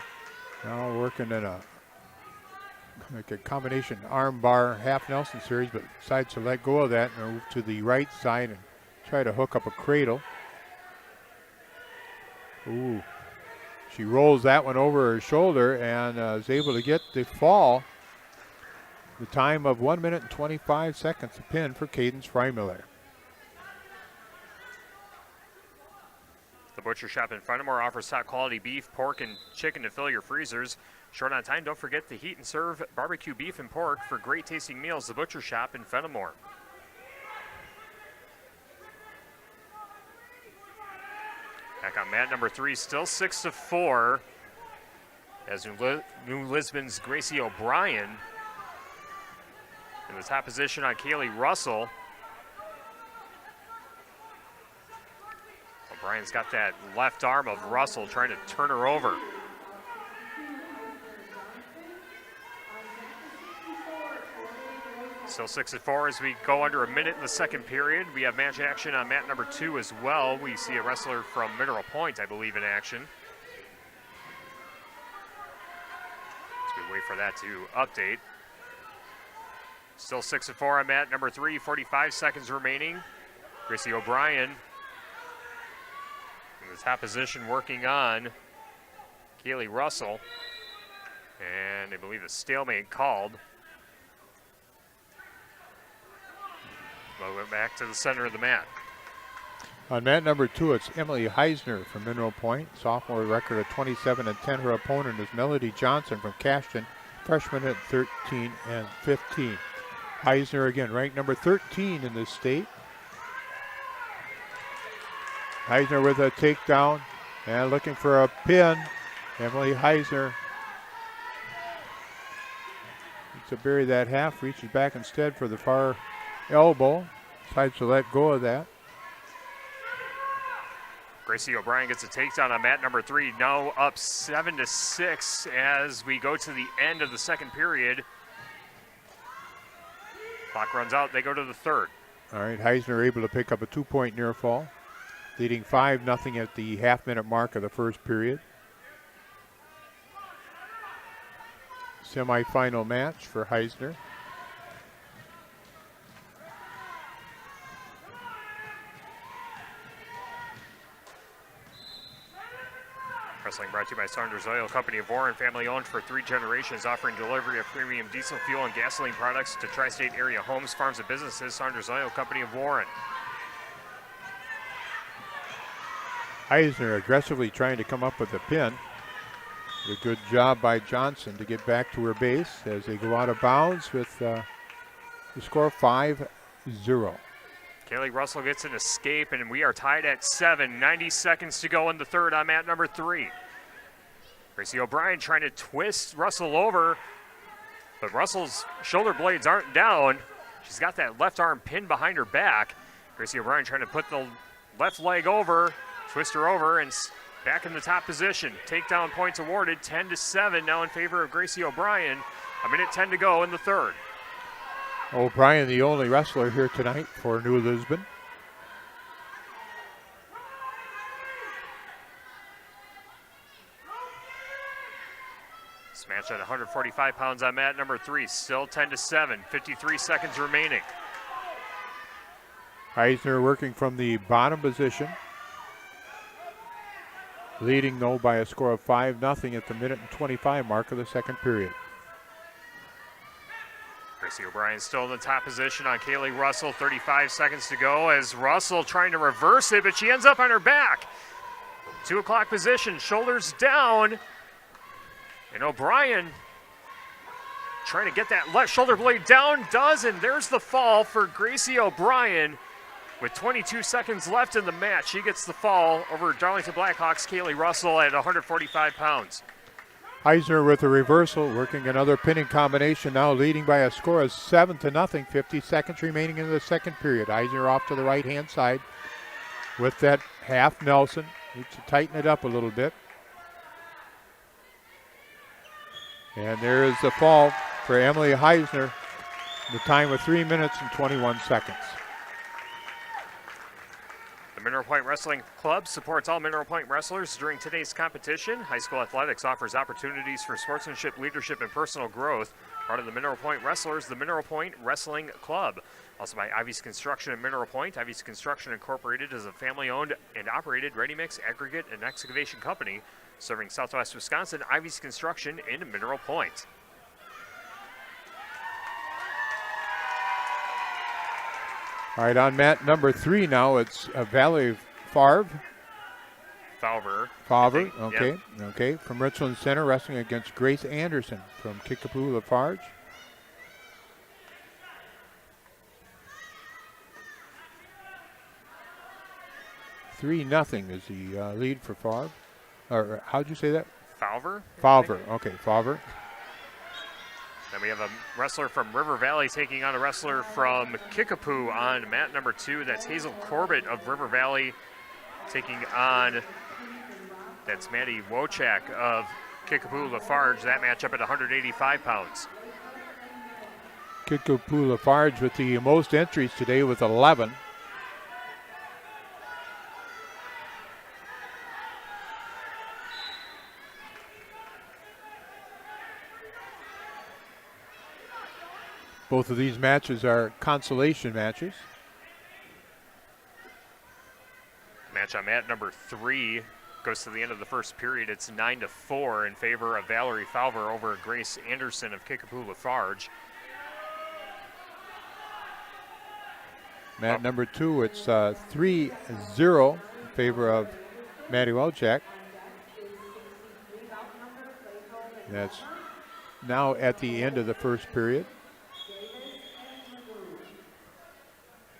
Now working in like a combination arm bar half Nelson series, but decides to let go of that and move to the right side and try to hook up a cradle. Ooh, she rolls that one over her shoulder and is able to get the fall. The time of 1 minute and 25 seconds, a pin for Cadence Freimiller. The Butcher Shop in Fennimore offers top quality beef, pork, and chicken to fill your freezers. Short on time, don't forget the heat and serve barbecue beef and pork for great tasting meals. The Butcher Shop in Fennimore. Back on mat number 3, still 6-4. As New Lisbon's Gracie O'Brien in the top position on Kaylee Russell. O'Brien's got that left arm of Russell trying to turn her over. Still 6-4 as we go under a minute in the second period. We have match action on mat number 2 as well. We see a wrestler from Mineral Point, I believe, in action. As we wait for that to update. Still 6-4 on mat number 3, 45 seconds remaining. Gracie O'Brien in the top position working on Kaylee Russell. And I believe a stalemate called. We'll go back to the center of the mat. On mat number 2, it's Emily Heisner from Mineral Point, sophomore record of 27-10. Her opponent is Melody Johnson from Cashton, freshman at 13-15. Heisner again, ranked number 13 in this state. Heisner with a takedown and looking for a pin. Emily Heisner needs to bury that half, reaches back instead for the far elbow, decides to let go of that. Gracie O'Brien gets a takedown on mat number 3, now up 7-6 as we go to the end of the second period. Clock runs out. They go to the third. All right, Heisner able to pick up a 2-point near fall, leading 5-0 at the half-minute mark of the first period. Semifinal match for Heisner. Wrestling brought to you by Saunders Oil Company of Warren, family owned for 3 generations, offering delivery of premium diesel fuel and gasoline products to tri-state area homes, farms, and businesses. Saunders Oil Company of Warren. Heisner aggressively trying to come up with a pin. A good job by Johnson to get back to her base as they go out of bounds with the score 5-0. Kaylee Russell gets an escape, and we are tied at 7. 90 seconds to go in the third on mat number 3. Gracie O'Brien trying to twist Russell over, but Russell's shoulder blades aren't down. She's got that left arm pinned behind her back. Gracie O'Brien trying to put the left leg over, twist her over, and back in the top position. Takedown points awarded, 10-7 now in favor of Gracie O'Brien. 1:10 to go in the third. O'Brien, the only wrestler here tonight for New Lisbon. This match at 145 pounds on mat number 3, still 10-7, 53 seconds remaining. Heisner working from the bottom position. Leading, though, by a score of 5-0 at the 1:25 mark of the second period. Gracie O'Brien still in the top position on Kaylee Russell. 35 seconds to go as Russell trying to reverse it, but she ends up on her back. 2 o'clock position, shoulders down. And O'Brien trying to get that left shoulder blade down, does, and there's the fall for Gracie O'Brien. With 22 seconds left in the match, she gets the fall over Darlington Blackhawks' Kaylee Russell at 145 pounds. Heisner with a reversal, working another pinning combination, now leading by a score of 7-0. 50 seconds remaining in the second period. Heisner off to the right-hand side with that half Nelson. Needs to tighten it up a little bit. And there is the fall for Emily Heisner. The time of 3 minutes and 21 seconds. The Mineral Point Wrestling Club supports all Mineral Point wrestlers during today's competition. High school athletics offers opportunities for sportsmanship, leadership, and personal growth. Part of the Mineral Point Wrestlers, the Mineral Point Wrestling Club. Also by Ivy's Construction in Mineral Point. Ivy's Construction Incorporated is a family-owned and operated ready-mix, aggregate, and excavation company serving Southwest Wisconsin. Ivy's Construction in Mineral Point. All right, on mat number 3 now, it's Valerie Favre, okay, Yep. okay. From Richland Center, wrestling against Grace Anderson from Kickapoo, Farge. Three nothing is the lead for Favre. Or how'd you say that? Favre? Okay, Favre. Then we have a wrestler from River Valley taking on a wrestler from Kickapoo on mat number 2. That's Hazel Corbett of River Valley taking on, that's Maddie Wojcik of Kickapoo Lafarge. That matchup at 185 pounds. Kickapoo Lafarge with the most entries today with 11. Both of these matches are consolation matches. Match on mat number 3 goes to the end of the first period. It's 9-4 in favor of Valerie Favre over Grace Anderson of Kickapoo Lafarge. Mat number 2, it's 3-0 in favor of Maddie Wojcik. That's now at the end of the first period.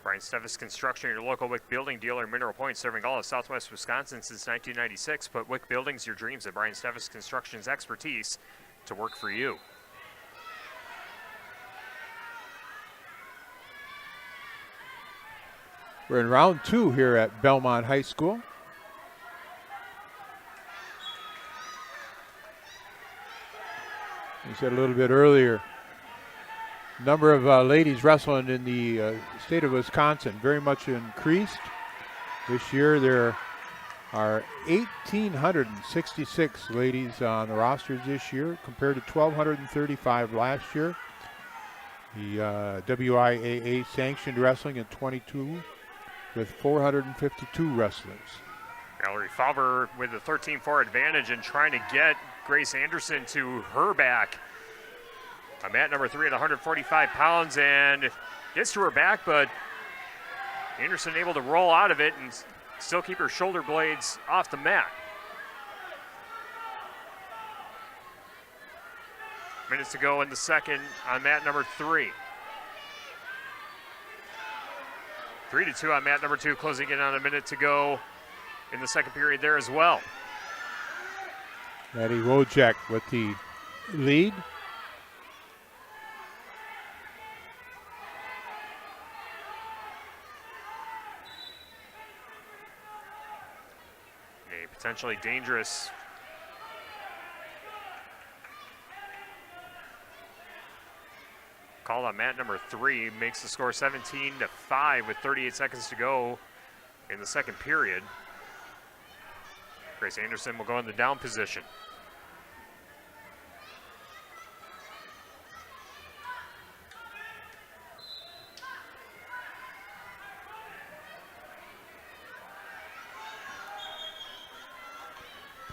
Brian Stevis Construction, your local Wick building dealer in Mineral Point, serving all of Southwest Wisconsin since 1996. Put Wick Buildings, your dreams, and Brian Stevis Construction's expertise to work for you. We're in round 2 here at Belmont High School. We said a little bit earlier, Number of ladies wrestling in the state of Wisconsin very much increased. This year there are 1,866 ladies on the rosters this year compared to 1,235 last year. The WIAA sanctioned wrestling in 22 with 452 wrestlers. Valerie Falver with a 13-4 advantage and trying to get Grace Anderson to her back. On mat number 3 at 145 pounds and gets to her back, but Anderson able to roll out of it and still keep her shoulder blades off the mat. Minutes to go in the second on mat number 3. 3-2 on mat number 2, closing in on a minute to go in the second period there as well. Maddie Wojcik with the lead. A potentially dangerous call on mat number 3 makes the score 17-5 with 38 seconds to go in the second period. Grace Anderson will go in the down position.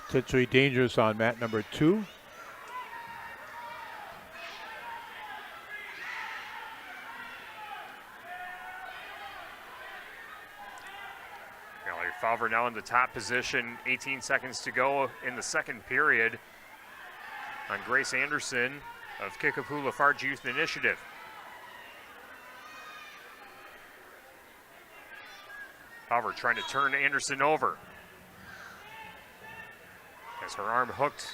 Potentially dangerous on mat number 2. Falver now in the top position, 18 seconds to go in the second period on Grace Anderson of Kickapoo Lafarge Youth Initiative. Falver trying to turn Anderson over. Has her arm hooked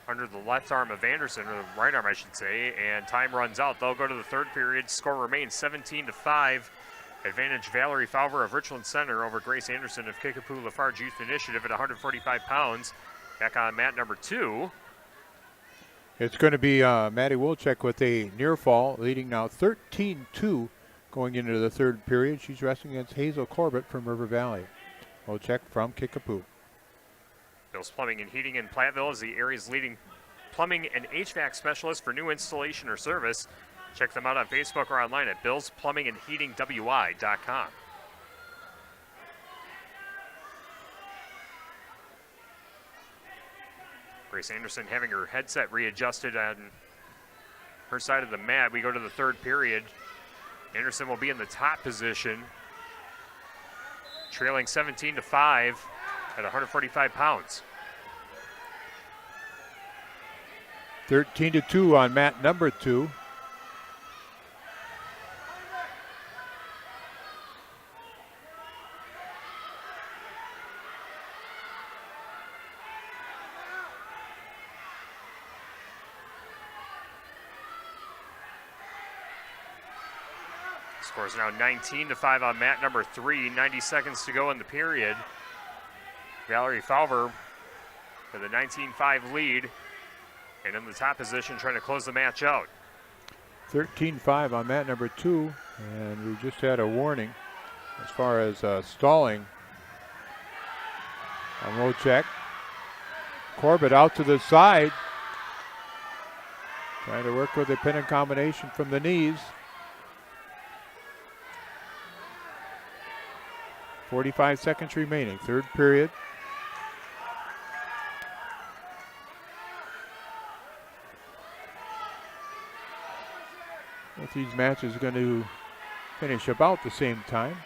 under the left arm of Anderson, or the right arm I should say, and time runs out. They'll go to the third period. Score remains 17-5. Advantage Valerie Falver of Richland Center over Grace Anderson of Kickapoo Lafarge Youth Initiative at 145 pounds. Back on mat number 2. It's going to be Maddie Wilczek with a near fall, leading now 13-2 going into the third period. She's wrestling against Hazel Corbett from River Valley. Wilczek from Kickapoo. Bill's Plumbing and Heating in Platteville is the area's leading plumbing and HVAC specialist for new installation or service. Check them out on Facebook or online at billsplumbingandheatingwi.com. Grace Anderson having her headset readjusted on her side of the mat. We go to the third period. Anderson will be in the top position, trailing 17-5 at 145 pounds. 13-2 on mat number 2. Score is now 19-5 on mat number 3. 90 seconds to go in the period. Valerie Falver with a 19-5 lead, and in the top position trying to close the match out. 13-5 on mat number 2, and we just had a warning as far as stalling on Wojcik. Corbett out to the side, trying to work with a pin and combination from the knees. 45 seconds remaining, third period. Both these matches are going to finish about the same time.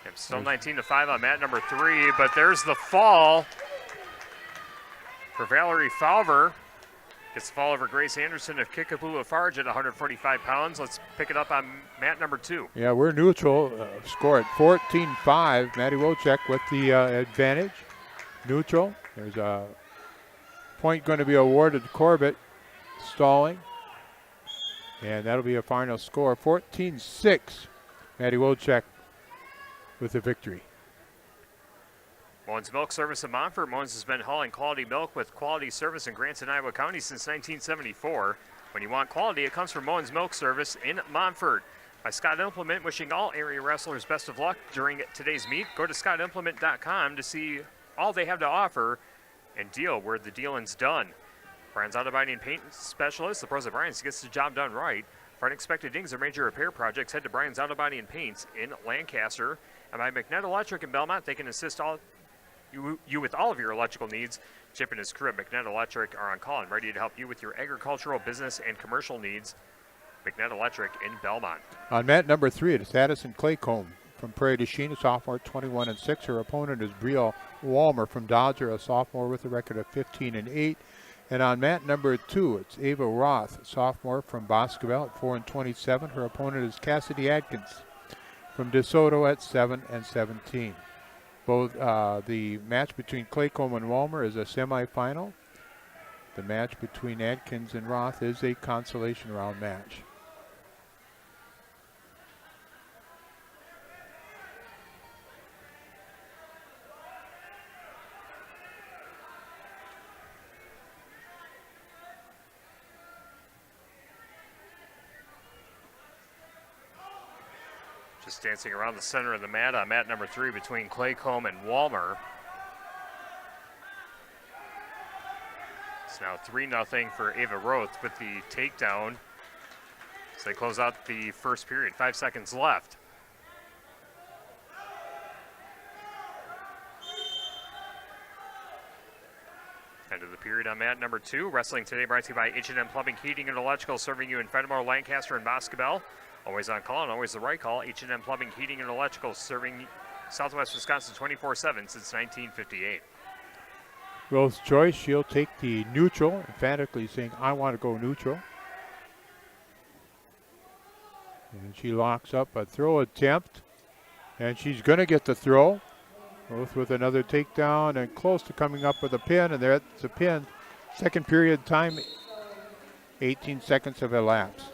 Yep, still 19-5 on mat number 3, but there's the fall for Valerie Falver. Gets the fall over Grace Anderson of Kickapoo Lafarge at 145 pounds. Let's pick it up on mat number 2. Yeah, we're neutral. Score at 14-5. Maddie Wojcik with the advantage. Neutral. There's a point going to be awarded to Corbett. Stalling. And that'll be a final score. 14-6. Maddie Wojcik with the victory. Moen's Milk Service of Montfort. Moen's has been hauling quality milk with quality service in Grants and Iowa County since 1974. When you want quality, it comes from Moen's Milk Service in Montfort. By Scott Implement, wishing all area wrestlers best of luck during today's meet. Go to scottimplement.com to see all they have to offer and deal where the dealing's done. Brian's Auto Body and Paint Specialist, the pros at Brian's, gets the job done right. For unexpected dings or major repair projects, head to Brian's Auto Body and Paints in Lancaster. And by McNett Electric in Belmont, they can assist you with all of your electrical needs. Chip and his crew at McNett Electric are on call and ready to help you with your agricultural, business, and commercial needs. McNett Electric in Belmont. On mat number 3, it's Addison Claycomb from Prairie du Chien, a sophomore, 21-6. Her opponent is Brielle Walmer from Dodger, a sophomore with a record of 15-8. And on mat number 2, it's Ava Roth, sophomore from Boscobel at 4-27. Her opponent is Cassidy Adkins from DeSoto at 7-17. Both the match between Claycomb and Walmer is a semifinal. The match between Adkins and Roth is a consolation round match. Just dancing around the center of the mat on mat number 3 between Claycomb and Walmer. It's now 3-0 for Ava Roth with the takedown. So they close out the first period. 5 seconds left. End of the period on mat number 2. Wrestling today brought to you by H&M Plumbing, Heating, and Electrical, serving you in Fennimore, Lancaster, and Boscobel. Always on call and always the right call. H&M Plumbing, Heating, and Electrical, serving Southwest Wisconsin 24/7 since 1958. Roth's choice, she'll take the neutral, emphatically saying, I want to go neutral. And she locks up a throw attempt, and she's going to get the throw. Roth with another takedown and close to coming up with a pin, and there's a pin. Second period time, 18 seconds have elapsed.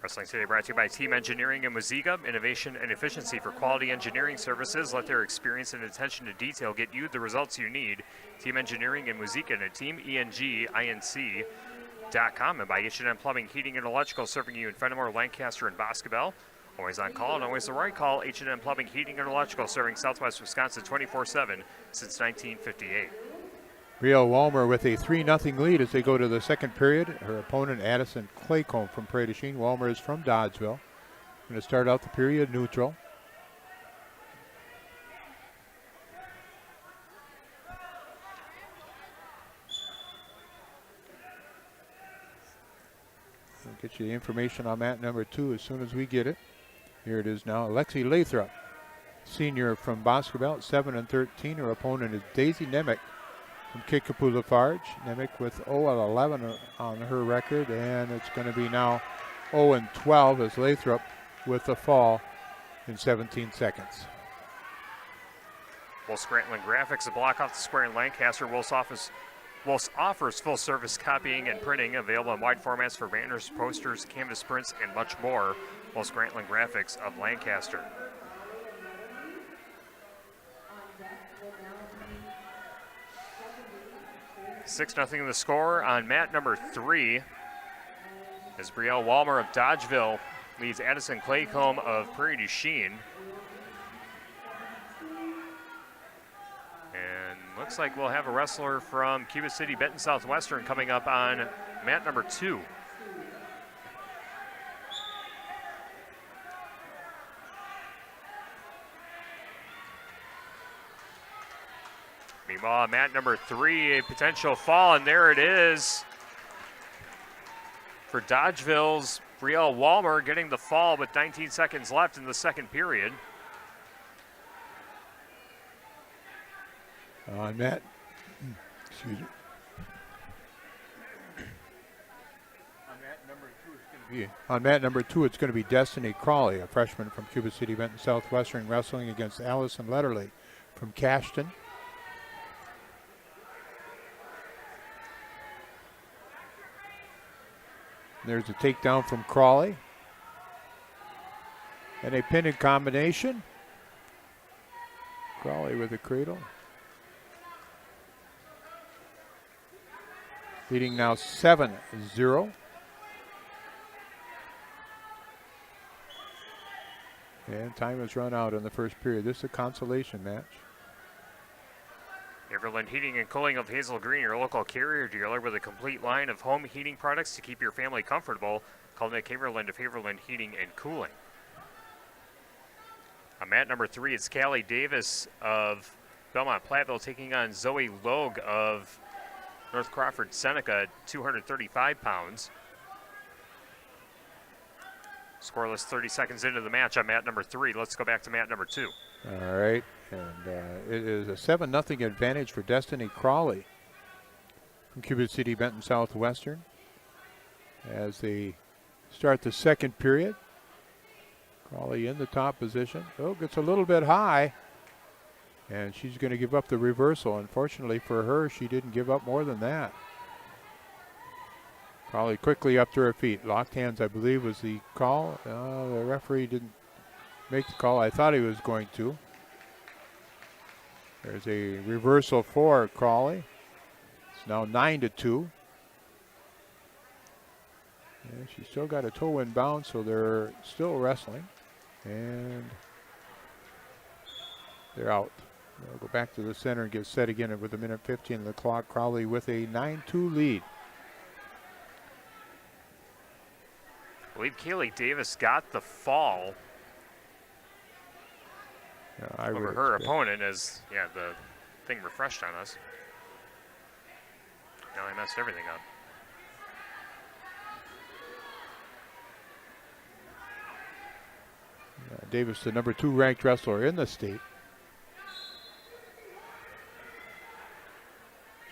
Wrestling today brought to you by Team Engineering and Wauzeka, innovation and efficiency for quality engineering services. Let their experience and attention to detail get you the results you need. Team Engineering and Wauzeka at teamenginc.com, and by H&M Plumbing, Heating, and Electrical, serving you in Fennimore, Lancaster, and Boscobel. Always on call and always the right call. H&M Plumbing, Heating, and Electrical, serving Southwest Wisconsin 24/7 since 1958. Brielle Walmer with a 3-0 lead as they go to the second period. Her opponent, Addison Claycomb from Prairie du Chien. Walmer is from Dodgeville. Going to start out the period neutral. We'll get you the information on mat number 2 as soon as we get it. Here it is now. Alexi Lathrop, senior from Boscobel at 7-13. Her opponent is Daisy Nemec from Kickapoo Farge. Nemec with 0-11 on her record, and it's going to be now 0-12 as Lathrop with the fall in 17 seconds. Wolf Scranton Graphics, a block off the square in Lancaster. Wolf offers full service copying and printing, available in wide formats for banners, posters, canvas prints, and much more. Wolf Scranton Graphics of Lancaster. $6-0 the score on mat number 3 as Brielle Walmer of Dodgeville leads Addison Claycomb of Prairie du Chien. And looks like we'll have a wrestler from Cuba City, Benton, Southwestern coming up on mat number 2. Meanwhile, mat number 3, a potential fall, and there it is for Dodgeville's Brielle Walmer getting the fall with 19 seconds left in the second period. On mat, excuse me. On mat number 2, it's going to be Destiny Crawley, a freshman from Cuba City, Benton, Southwestern, wrestling against Allison Letterly from Cashton. There's a takedown from Crawley. And a pin in combination. Crawley with the cradle. Leading now 7-0. And time has run out in the first period. This is a consolation match. Haverland Heating and Cooling of Hazel Green, your local carrier dealer with a complete line of home heating products to keep your family comfortable. Call Nick Haverland of Haverland Heating and Cooling. On mat number 3, it's Callie Davis of Belmont Platteville taking on Zoe Logue of North Crawford Seneca, 235 pounds. Scoreless 30 seconds into the match on mat number 3. Let's go back to mat number 2. All right, and it is a 7-0 advantage for Destiny Crawley from Cuba City, Benton, Southwestern, as they start the second period. Crawley in the top position. Oh, gets a little bit high, and she's going to give up the reversal. Unfortunately for her, she didn't give up more than that. Crawley quickly up to her feet. Locked hands, I believe, was the call. The referee didn't make the call. I thought he was going to. There's a reversal for Crawley. It's now 9-2. And she's still got a toe in bounds, so they're still wrestling. And they're out. They'll go back to the center and get set again with a minute 15 on the clock. Crawley with a 9-2 lead. I believe Kaylee Davis got the fall over her opponent as, the thing refreshed on us. Now I messed everything up. Davis, the number 2 ranked wrestler in the state.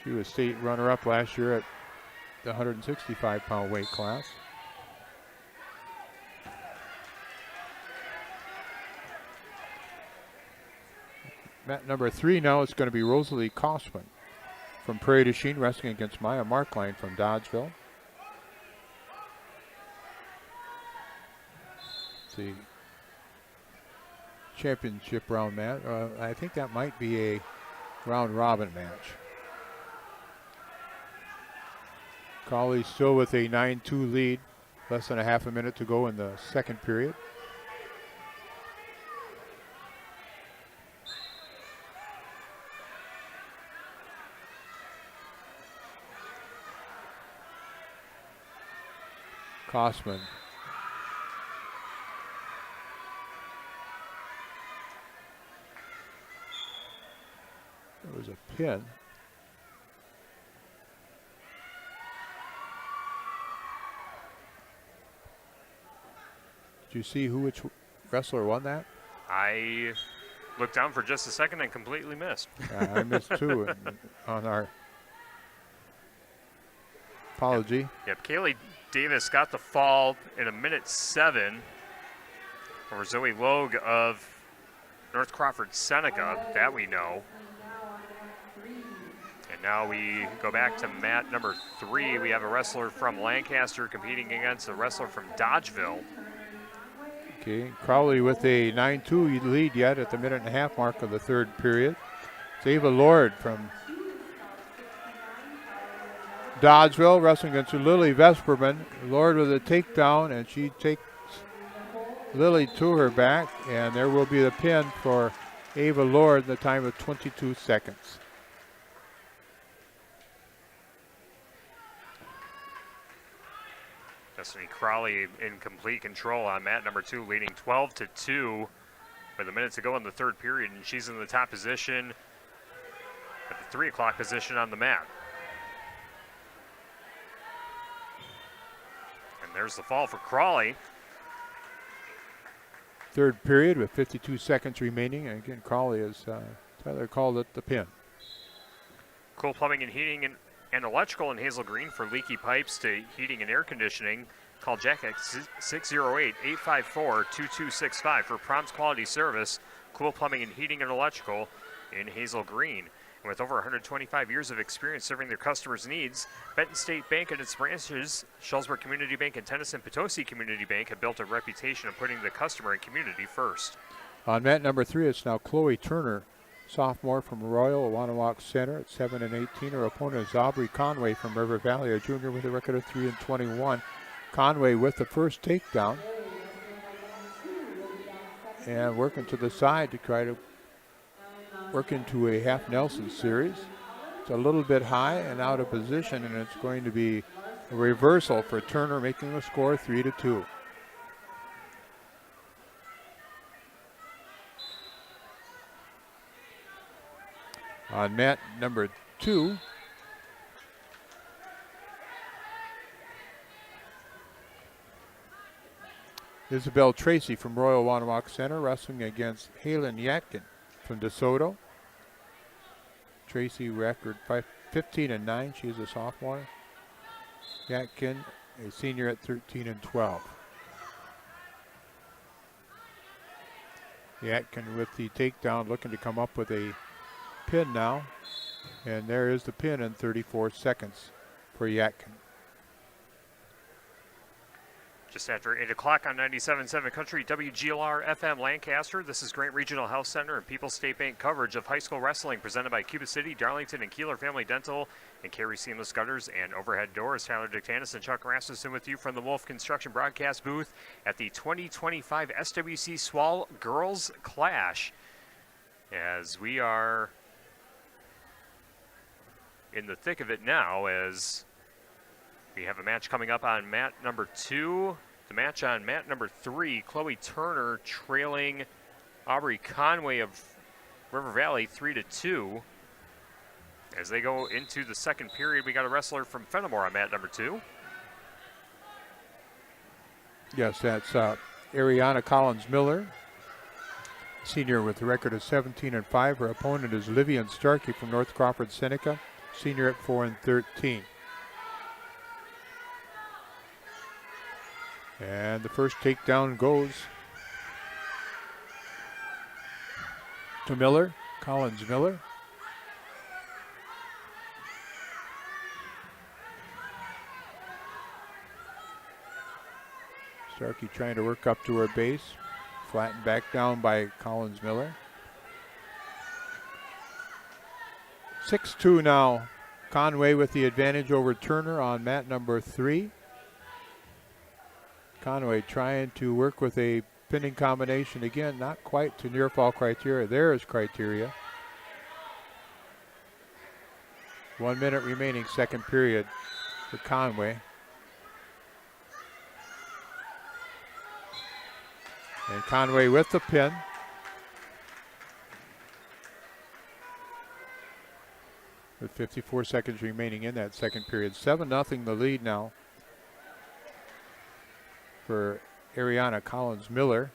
She was state runner-up last year at the 165-pound weight class. Mat number 3 now is going to be Rosalie Kosman from Prairie du Chien, wrestling against Maya Markline from Dodgeville. The championship round match. I think that might be a round robin match. Crawley still with a 9-2 lead. Less than a half a minute to go in the second period. Kosman. There was a pin. Did you see which wrestler won that? I looked down for just a second and completely missed. I missed too on our apology. Yep, Kaylee Davis got the fall in a minute 7 over Zoe Logue of North Crawford Seneca, that we know. And now we go back to mat number 3. We have a wrestler from Lancaster competing against a wrestler from Dodgeville. Okay, Crawley with a 9-2 lead yet at the minute and a half mark of the third period. It's Ava Lord from Dodgeville wrestling against Lily Vesperman. Lord with a takedown, and she takes Lily to her back, and there will be the pin for Ava Lord in the time of 22 seconds. Destiny Crawley in complete control on mat number 2, leading 12-2 with a minute to go in the third period, and she's in the top position at the 3 o'clock position on the mat. And there's the fall for Crawley. Third period with 52 seconds remaining, and again Crawley is Tyler called it the pin. Cool Plumbing and Heating and Electrical in Hazel Green for leaky pipes to heating and air conditioning. Call Jack at 608-854-2265 for prompt quality service. Cool Plumbing and Heating and Electrical in Hazel Green. With over 125 years of experience serving their customers' needs, Benton State Bank and its branches, Shellsburg Community Bank and Tennyson Potosi Community Bank, have built a reputation of putting the customer and community first. On mat number 3, it's now Chloe Turner, sophomore from Royall, Wonewoc-Center at 7 and 18. Her opponent is Aubrey Conway from River Valley, a junior with a record of 3 and 21. Conway with the first takedown and working to the side to try to work into a half Nelson series. It's a little bit high and out of position, and it's going to be a reversal for Turner, making the score 3-2. On mat number 2, Isabel Tracy from Royall Wonewoc-Center wrestling against Halen Yatkin from DeSoto. Tracy record 15 and 9. She is a sophomore. Yatkin, a senior, at 13 and 12. Yatkin with the takedown, looking to come up with a pin now. And there is the pin in 34 seconds for Yatkin. Just after 8 o'clock on 97.7 Country WGLR FM Lancaster. This is Grant Regional Health Center and People's State Bank coverage of high school wrestling presented by Cuba City, Darlington, and Keeler Family Dental, and Carry Seamless Gutters and Overhead Doors. Tyler Dictanis and Chuck Rasmussen with you from the Wolf Construction broadcast booth at the 2025 SWC SWAL Girls Clash, as we are in the thick of it now, as we have a match coming up on mat number 2. The match on mat number 3, Chloe Turner trailing Aubrey Conway of River Valley 3-2. As they go into the second period, we got a wrestler from Fennimore on mat number 2. Yes, that's Ariana Collins-Miller, senior with a record of 17 and 5. Her opponent is Livian Starkey from North Crawford, Seneca, senior at 4 and 13. And the first takedown goes to Miller, Collins-Miller. Starkey trying to work up to her base. Flattened back down by Collins-Miller. 6-2 now. Conway with the advantage over Turner on mat number 3. Conway trying to work with a pinning combination. Again, not quite to near fall criteria. There is criteria. 1 minute remaining, second period for Conway. And Conway with the pin. With 54 seconds remaining in that second period. 7-0 the lead now for Ariana Collins-Miller.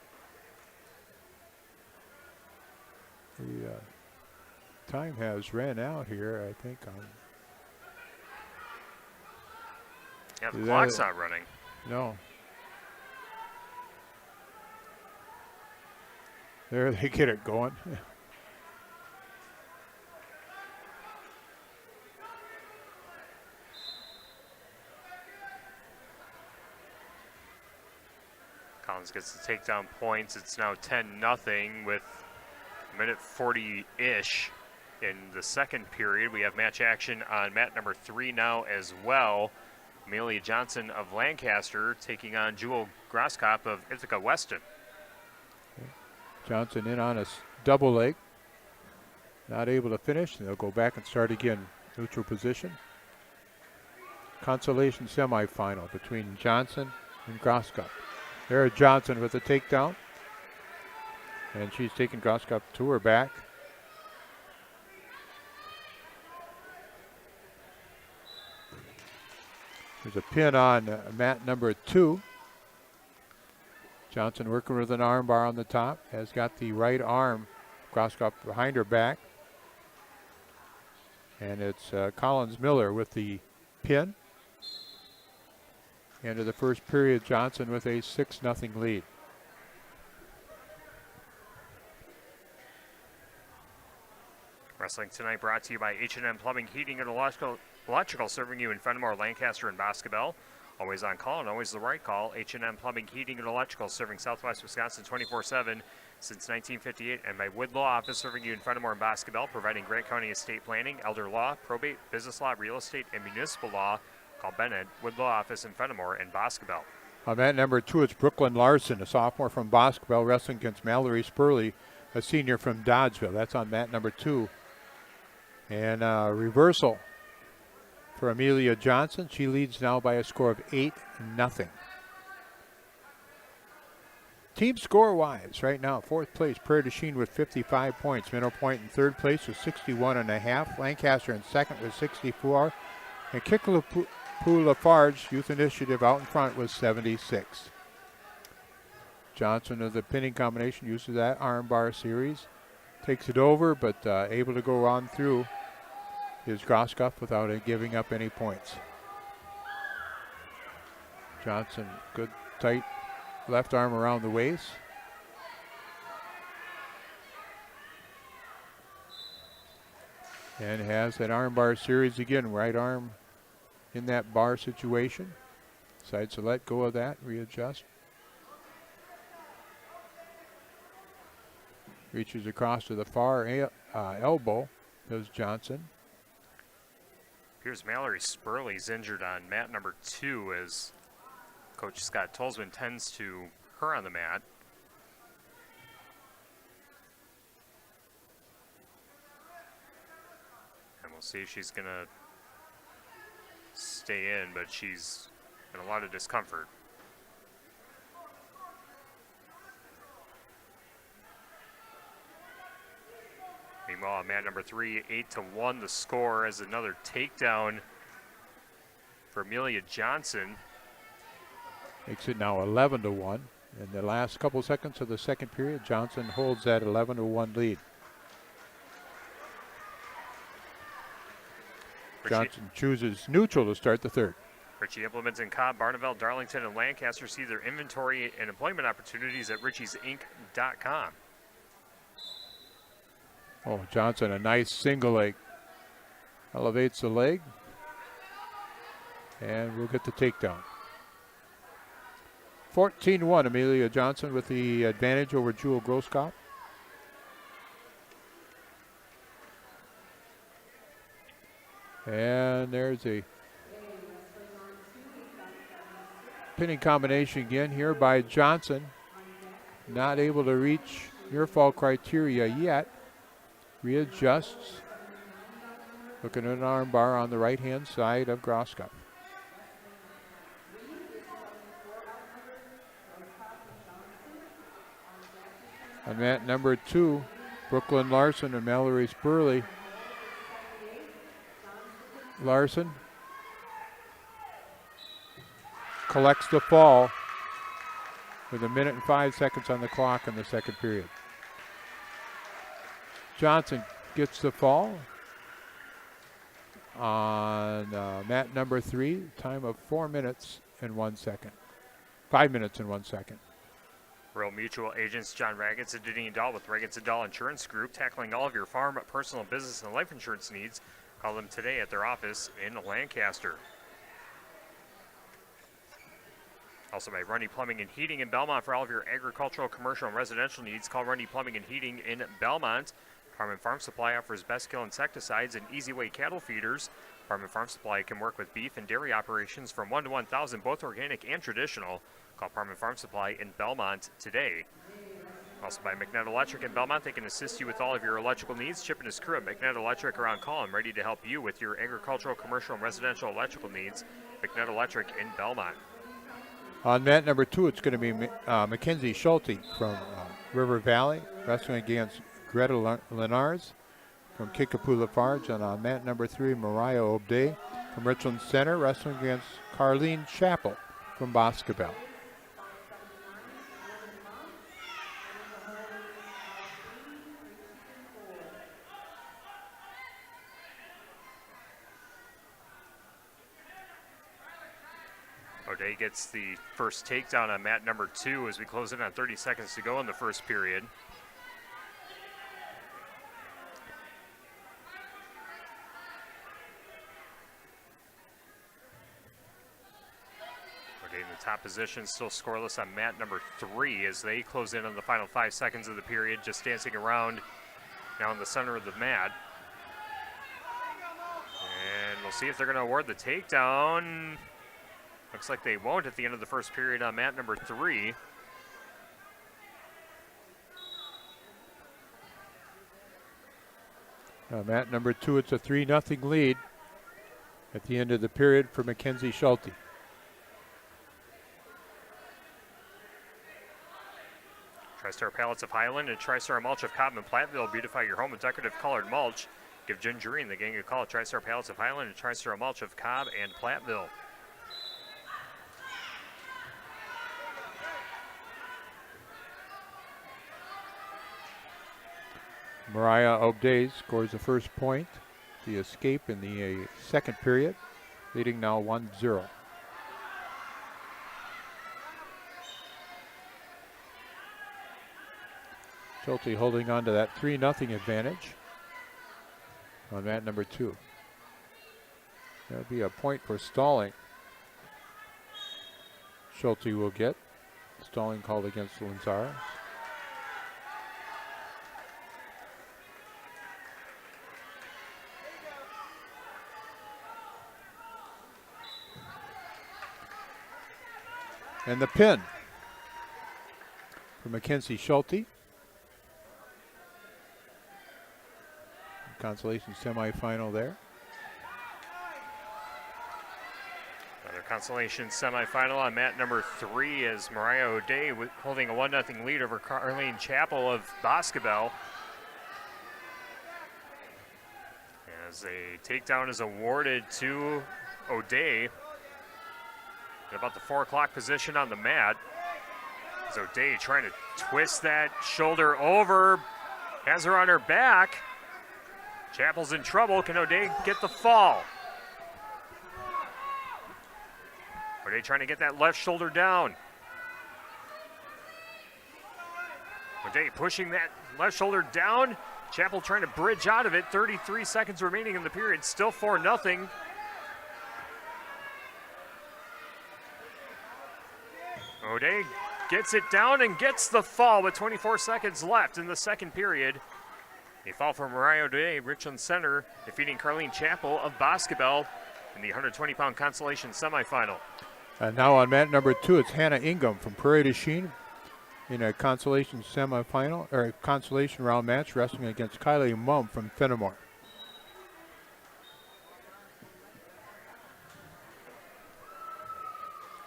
The time has ran out here, I think. Yeah, the clock's not running. No. There they get it going. Collins gets the takedown points. It's now 10-0 with a minute 40-ish in the second period. We have match action on mat number 3 now as well. Amelia Johnson of Lancaster taking on Jewel Grosskopf of Ithaca Weston. Johnson in on a double leg. Not able to finish. They'll go back and start again. Neutral position. Consolation semifinal between Johnson and Grosskopf. There's Johnson with a takedown. And she's taking Grosskopf to her back. There's a pin on mat number 2. Johnson working with an arm bar on the top. Has got the right arm, Grosskopf behind her back. And it's Collins-Miller with the pin. End of the first period, Johnson with a 6-0 lead. Wrestling tonight brought to you by H&M Plumbing, Heating, and Electrical, serving you in Fennimore, Lancaster, and Boscobel. Always on call and always the right call. H&M Plumbing, Heating, and Electrical, serving Southwest Wisconsin 24/7 since 1958. And my Wood Law Office, serving you in Fennimore and Boscobel, providing Grant County estate planning, elder law, probate, business law, real estate, and municipal law. Call Bennett, Wood Law Office in Fennimore and Boscobel. On mat number 2, it's Brooklyn Larson, a sophomore from Boscobel, wrestling against Mallory Spurley, a senior from Dodgeville. That's on mat number 2. And reversal for Amelia Johnson. She leads now by a score of 8-0. Team score-wise, right now, 4th place, Prairie du Chien with 55 points. Minnow Point in 3rd place with 61.5. Lancaster in 2nd with 64. And Kickapoo Farge Youth Initiative out in front with 76. Johnson of the pinning combination uses that armbar series. Takes it over, but able to go on through his cross cuff without giving up any points. Johnson, good tight left arm around the waist. And has that armbar series again, right arm in that bar situation. Decides to let go of that, readjust. Reaches across to the far elbow, does Johnson. Here's Mallory Spurley's injured on mat number 2 as Coach Scott Tolzman tends to her on the mat. And we'll see if she's going to stay in, but she's in a lot of discomfort. Meanwhile, mat number 3, 8-1 the score as another takedown for Amelia Johnson. Makes it now 11-1. In the last couple seconds of the second period, Johnson holds that 11-1 lead. Johnson chooses neutral to start the third. Ritchie Implements in Cobb, Barneveld, Darlington, and Lancaster. See their inventory and employment opportunities at richiesinc.com. Oh, Johnson, a nice single leg. Elevates the leg. And we'll get the takedown. 14-1, Amelia Johnson with the advantage over Jewel Groskopf. And there's a pinning combination again here by Johnson. Not able to reach near fall criteria yet. Readjusts. Looking at an arm bar on the right-hand side of Groskopf. On mat number 2, Brooklyn Larson and Mallory Spurley. Larson collects the fall with 1 minute and 5 seconds on the clock in the second period. Johnson gets the fall on mat number 3, time of 4 minutes and 1 second. 5 minutes and 1 second. Rural Mutual agents John Raggets and Deneen Dahl with Raggets & Dahl Insurance Group, tackling all of your farm, personal, business, and life insurance needs. Call them today at their office in Lancaster. Also by Rundy Plumbing and Heating in Belmont for all of your agricultural, commercial, and residential needs. Call Rundy Plumbing and Heating in Belmont. Farm and Farm Supply offers best kill insecticides and easy way cattle feeders. Farm and Farm Supply can work with beef and dairy operations from 1 to 1,000, both organic and traditional. Call Farm and Farm Supply in Belmont today. Also by McNett Electric in Belmont, they can assist you with all of your electrical needs. Chip and his crew at McNett Electric are on call and ready to help you with your agricultural, commercial, and residential electrical needs. McNett Electric in Belmont. On mat number 2, it's going to be Mackenzie Schulte from River Valley, wrestling against Greta Lenars from Kickapoo Lafarge. And on mat number 3, Mariah O'Day from Richland Center, wrestling against Carlene Chappell from Boscobel. O'Day gets the first takedown on mat number 2 as we close in on 30 seconds to go in the first period. top position, still scoreless on mat number 3 as they close in on the final 5 seconds of the period, just dancing around now in the center of the mat. And we'll see if they're going to award the takedown. Looks like they won't at the end of the first period on mat number 3. Mat number 2, it's a 3-0 lead at the end of the period for Mackenzie Schulte. TriStar Pallets of Highland and TriStar Mulch of Cobb and Platteville beautify your home with decorative colored mulch. Give Ginger and the gang a call at TriStar Pallets of Highland and TriStar Mulch of Cobb and Platteville. Mariah O'Day scores the first point. The escape in the second period, leading now 1-0. Schulte holding on to that 3-0 advantage on mat number 2. That'll be a point for stalling. Schulte will get. Stalling called against Lanzara. And the pin for Mackenzie Schulte. Consolation semifinal there. Another consolation semifinal on mat number 3 as Mariah O'Day holding a 1-0 lead over Carlene Chappell of Boscobel. As a takedown is awarded to O'Day. At about the 4 o'clock position on the mat. As O'Day trying to twist that shoulder over. Has her on her back. Chappell's in trouble. Can O'Day get the fall? O'Day trying to get that left shoulder down. O'Day pushing that left shoulder down. Chappell trying to bridge out of it. 33 seconds remaining in the period. Still 4-0. O'Day gets it down and gets the fall with 24 seconds left in the second period. A fall from Mariah O'Day, Richland Center, defeating Carlene Chappell of Boscobel in the 120-pound consolation semifinal. And now on mat number 2, it's Hannah Ingham from Prairie du Chien in a consolation semifinal, or a consolation round match, wrestling against Kylie Mumm from Fennimore.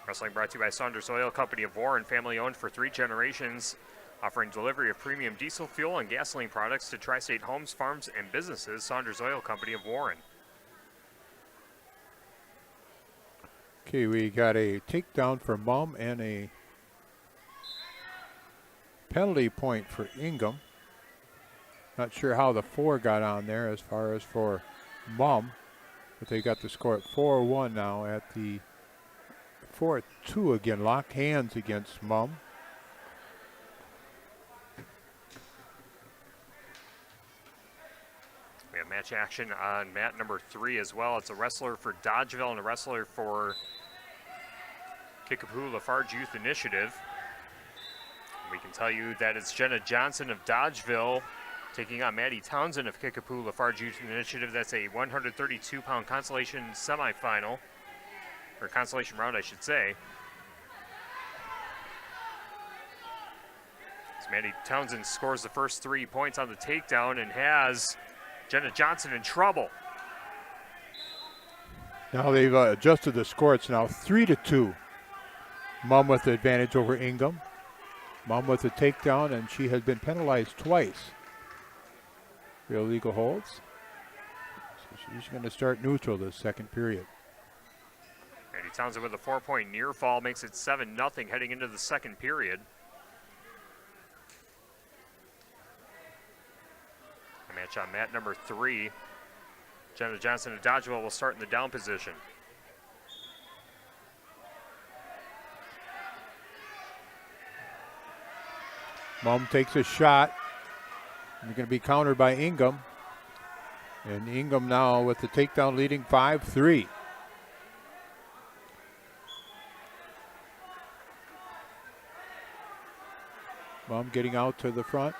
Wrestling brought to you by Saunders Oil Company of Warren, family owned for 3 generations, offering delivery of premium diesel fuel and gasoline products to tri-state homes, farms, and businesses. Saunders Oil Company of Warren. Okay, we got a takedown for Mumm and a penalty point for Ingham. Not sure how the 4 got on there as far as for Mumm, but they got the score at 4-1 now at the 4-2 again. Locked hands against Mumm. We have match action on mat number 3 as well. It's a wrestler for Dodgeville and a wrestler for Kickapoo Lafarge Youth Initiative. We can tell you that it's Jenna Johnson of Dodgeville taking on Maddie Townsend of Kickapoo Lafarge Youth Initiative. That's a 132-pound consolation semifinal, or consolation round, I should say. As Maddie Townsend scores the first 3 points on the takedown and has Jenna Johnson in trouble. Now they've adjusted the score. It's now 3-2. Mumm with the advantage over Ingham. Mumm with the takedown, and she has been penalized twice for illegal holds. So she's going to start neutral this second period. Maddie Townsend with a 4-point near fall makes it 7-0 heading into the second period. A match on mat number 3. Jenna Johnson of Dodgeville will start in the down position. Mumm takes a shot. They're going to be countered by Ingham. And Ingham now with the takedown leading 5-3. Mom getting out to the front.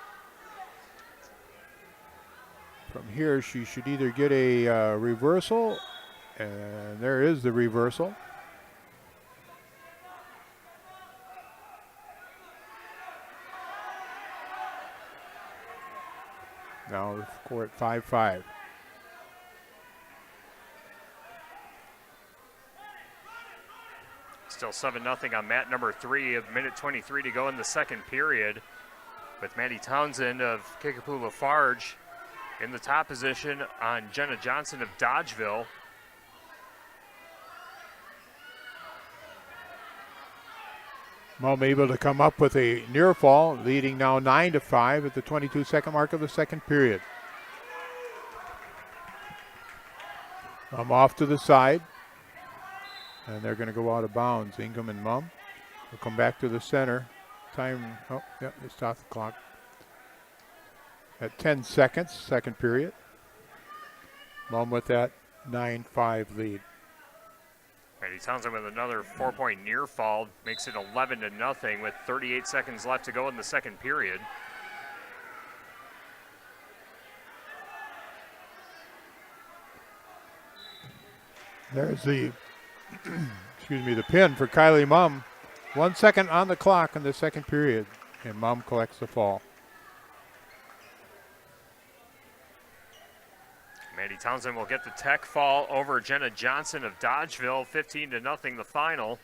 From here, she should either get a reversal, and there is the reversal. Now the score at 5-5. Still 7-0 on mat number 3, a minute 23 to go in the second period, with Maddie Townsend of Kickapoo Lafarge in the top position on Jenna Johnson of Dodgeville. Mom able to come up with a near fall, leading now 9-5 at the 22-second mark of the second period. Mom off to the side, and they're going to go out of bounds. Ingham and Mum will come back to the center. Time, oh, yeah, they stopped the clock at 10 seconds, second period. Mum with that 9-5 lead. Maddie Townsend with another 4-point near fall, makes it 11-0 with 38 seconds left to go in the second period. There's the, excuse me, the pin for Kylie Mum. 1 second on the clock in the second period, and Mum collects the fall. Maddie Townsend will get the tech fall over Jenna Johnson of Dodgeville, 15-0 the final.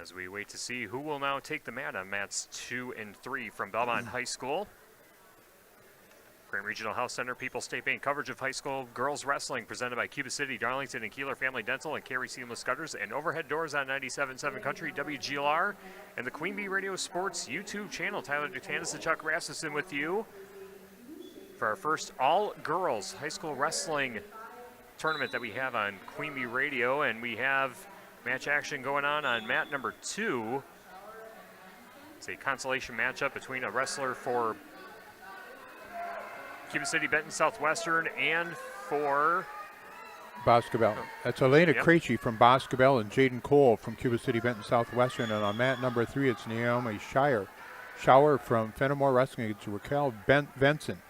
As we wait to see who will now take the mat on mats 2 and 3 from Belmont High School. Prairie Regional Health Center, People's State Bank coverage of high school girls wrestling presented by Cuba City, Darlington, and Keeler Family Dental and Carey Seamless Gutters and Overhead Doors on 97.7 Country, WGLR, and the Queen Bee Radio Sports YouTube channel. Tyler Dutanis and Chuck Rasmussen with you for our first all-girls high school wrestling tournament that we have on Queen Bee Radio, and we have match action going on mat number 2. It's a consolation matchup between a wrestler for Cuba City, Benton, Southwestern, and for Boscobel. That's Elena Yep. Krejci from Boscobel and Jaden Cole from Cuba City, Benton, Southwestern. And on mat number 3, it's Naomi Shower from Fennimore Wrestling. It's Raquel Benson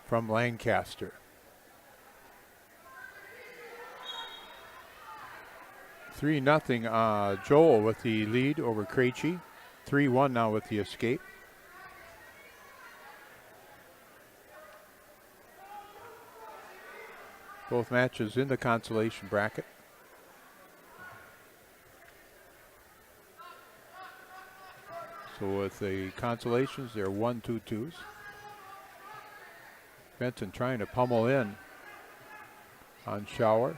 from Lancaster. 3-0 Joel with the lead over Krejci. 3-1 now with the escape. Both matches in the consolation bracket. So with the consolations, they're 1-2-2s. Benton trying to pummel in on Shower.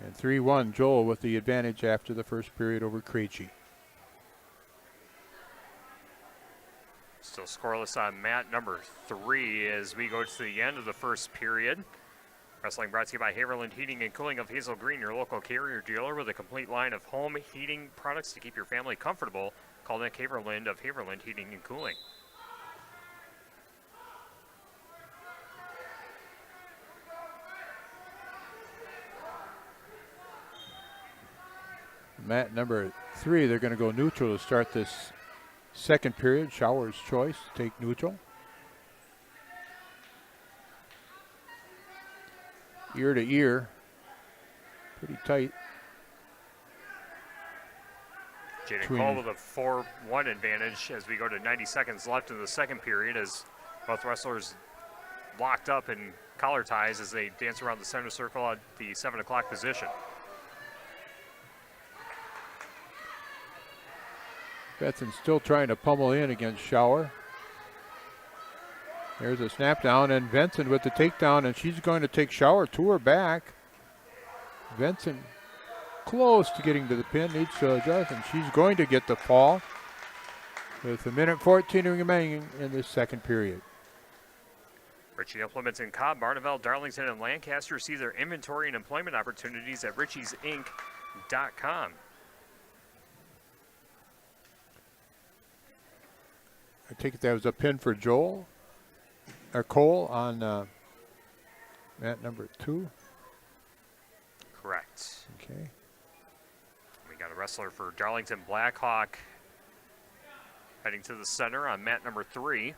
And 3-1 Joel with the advantage after the first period over Krejci. still scoreless on mat number 3 as we go to the end of the first period. Wrestling brought to you by Haverland Heating and Cooling of Hazel Green, your local carrier dealer with a complete line of home heating products to keep your family comfortable. Call Nick Haverland of Haverland Heating and Cooling. Mat number 3, they're going to go neutral to start this second period. Shower's choice, take neutral. Ear to ear, pretty tight. Jaden Cole with a 4-1 advantage as we go to 90 seconds left in the second period as both wrestlers locked up in collar ties as they dance around the center circle at the 7 o'clock position. Benton still trying to pummel in against Shower. There's a snap down, and Benson with the takedown, and she's going to take Shower to her back. Benson close to getting to the pin, needs to adjust, and she's going to get the fall with a minute 14 remaining in this second period. Ritchie Implements in Cobb, Barneveld, Darlington, and Lancaster. See their inventory and employment opportunities at richiesinc.com. I take it that was a pin for Joel, or Cole on mat number 2. Okay. We got a wrestler for Darlington Blackhawk heading to the center on mat number 3.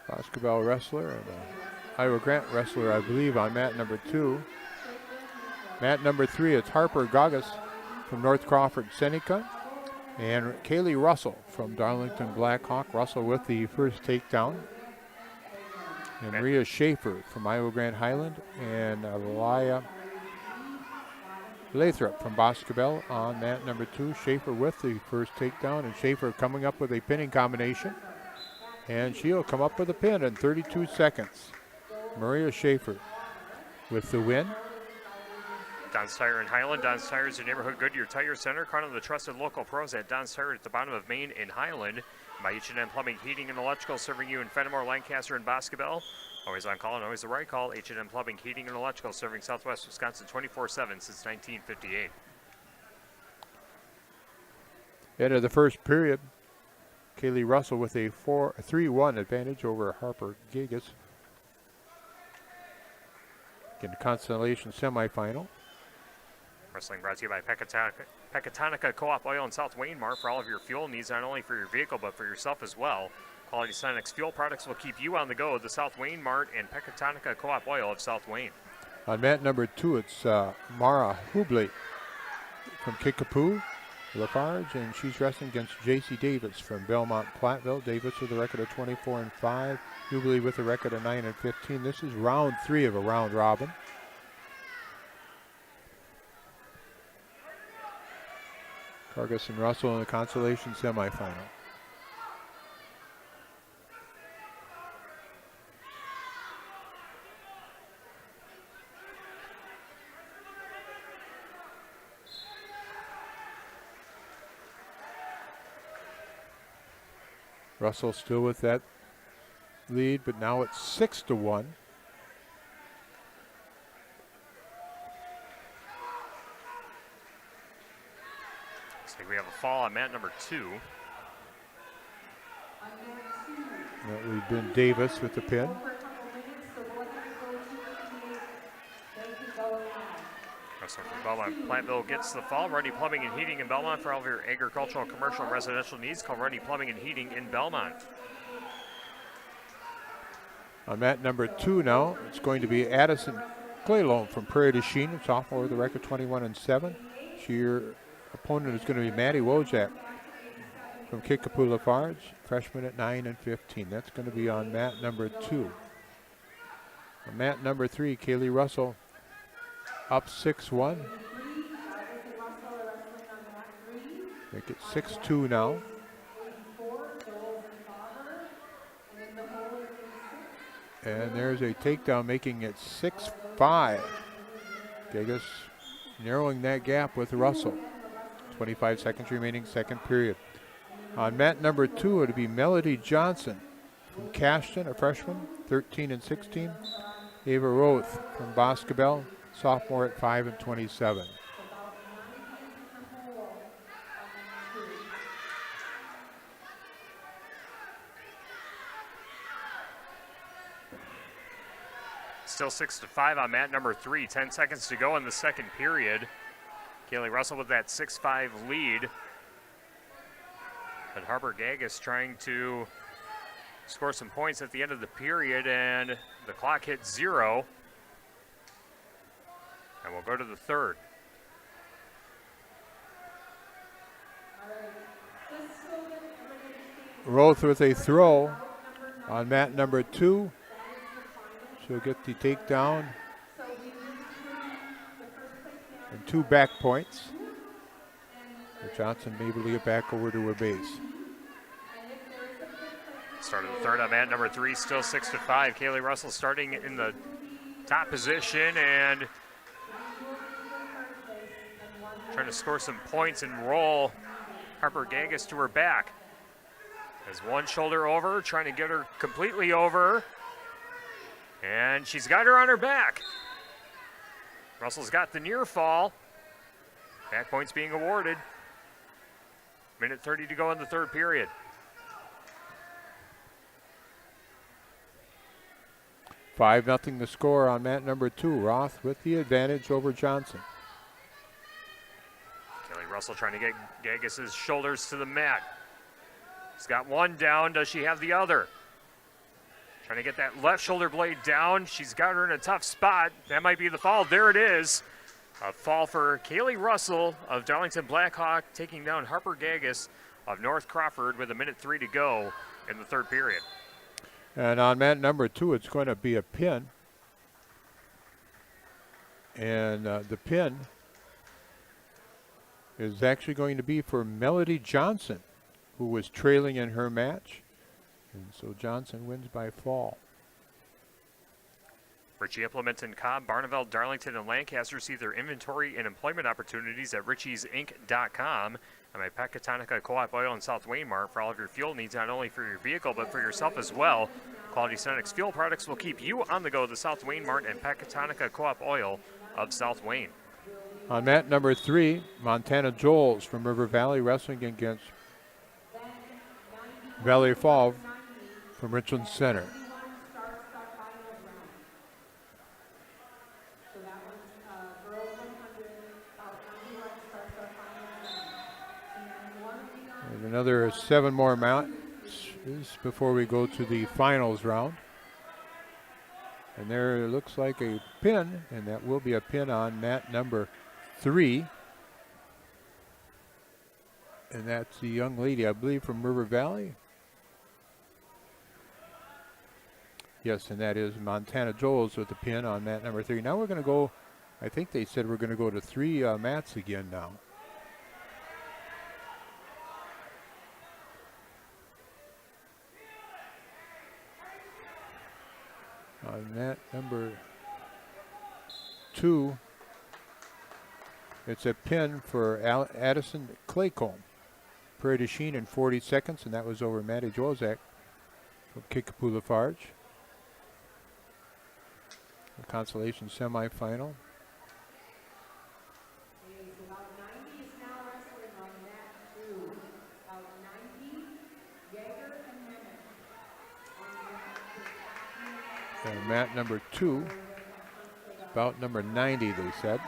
Boscobel wrestler and Iowa Grant wrestler, I believe, on mat number 2. Mat number 3, it's Harper Gagas from North Crawford, Seneca, and Kaylee Russell from Darlington Blackhawk. Russell with the first takedown. And Maria Schaefer from Iowa Grant Highland, and Elia Lathrop from Boscobel on mat number 2. Schaefer with the first takedown, and Schaefer coming up with a pinning combination. And she'll come up with a pin in 32 seconds. Maria Schaefer with the win. Don's Tire in Highland. Don's Tire is your neighborhood Goodyear Tire Center. Crown of the trusted local pros at Don's Tire at the bottom of Main in Highland. By H&M Plumbing, Heating, and Electrical, serving you in Fennimore, Lancaster, and Boscobel. Always on call and always the right call. H&M Plumbing, Heating, and Electrical, serving Southwest Wisconsin 24/7 since 1958. End of the first period. Kaylee Russell with a 3-1 advantage over Harper Gagas in the Constellation semifinal. Wrestling brought to you by Pecatonica Co-op Oil in South Wayne Mart for all of your fuel needs, not only for your vehicle but for yourself as well. Quality Sinex fuel products will keep you on the go. The South Wayne Mart and Pecatonica Co-op Oil of South Wayne. On mat number 2, it's Mara Hubley from Kickapoo, Farge, and she's wrestling against J.C. Davis from Belmont, Platteville. Davis with a record of 24-5. Hubley with a record of 9-15. This is round 3 of a round robin. Cargus and Russell in the consolation semifinal. Russell still with that lead, but now it's 6-1. Looks like we have a fall on mat number 2. That would have been Davis with the pin. Wrestler from Belmont, Platteville gets the fall. Ruddy Plumbing and Heating in Belmont for all of your agricultural, commercial, and residential needs. Call Ruddy Plumbing and Heating in Belmont. On mat number 2 now, it's going to be Addison Claylone from Prairie du Chien, sophomore with a record 21-7. Your opponent is going to be Maddie Wojak from Kickapoo Lafarge, freshman at 9-15. That's going to be on mat number 2. On mat number 3, Kaylee Russell up 6-1. Make it 6-2 now. And there's a takedown, making it 6-5. Gagas narrowing that gap with Russell. 25 seconds remaining, second period. On mat number 2, it'll be Melody Johnson from Cashton, a freshman, 13-16. Ava Roth from Boscobel, sophomore at 5-27. Still 6-5 on mat number 3. 10 seconds to go in the second period. Kaylee Russell with that 6-5 lead. But Harper Gagas trying to score some points at the end of the period, and the clock hit 0. And we'll go to the third. Roth with a throw on mat number 2. She'll get the takedown and 2 back points. But Johnson may be able to get back over to her base. Start of the third on mat number 3, still 6-5. Kaylee Russell starting in the top position and trying to score some points and roll Harper Gagas to her back. Has one shoulder over, trying to get her completely over. And she's got her on her back. Russell's got the near fall. Back points being awarded. Minute 30 to go in the third period. Five nothing the score on mat number 2. Roth with the advantage over Johnson. Kelly Russell trying to get Gagis's shoulders to the mat. She's got one down. Does she have the other? Trying to get that left shoulder blade down. She's got her in a tough spot. That might be the fall. There it is. A fall for Kaylee Russell of Darlington Blackhawk, taking down Harper Gagis of North Crawford with 1:03 to go in the third period. And on mat number 2, it's going to be a pin. And the pin is actually going to be for Melody Johnson, who was trailing in her match. And so Johnson wins by fall. Ritchie Implement in Cobb, Barneveld, Darlington, and Lancaster see their inventory and employment opportunities at richiesinc.com. And by Pecatonica Co-op Oil in South Waymart for all of your fuel needs, not only for your vehicle, but for yourself as well. Quality Sonetics fuel products will keep you on the go. The South Waymart and Pecatonica Co-op Oil of South Wayne. On mat number 3, Montana Joels from River Valley wrestling against Valley Fall from Richland Center. And another 7 more matches before we go to the finals round. And there looks like a pin, and that will be a pin on mat number 3. And that's the young lady, I believe, from River Valley. Yes, and that is Montana Joels with the pin on mat number 3. Now we're going to go, I think they said we're going to go to 3 mats again now. On mat number 2, it's a pin for Addison Claycomb. Prairie du Chien in 40 seconds, and that was over Maddie Jozak from Kickapoo Farge. The consolation semifinal. And mat number 2, about number 90, they said.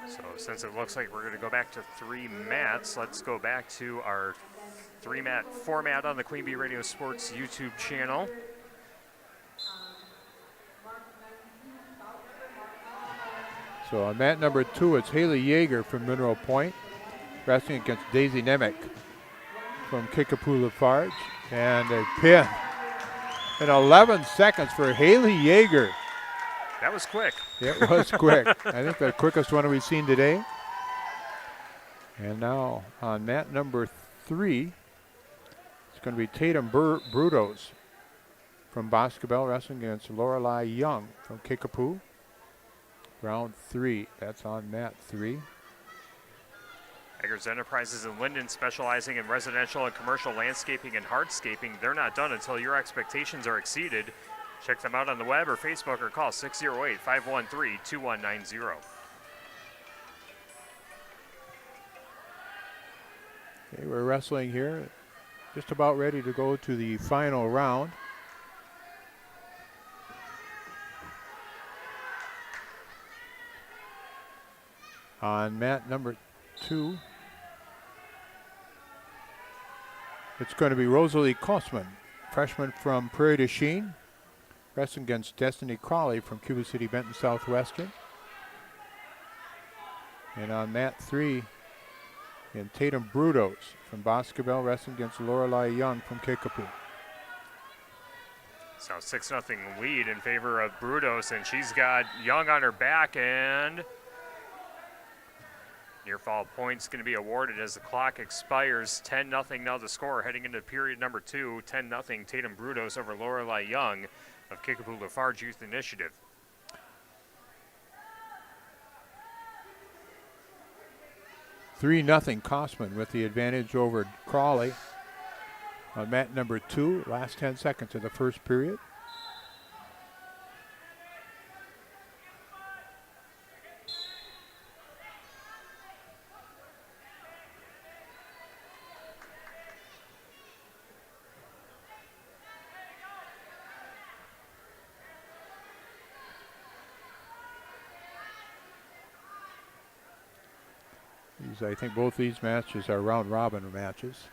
So since it looks like we're going to go back to 3 mats, let's go back to our 3-mat format on the Queen Bee Radio Sports YouTube channel. So on mat number 2, it's Haley Yeager from Mineral Point wrestling against Daisy Nemec from Kickapoo Farge. And a pin in 11 seconds for Haley Yeager. That was quick. It was quick. I think the quickest one we've seen today. And now on mat number 3, it's going to be Tatum Brudos from Boscobel wrestling against Lorelei Young from Kickapoo. Round 3, that's on mat 3. Eggers Enterprises in Linden, specializing in residential and commercial landscaping and hardscaping. They're not done until your expectations are exceeded. Check them out on the web or Facebook or call 608-513-2190. Okay, we're wrestling here, just about ready to go to the final round. On mat number 2, it's going to be Rosalie Kosman, freshman from Prairie du Chien, wrestling against Destiny Crawley from Cuba City, Benton, Southwestern. And on mat 3, and Tatum Brudos from Boscobel wrestling against Lorelei Young from Kickapoo. So 6-0 lead in favor of Brudos, and she's got Young on her back, and near fall points going to be awarded as the clock expires. 10-0 now the score heading into period number 2. 10-0 Tatum Brudos over Lorelei Young of Kickapoo Lafarge Youth Initiative. Three 0 Kosman with the advantage over Crawley on mat number 2. Last 10 seconds of the first period. I think both these matches are round-robin matches.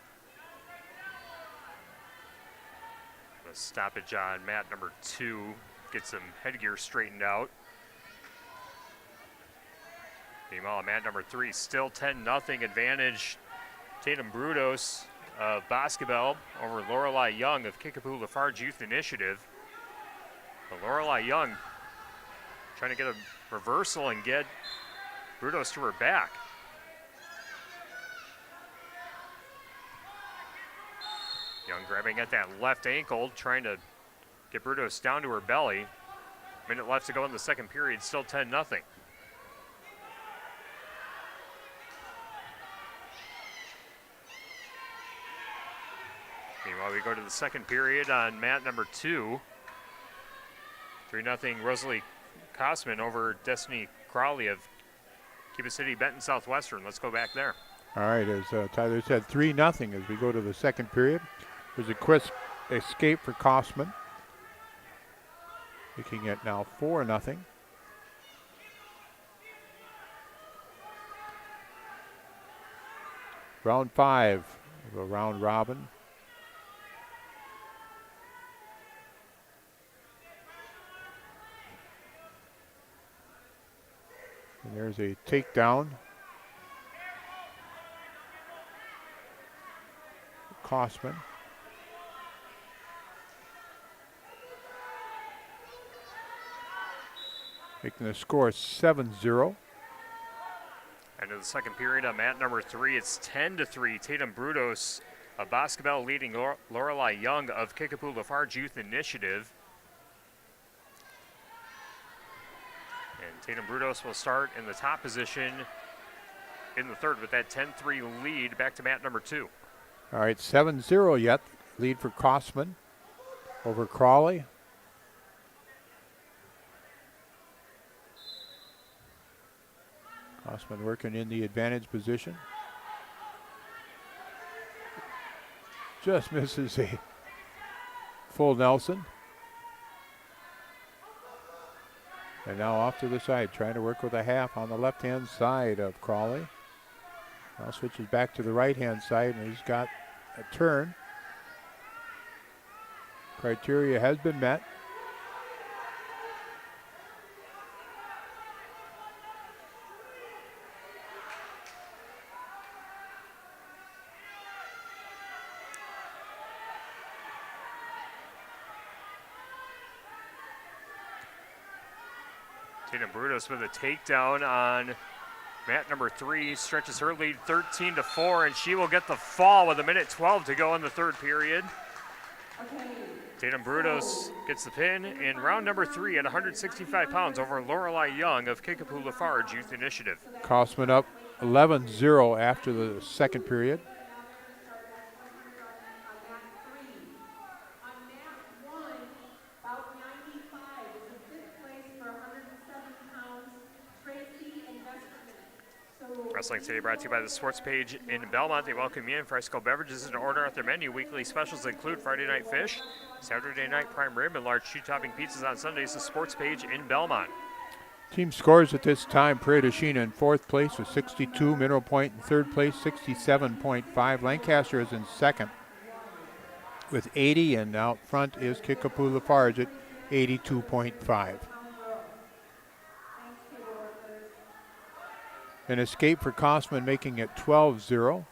A stoppage on mat number 2. Get some headgear straightened out. Meanwhile, mat number 3, still 10-0 advantage. Tatum Brudos of Boscobel over Lorelei Young of Kickapoo Lafarge Youth Initiative. But Lorelei Young trying to get a reversal and get Brudos to her back. Young grabbing at that left ankle, trying to get Brudos down to her belly. Minute left to go in the second period, still 10-0. Meanwhile, we go to the second period on mat number 2. 3-0 Rosalie Kosman over Destiny Crowley of Cuba City, Benton, Southwestern. Let's go back there. All right, as Tyler said, 3-0 as we go to the second period. There's a quick escape for Kosman, making it now 4-0. Round 5 of a round robin. And there's a takedown. Kosman. Making the score 7-0. End of the second period on mat number 3. It's 10-3. Tatum Brudos of Boscobel leading Lorelei Young of Kickapoo Lafarge Youth Initiative. And Tatum Brudos will start in the top position in the third with that 10-3 lead back to mat number 2. All right, 7-0 yet. Lead for Kosman over Crawley. Kosman working in the advantage position. Just misses a full Nelson. And now off to the side, trying to work with a half on the left-hand side of Crawley. Now switches back to the right-hand side, and he's got a turn. Criteria has been met. Tatum Brudos with a takedown on mat number 3, stretches her lead 13-4, and she will get the fall with 1:12 to go in the third period. Tatum Brudos gets the pin in round number 3 at 165 pounds over Lorelei Young of Kickapoo Lafarge Youth Initiative. Kosman up 11-0 after the second period. Wrestling Today brought to you by the Sports Page in Belmont. They welcome you in for high school beverages and order at their menu. Weekly specials include Friday night fish, Saturday night prime rib, and large two-topping pizzas on Sundays. The Sports Page in Belmont. Team scores at this time: Prairie du Chien in fourth place with 62, Mineral Point in third place, 67.5. Lancaster is in second with 80, and out front is Kickapoo Lafarge at 82.5. An escape for Kosman, making it 12-0.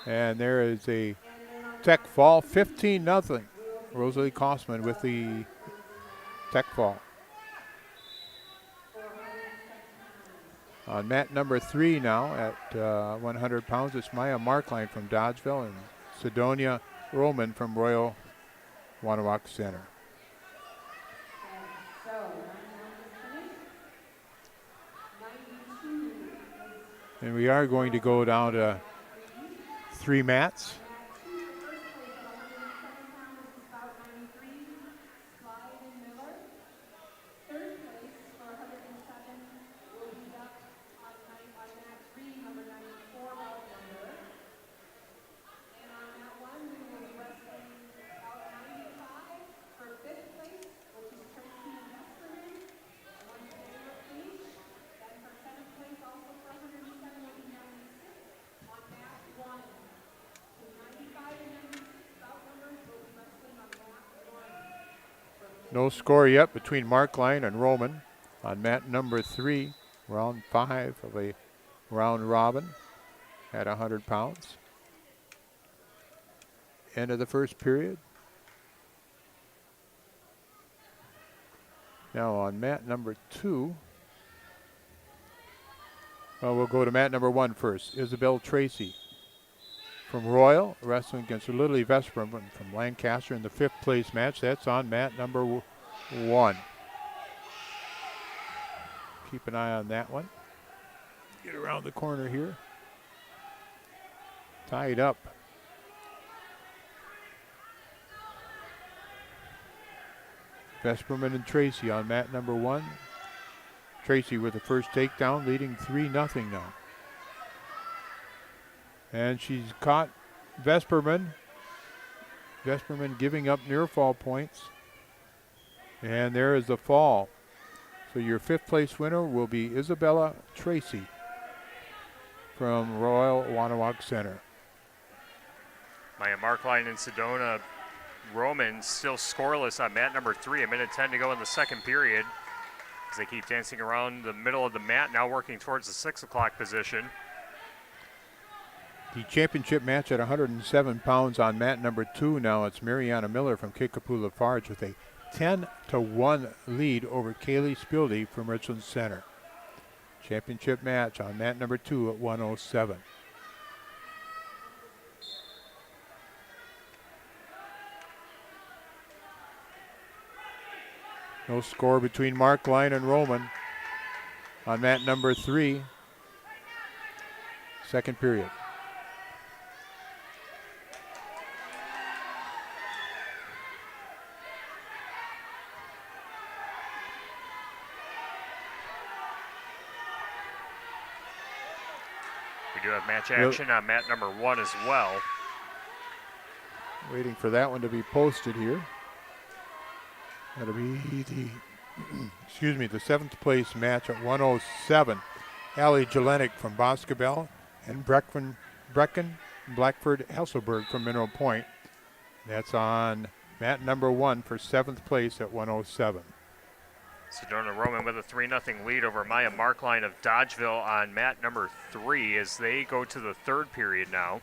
And there is a tech fall, 15-0. Rosalie Kosman with the tech fall. On mat number 3 now at 100 pounds, it's Maya Markline from Dodgeville and Sidonia Roman from Royall Wonewoc-Center. And we are going to go down to 3 mats. No score yet between Markline and Roman on mat number 3, round 5 of a round robin at 100 pounds. End of the first period. Now on mat number 2, we'll go to mat number 1 first. Isabel Tracy from Royall wrestling against Lily Vesperman from Lancaster in the 5th place match. That's on mat number 1. Keep an eye on that one. Get around the corner here. Tied up. Vesperman and Tracy on mat number 1. Tracy with the first takedown, leading 3-0 now. And she's caught Vesperman. Vesperman giving up near fall points. And there is the fall. So your 5th place winner will be Isabella Tracy from Royall Wonewoc-Center. Maya Markline and Sedona Roman still scoreless on mat number 3. 1:10 to go in the second period as they keep dancing around the middle of the mat, now working towards the 6 o'clock position. The championship match at 107 pounds on mat number 2. Now it's Mariana Miller from Kickapoo Farge with a 10-1 lead over Kaylee Spildy from Richland Center. Championship match on mat number 2 at 107. No score between Markline and Roman on mat number 3. Second period. We do have match action on mat number 1 as well. Waiting for that one to be posted here. That'll be the, the 7th place match at 107. Allie Jelenik from Boscobel and Brecken Blackford Hasselberg from Mineral Point. That's on mat number 1 for 7th place at 107. Sedona Roman with a 3-0 lead over Maya Markline of Dodgeville on mat number 3 as they go to the 3rd period now.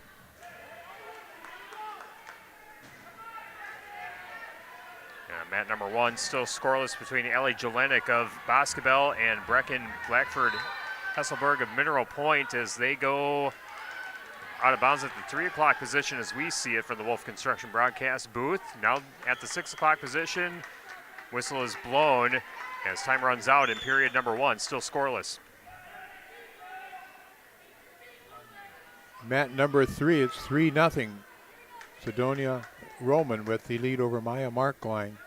Mat number 1 still scoreless between Allie Jelenik of Boscobel and Brecken Blackford Hasselberg of Mineral Point as they go out of bounds at the 3 o'clock position as we see it for the Wolf Construction broadcast booth. Now at the 6 o'clock position, whistle is blown as time runs out in period number 1, still scoreless. Mat number 3, it's 3-0. Sedonia Roman with the lead over Maya Markline.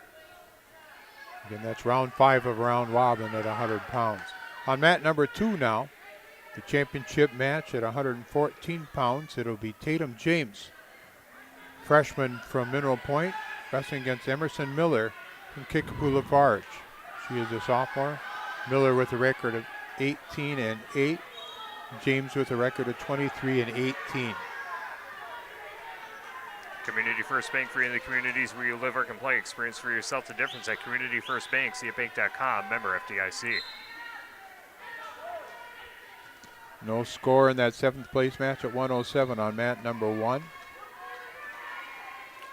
Again, that's round 5 of round robin at 100 pounds. On mat number 2 now, the championship match at 114 pounds. It'll be Tatum James, freshman from Mineral Point, wrestling against Emerson Miller from Kickapoo Farge. She is a sophomore. Miller with a record of 18-8. James with a record of 23-18. Community First Bank, for you in the communities where you live or can play. Experience for yourself the difference at Community First Bank. See at bank.com, member FDIC. No score in that 7th place match at 107 on mat number 1.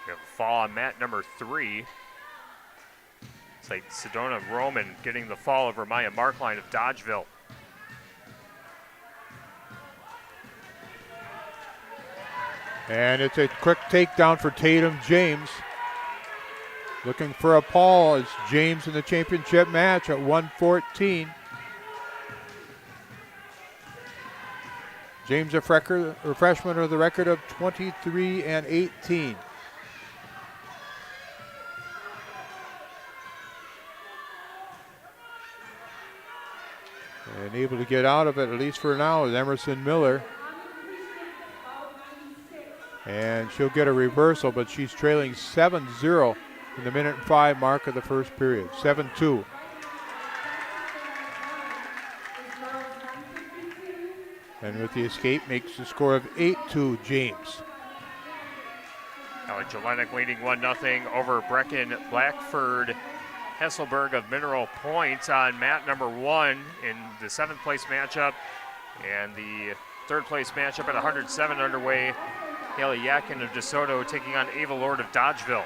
We have a fall on mat number 3. It's like Sedona Roman getting the fall over Maya Markline of Dodgeville. And it's a quick takedown for Tatum James. Looking for a Paul as James in the championship match at 114. James a freshman with a record of 23-18. And able to get out of it, at least for now, is Emerson Miller. And she'll get a reversal, but she's trailing 7-0 in the 1:05 mark of the first period. 7-2. And with the escape, makes the score of 8-2 James. Allie Jelenik leading 1-0 over Brecken Blackford Hesselberg of Mineral Point on mat number 1 in the 7th place matchup. And the 3rd place matchup at 107 underway. Haley Yatkin of DeSoto taking on Ava Lord of Dodgeville.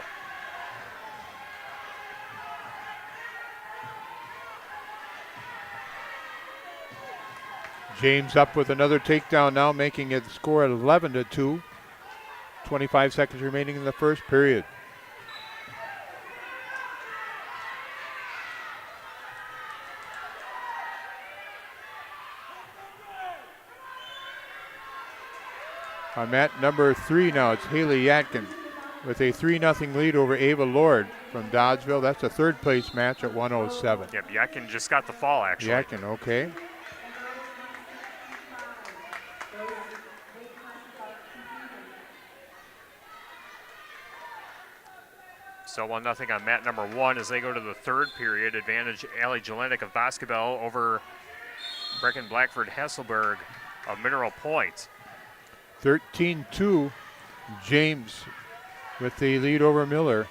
James up with another takedown now, making it score at 11-2. 25 seconds remaining in the first period. On mat number 3 now, it's Haley Yatkin with a 3-0 lead over Ava Lord from Dodgeville. That's a 3rd place match at 107. Yep, Yatkin just got the fall, actually. Yatkin, okay. So 1-0 on mat number 1 as they go to the 3rd period. Advantage Allie Jelenik of Boscobel over Brecken Blackford Hesselberg of Mineral Point. 13-2, James with the lead over Miller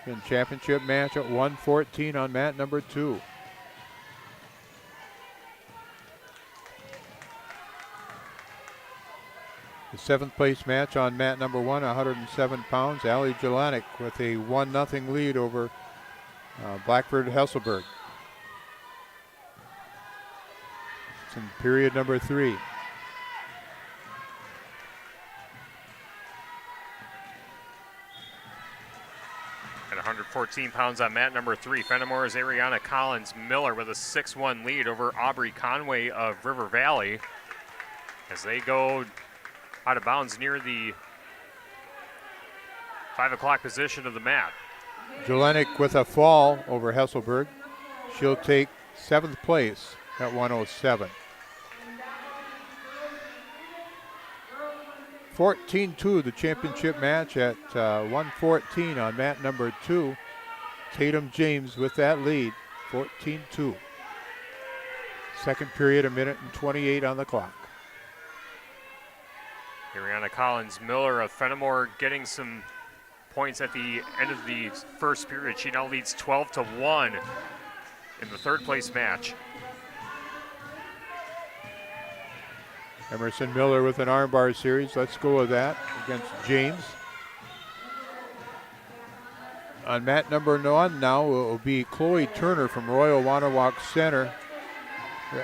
in championship match at 114 on mat number 2. The 7th place match on mat number 1, 107 pounds. Allie Jelanek with a 1-0 lead over Blackford Hesselberg. It's in period number 3. At 114 pounds on mat number 3, Fennimore's Ariana Collins Miller with a 6-1 lead over Aubrey Conway of River Valley as they go out of bounds near the 5 o'clock position of the mat. Jelenik with a fall over Hesselberg. She'll take 7th place at 107. 14-2, the championship match at 114 on mat number 2. Tatum James with that lead, 14-2. Second period, 1:28 on the clock. Ariana Collins Miller of Fennimore getting some points at the end of the first period. She now leads 12-1 in the 3rd place match. Emerson Miller with an armbar series. Let's go with that against James. On mat number 1 now will be Chloe Turner from Royall Wonewoc-Center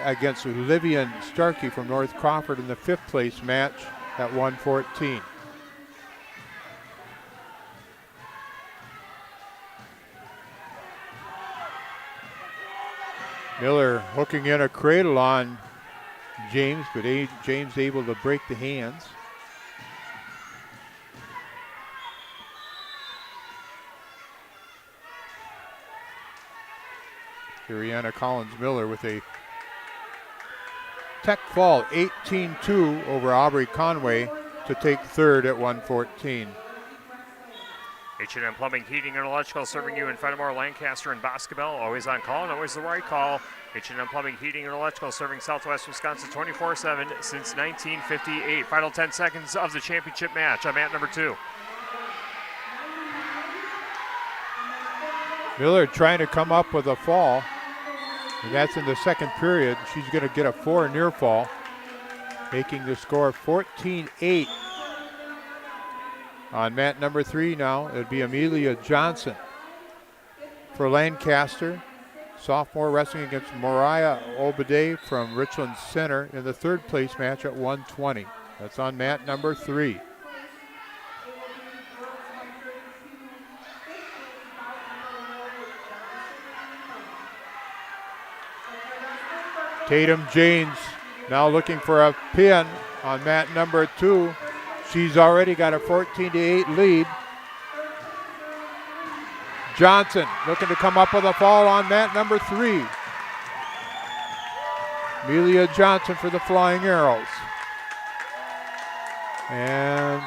against Livian Starkey from North Crawford in the 5th place match at 114. Miller hooking in a cradle on James, but James able to break the hands. Ariana Collins Miller with a tech fall, 18-2 over Aubrey Conway to take 3rd at 114. H&M Plumbing, Heating, and Electrical serving you in Fennimore, Lancaster, and Boscobel. Always on call and always the right call. H&M Plumbing, Heating, and Electrical serving Southwest Wisconsin 24/7 since 1958. Final 10 seconds of the championship match on mat number 2. Miller trying to come up with a fall, and that's in the 2nd period. She's going to get a 4 near fall, making the score 14-8. On mat number 3 now, it'd be Amelia Johnson for Lancaster. Sophomore wrestling against Mariah Obade from Richland Center in the 3rd place match at 120. That's on mat number 3. Tatum James now looking for a pin on mat number 2. She's already got a 14-8 lead. Johnson looking to come up with a fall on mat number 3. Amelia Johnson for the Flying Arrows. And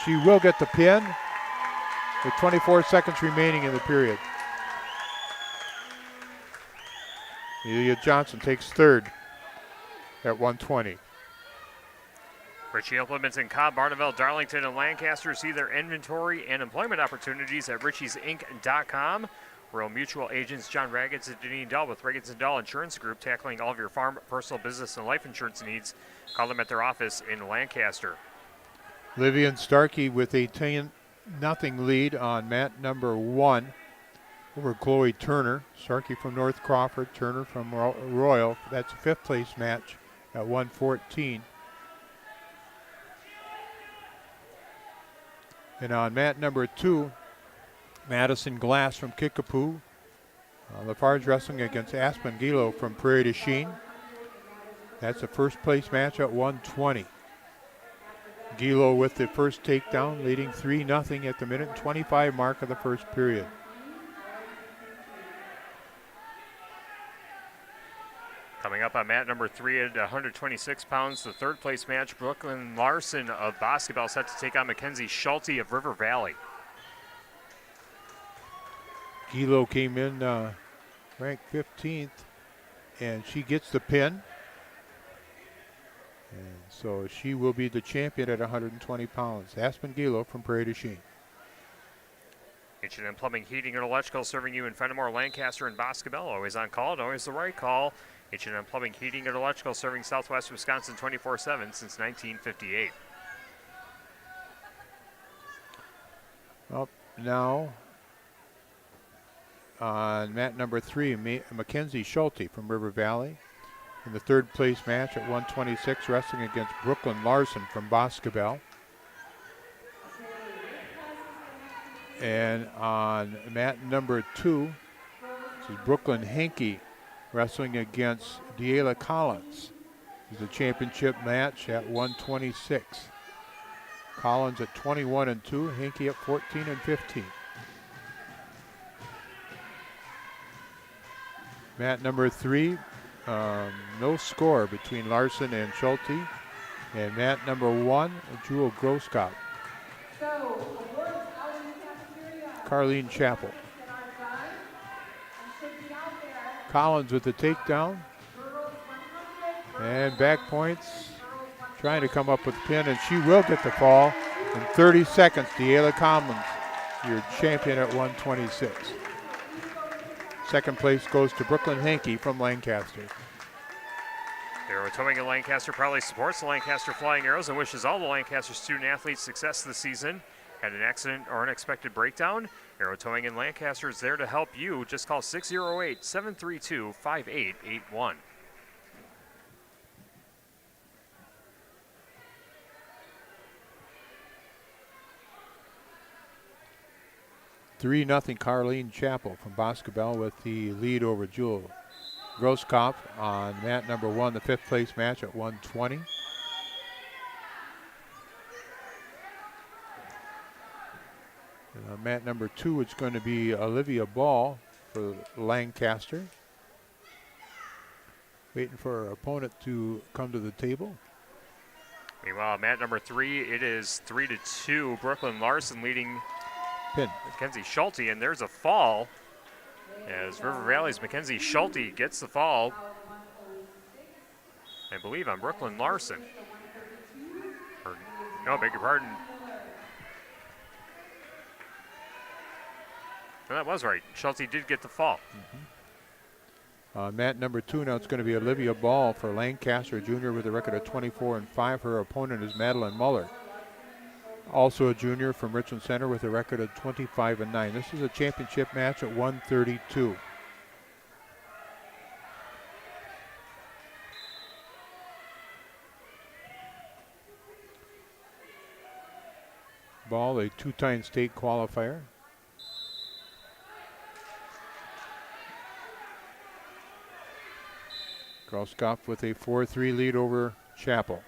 she will get the pin with 24 seconds remaining in the period. Amelia Johnson takes 3rd at 120. Ritchie Implements in Cobb, Barneville, Darlington, and Lancaster. See their inventory and employment opportunities at ritchiesinc.com Royal Mutual agents John Raggins and Deneen Dahl with Raggins & Dahl Insurance Group, tackling all of your farm, personal, business, and life insurance needs. Call them at their office in Lancaster. Livian Starkey with a 10-0 lead on mat number 1 over Chloe Turner. Starkey from North Crawford, Turner from Royal. That's a 5th place match at 1:14. And on mat number 2, Madison Glass from Kickapoo. Farge wrestling against Aspen Gilo from Prairie du Chien. That's a 1st place match at 1:20. Gilo with the first takedown, leading 3-0 at the minute and 25 mark of the first period. Coming up on mat number 3 at 126 pounds, the 3rd place match, Brooklyn Larson of Boscobel set to take on Mackenzie Schulte of River Valley. Gilo came in ranked 15th, and she gets the pin. And so she will be the champion at 120 pounds. Aspen Gilo from Prairie du Chien. H&M Plumbing, Heating, and Electrical serving you in Fennimore, Lancaster, and Boscobel. Always on call and always the right call. H&M Plumbing, Heating, and Electrical serving Southwest Wisconsin 24/7 since 1958. Up now on mat number 3, Mackenzie Schulte from River Valley. In the 3rd place match at 126, wrestling against Brooklyn Larson from Boscobel. And on mat number 2, this is Brooklyn Henke wrestling against Deala Collins. This is a championship match at 126. Collins at 21-2, Henke at 14-15. Mat number 3, no score between Larson and Schulte. And mat number 1, Jewel Groskop. Carlene Chappell. Collins with the takedown. And back points. Trying to come up with the pin, and she will get the fall. In 30 seconds, Deala Collins, your champion at 126. 2nd place goes to Brooklyn Henke from Lancaster. Arrow Towing in Lancaster proudly supports the Lancaster Flying Arrows and wishes all the Lancaster student athletes success this season. Had an accident or unexpected breakdown? Arrow Towing in Lancaster is there to help you. Just call 608-732-5881. Three nothing Carlene Chappell from Boscobel with the lead over Jewel Groskopf on mat number 1, the 5th place match at 120. And on mat number 2, it's going to be Olivia Ball for Lancaster. Waiting for her opponent to come to the table. Meanwhile, mat number 3, it is 3-2. Brooklyn Larson leading pin Mackenzie Schulte, and there's a fall as River Valley's Mackenzie Schulte gets the fall, I believe, on Brooklyn Larson. Or, no, beg your pardon. No, that was right. Schulte did get the fall. Mat number 2, now it's going to be Olivia Ball for Lancaster, junior with a record of 24-5. Her opponent is Madeline Muller, also a junior from Richland Center with a record of 25-9. This is a championship match at 132. Ball, a 2-time state qualifier. Groskopf with a 4-3 lead over Chappell.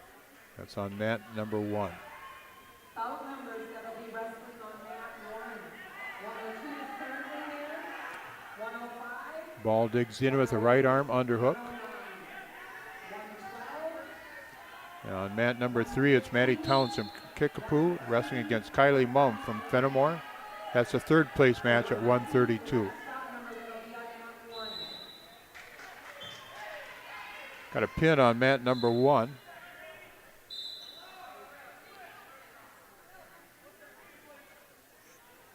That's on mat number 1. Ball digs in with a right arm underhook. And on mat number 3, it's Maddie Townsend Kickapoo wrestling against Kylie Mum from Fennimore. That's a 3rd place match at 132. Got a pin on mat number 1.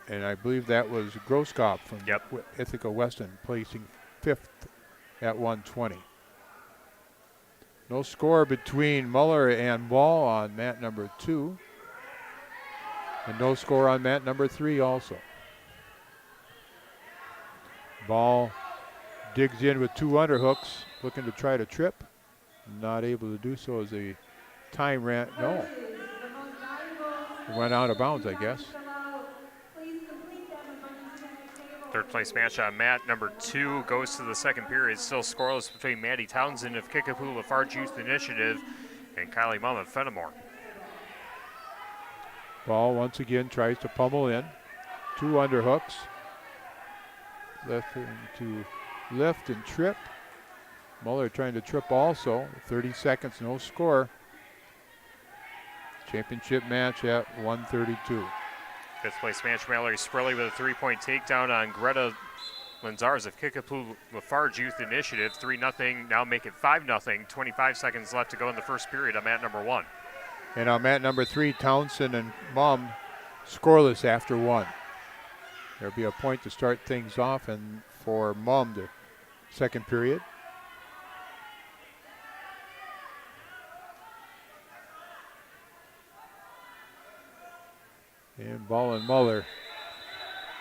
And I believe that was Groskop from Ithaca Weston, placing 5th at 120. No score between Muller and Ball on mat number 2. And no score on mat number 3 also. Ball digs in with 2 underhooks, looking to try to trip. Not able to do so as the time ran. No. Went out of bounds, I guess. Third place match on mat number 2 goes to the second period. Still scoreless between Maddie Townsend of Kickapoo Farge Youth Initiative and Kylie Mum of Fennimore. Ball once again tries to pummel in. 2 underhooks. Left to lift and trip. Muller trying to trip also. 30 seconds, no score. Championship match at 132. Fifth place match, Mallory Spurley with a 3-point takedown on Greta Lanzars of Kickapoo Lafarge Youth Initiative. 3-0, now make it 5-0. 25 seconds left to go in the first period on mat number 1. And on mat number 3, Townsend and Mum scoreless after 1. There'll be a point to start things off, and for Mum, the second period. And Ball and Muller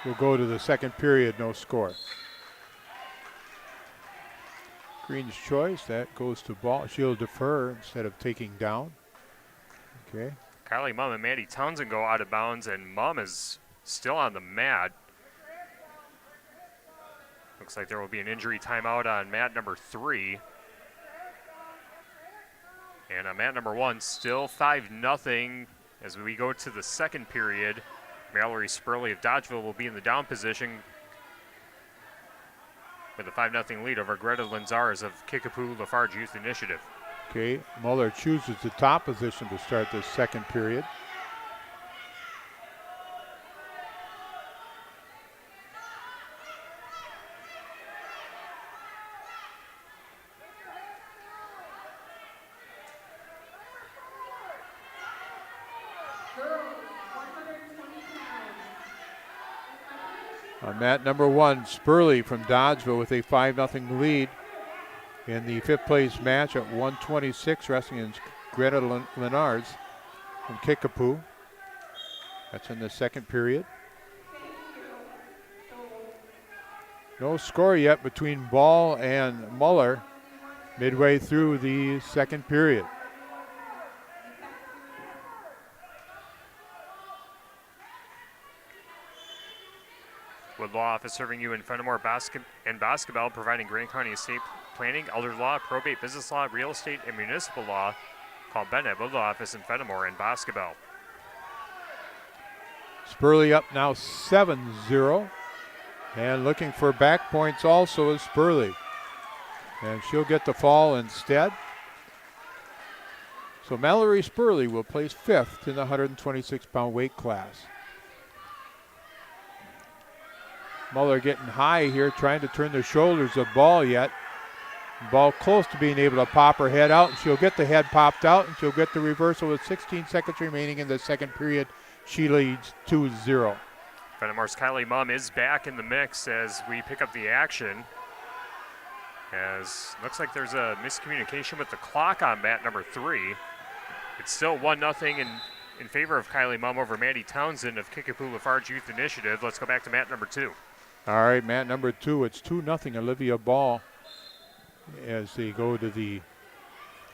will go to the second period, no score. Green's choice, that goes to Ball. She'll defer instead of taking down. Okay. Kylie Mum and Maddie Townsend go out of bounds, and Mum is still on the mat. Looks like there will be an injury timeout on mat number 3. And on mat number 1, still 5-0. As we go to the second period, Mallory Spurley of Dodgeville will be in the down position with a 5-0 lead over Greta Lanzars of Kickapoo Lafarge Youth Initiative. Okay, Muller chooses the top position to start this second period. On mat number 1, Spurley from Dodgeville with a 5-0 lead in the fifth place match at 126, wrestling against Greta Lenars from Kickapoo. That's in the second period. No score yet between Ball and Muller midway through the second period. Wood Law Office serving you in Fennimore and Boscobel, providing Grand County estate planning, elder law, probate, business law, real estate, and municipal law. Call Ben at Wood Law Office in Fennimore and Boscobel. Spurley up now 7-0. And looking for back points also is Spurley. And she'll get the fall instead. So Mallory Spurley will place 5th in the 126-pound weight class. Muller getting high here, trying to turn the shoulders of Ball yet. Ball close to being able to pop her head out, and she'll get the head popped out, and she'll get the reversal with 16 seconds remaining in the second period. She leads 2-0. Fennimore's Kylie Mum is back in the mix as we pick up the action. As looks like there's a miscommunication with the clock on mat number 3. It's still 1-0 in favor of Kylie Mum over Maddie Townsend of Kickapoo Lafarge Youth Initiative. Let's go back to mat number 2. All right, mat number 2. It's 2-0 Olivia Ball as they go to the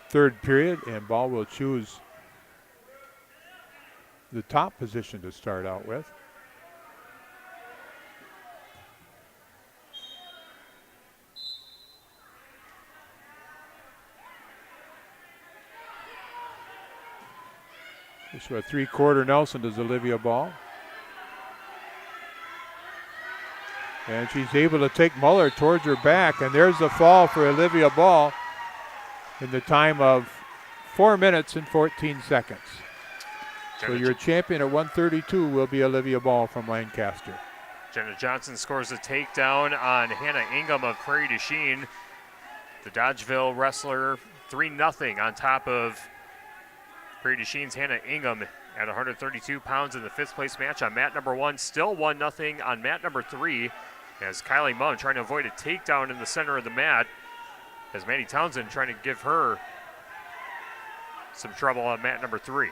third period, and Ball will choose the top position to start out with. This was a 3/4 Nelson does Olivia Ball. And she's able to take Muller towards her back, and there's the fall for Olivia Ball in the time of 4 minutes and 14 seconds. So your champion at 132 will be Olivia Ball from Lancaster. Jenna Johnson scores a takedown on Hannah Ingham of Prairie du Chien. The Dodgeville wrestler 3-0 on top of Prairie du Chien's Hannah Ingham at 132 pounds in the fifth place match on mat number 1. Still 1-0 on mat number 3 as Kylie Mumm trying to avoid a takedown in the center of the mat as Maddie Townsend trying to give her some trouble on mat number 3.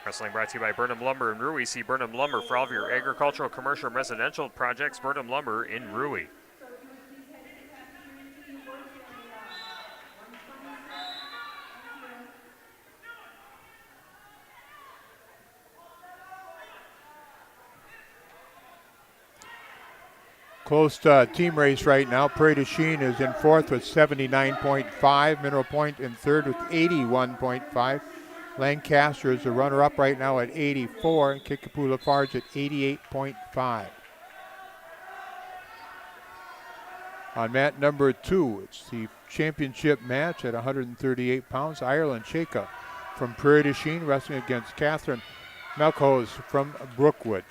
Wrestling brought to you by Burnham Lumber in Rui. See Burnham Lumber for all of your agricultural, commercial, and residential projects. Burnham Lumber in Rui. Close team race right now. Prairie du Chien is in fourth with 79.5. Mineral Point in third with 81.5. Lancaster is the runner-up right now at 84. And Kickapoo Farge at 88.5. On mat number 2, it's the championship match at 138 pounds. Ireland Shaka from Prairie du Chien wrestling against Catherine Melkos from Brookwood.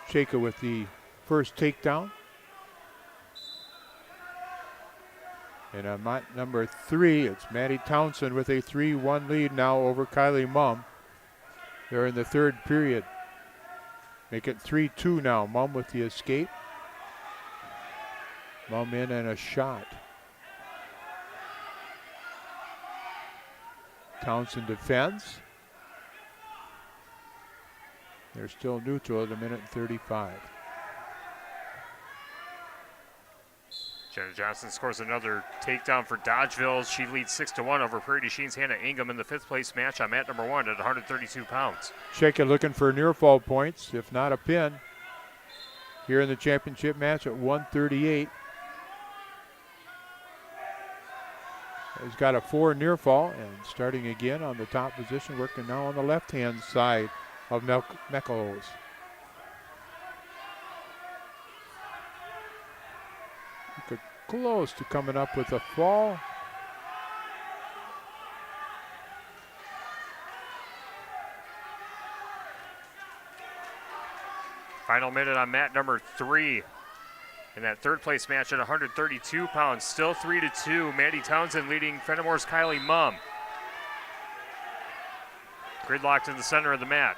Shaka with the first takedown. And on mat number 3, it's Maddie Townsend with a 3-1 lead now over Kylie Mumm. They're in the third period. Make it 3-2 now. Mumm with the escape. Mumm in and a shot. Townsend defends. They're still neutral at 1:35. Jenna Johnson scores another takedown for Dodgeville. She leads 6-1 over Prairie du Chien's Hannah Ingham in the fifth place match on mat number 1 at 132 pounds. Shaka looking for near fall points, if not a pin. Here in the championship match at 138. He's got a 4 near fall and starting again on the top position, working now on the left-hand side of Melkos. Close to coming up with a fall. Final minute on mat number 3. In that third place match at 132 pounds, still 3-2. Maddie Townsend leading Fennimore's Kylie Mumm. Gridlocked in the center of the mat.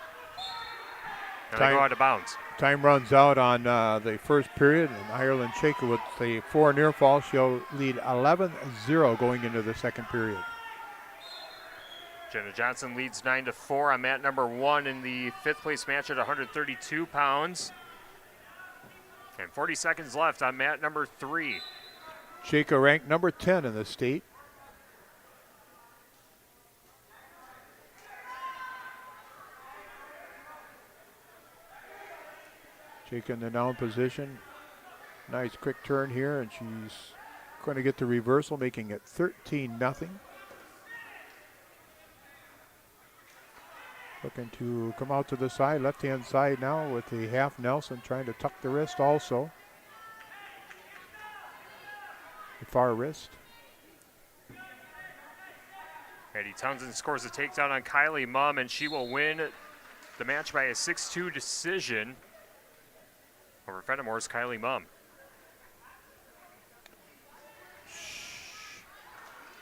And they go out of bounds. Time runs out on the first period, and Ireland Shaka with the 4 near fall. She'll lead 11-0 going into the second period. Jenna Johnson leads 9-4 on mat number 1 in the fifth place match at 132 pounds. And 40 seconds left on mat number 3. Shaka ranked number 10 in the state. Shaka in the down position. Nice quick turn here, and she's going to get the reversal, making it 13-0. Looking to come out to the side, left-hand side now with the half Nelson, trying to tuck the wrist also. The far wrist. Maddie Townsend scores a takedown on Kylie Mumm, and she will win the match by a 6-2 decision over Fennimore's Kylie Mumm.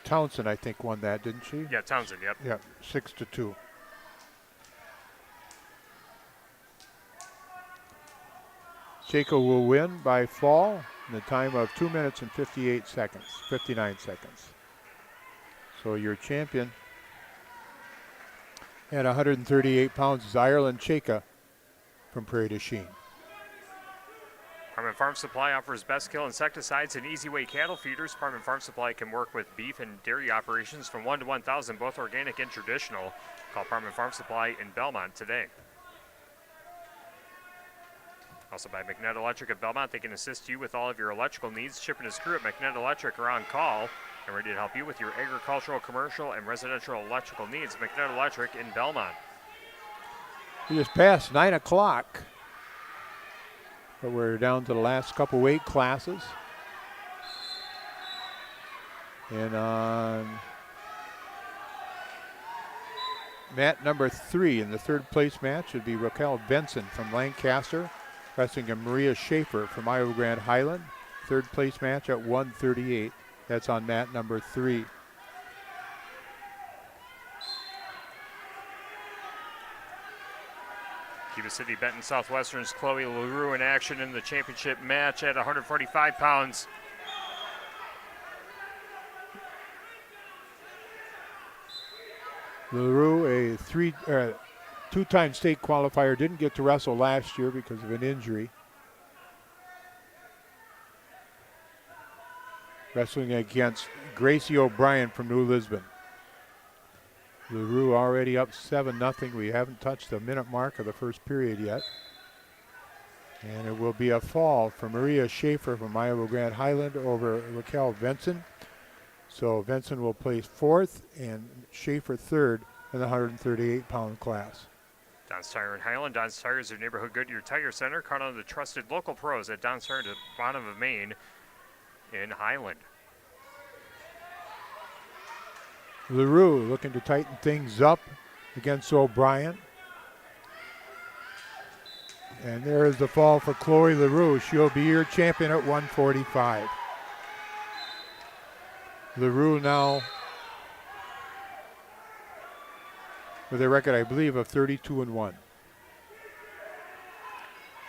Townsend, I think, won that, didn't she? Yeah, Townsend, yep. Yeah, 6-2. Shaka will win by fall in the time of 2 minutes and 59 seconds. So your champion at 138 pounds is Ireland Shaka from Prairie du Chien. Parman Farm Supply offers best kill insecticides and easy way cattle feeders. Parman Farm Supply can work with beef and dairy operations from 1 to 1,000, both organic and traditional. Call Parman Farm Supply in Belmont today. Also by McNett Electric at Belmont, they can assist you with all of your electrical needs. Chip and his crew at McNett Electric are on call and ready to help you with your agricultural, commercial, and residential electrical needs. McNett Electric in Belmont. We just passed 9 o'clock, but we're down to the last couple weight classes. And on mat number 3 in the third place match would be Raquel Benson from Lancaster, wrestling Maria Schaefer from Iowa Grand Highland. Third place match at 138. That's on mat number 3. Cuba City Benton Southwestern's Chloe LaRue in action in the championship match at 145 pounds. LaRue, a two-time state qualifier, didn't get to wrestle last year because of an injury. Wrestling against Gracie O'Brien from New Lisbon. LaRue already up 7-0. We haven't touched the minute mark of the first period yet. And it will be a fall for Maria Schaefer from Iowa Grand Highland over Raquel Benson. So Benson will place 4th and Schaefer 3rd in the 138-pound class. Don's Tire in Highland. Don's Tire is your neighborhood Goodyear Tire Center. Count on the trusted local pros at Don's Tire at the bottom of Maine in Highland. LaRue looking to tighten things up against O'Brien. And there is the fall for Chloe LaRue. She'll be your champion at 145. LaRue now with a record, I believe, of 32-1.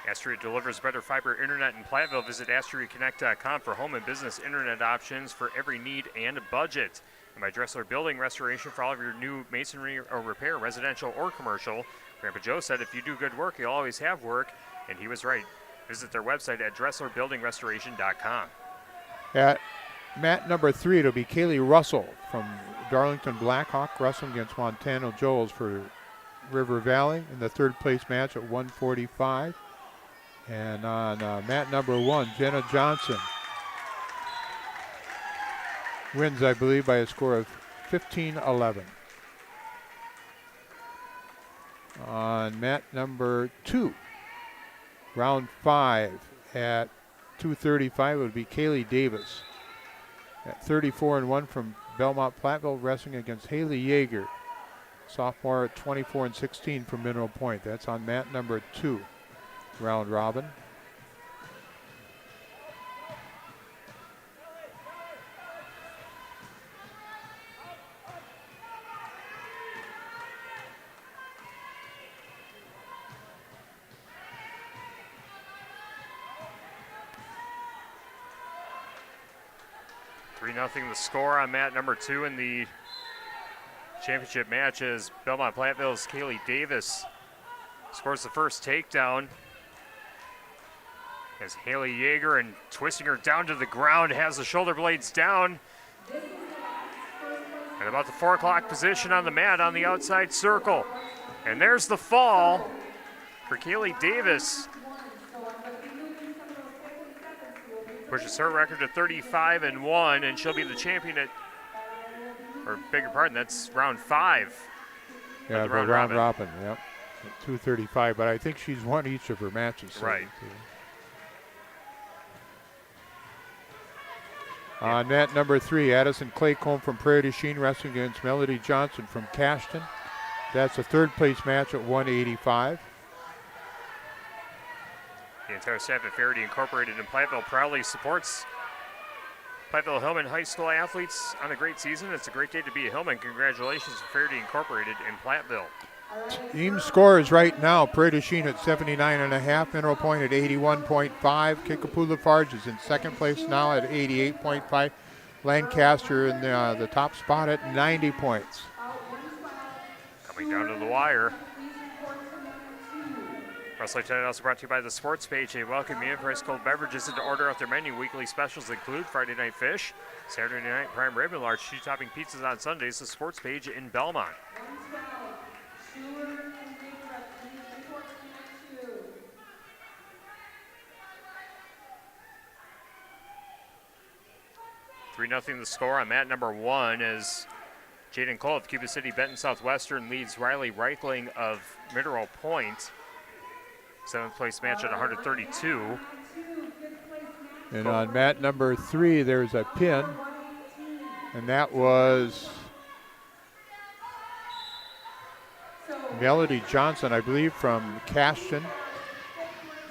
Asteria delivers better fiber internet in Platteville. Visit AsteriaConnect.com for home and business internet options for every need and budget. And by Dressler Building Restoration for all of your new masonry or repair, residential or commercial. Grandpa Joe said if you do good work, you'll always have work, and he was right. Visit their website at DresslerBuildingRestoration.com. At mat number 3, it'll be Kaylee Russell from Darlington Blackhawk wrestling against Montano Joels for River Valley in the 3rd place match at 145. And on mat number 1, Jenna Johnson wins, I believe, by a score of 15-11. On mat number 2, round 5 at 235 would be Kaylee Davis at 34-1 from Belmont Platteville wrestling against Haley Yeager, sophomore at 24-16 from Mineral Point. That's on mat number 2, round robin. Nothing the score on mat number 2 in the championship match as Belmont Platteville's Kaylee Davis scores the first takedown as Haley Yeager, and twisting her down to the ground, has the shoulder blades down. And about the 4 o'clock position on the mat on the outside circle. And there's the fall for Kaylee Davis. Pushes her record to 35-1, and she'll be the champion at, or beg your pardon, that's round 5. Yeah, the round robin, yep. At 235, but I think she's won each of her matches. So right. On mat number 3, Addison Claycomb from Prairie du Chien wrestling against Melody Johnson from Cashton. That's a 3rd place match at 185. The entire staff at Faraday Incorporated in Platteville proudly supports Platteville Hillman High School athletes on a great season. It's a great day to be a Hillman. Congratulations to Faraday Incorporated in Platteville. Team scores right now, Prairie du Chien at 79.5, Mineral Point at 81.5, Kickapoo Farge is in 2nd place now at 88.5, Lancaster in the top spot at 90 points. Coming down to the wire. Wrestling tonight also brought to you by the Sports Page. They welcome you in for ice cold beverages and to order off their menu. Weekly specials include Friday night fish, Saturday night prime rib, and large 2-topping pizzas on Sundays. The Sports Page in Belmont. Three 0 the score on mat number 1 as Jaden Cole of Cuba City Benton Southwestern leads Riley Reichling of Mineral Point. 7th place match at 132. And on mat number 3, there's a pin, and that was Melody Johnson, I believe, from Cashton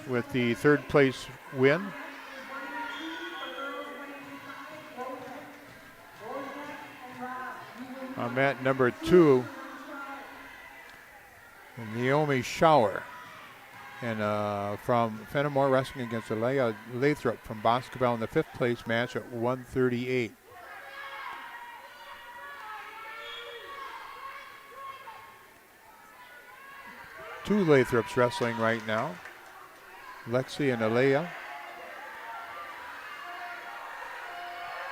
with the 3rd place win. On mat number 2, Naomi Shower. And from Fennimore, wrestling against Alea Lathrop from Boscobel in the 5th place match at 138. Two Lathrops wrestling right now. Lexi and Alea.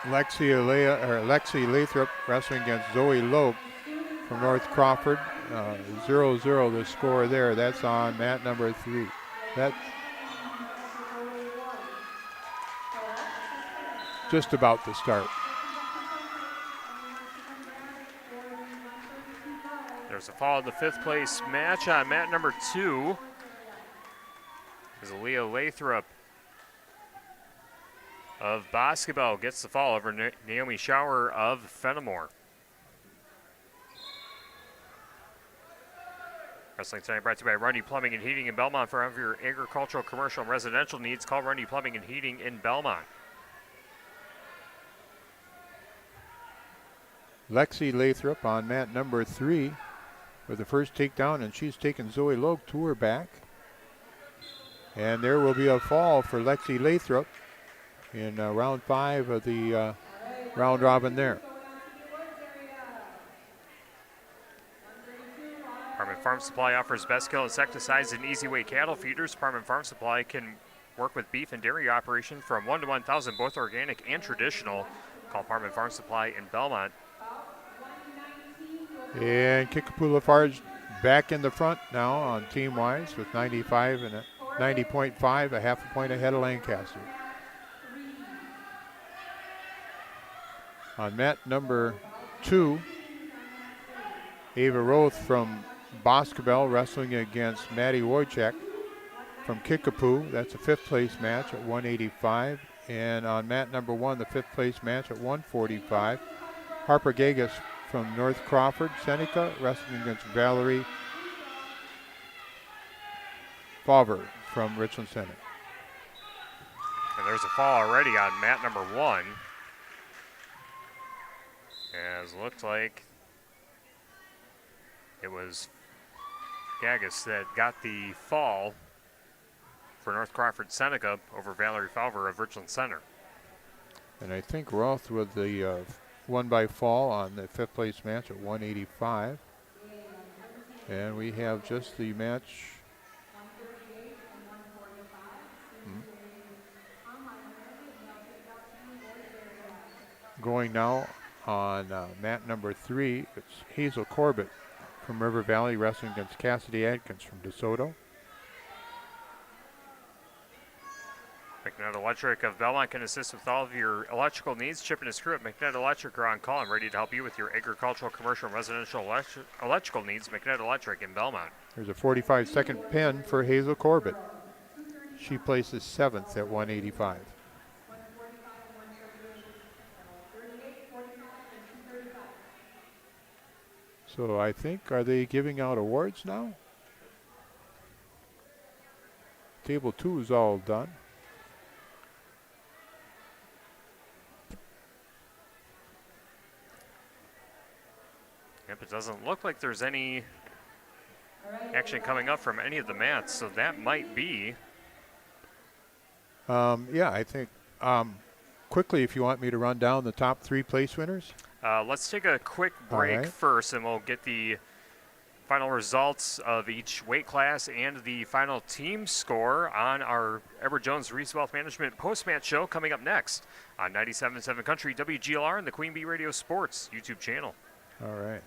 Lexi Lathrop wrestling against Zoe Loeb from North Crawford. 0-0 the score there. That's on mat number 3. That's just about to start. There's a fall in the 5th place match on mat number 2. As Aaliyah Lathrop of Boscobel gets the fall over Naomi Shower of Fennimore. Wrestling tonight brought to you by Rundy Plumbing and Heating in Belmont. For all of your agricultural, commercial, and residential needs, call Rundy Plumbing and Heating in Belmont. Lexi Lathrop on mat number 3 with the first takedown, and she's taken Zoe Loeb to her back. And there will be a fall for Lexi Lathrop in round 5 of the round robin there. Department Farm Supply offers best kill insecticides and easy weight cattle feeders. Department Farm Supply can work with beef and dairy operations from 1 to 1,000, both organic and traditional. Call Department Farm Supply in Belmont. And Kickapoo Farge back in the front now on team-wise with 95 and 90.5, a half a point ahead of Lancaster. On mat number 2, Ava Roth from Boscobel wrestling against Maddie Wojcik from Kickapoo. That's a 5th place match at 185. And on mat number 1, the 5th place match at 145, Harper Gagas from North Crawford, Seneca, wrestling against Valerie Favre from Richland Center. And there's a fall already on mat number 1. As it looked like it was Gagas that got the fall for North Crawford Seneca over Valerie Favre of Richland Center. And I think Roth with the one by fall on the 5th place match at 185. And we have just the match going now on mat number 3. It's Hazel Corbett from River Valley wrestling against Cassidy Adkins from DeSoto. McNutt Electric of Belmont can assist with all of your electrical needs. Chip and his crew at McNutt Electric are on call and ready to help you with your agricultural, commercial, and residential electrical needs. McNutt Electric in Belmont. There's a 45-second pin for Hazel Corbett. She places 7th at 185. So I think, are they giving out awards now? Table 2 is all done. Yep, it doesn't look like there's any action coming up from any of the mats, so that might be. Yeah, I think quickly, if you want me to run down the top 3 place winners. Let's take a quick break first, and we'll get the final results of each weight class and the final team score on our Edward Jones Reese Wealth Management post-match show coming up next on 97.7 Country WGLR and the Queen Bee Radio Sports YouTube channel. All right.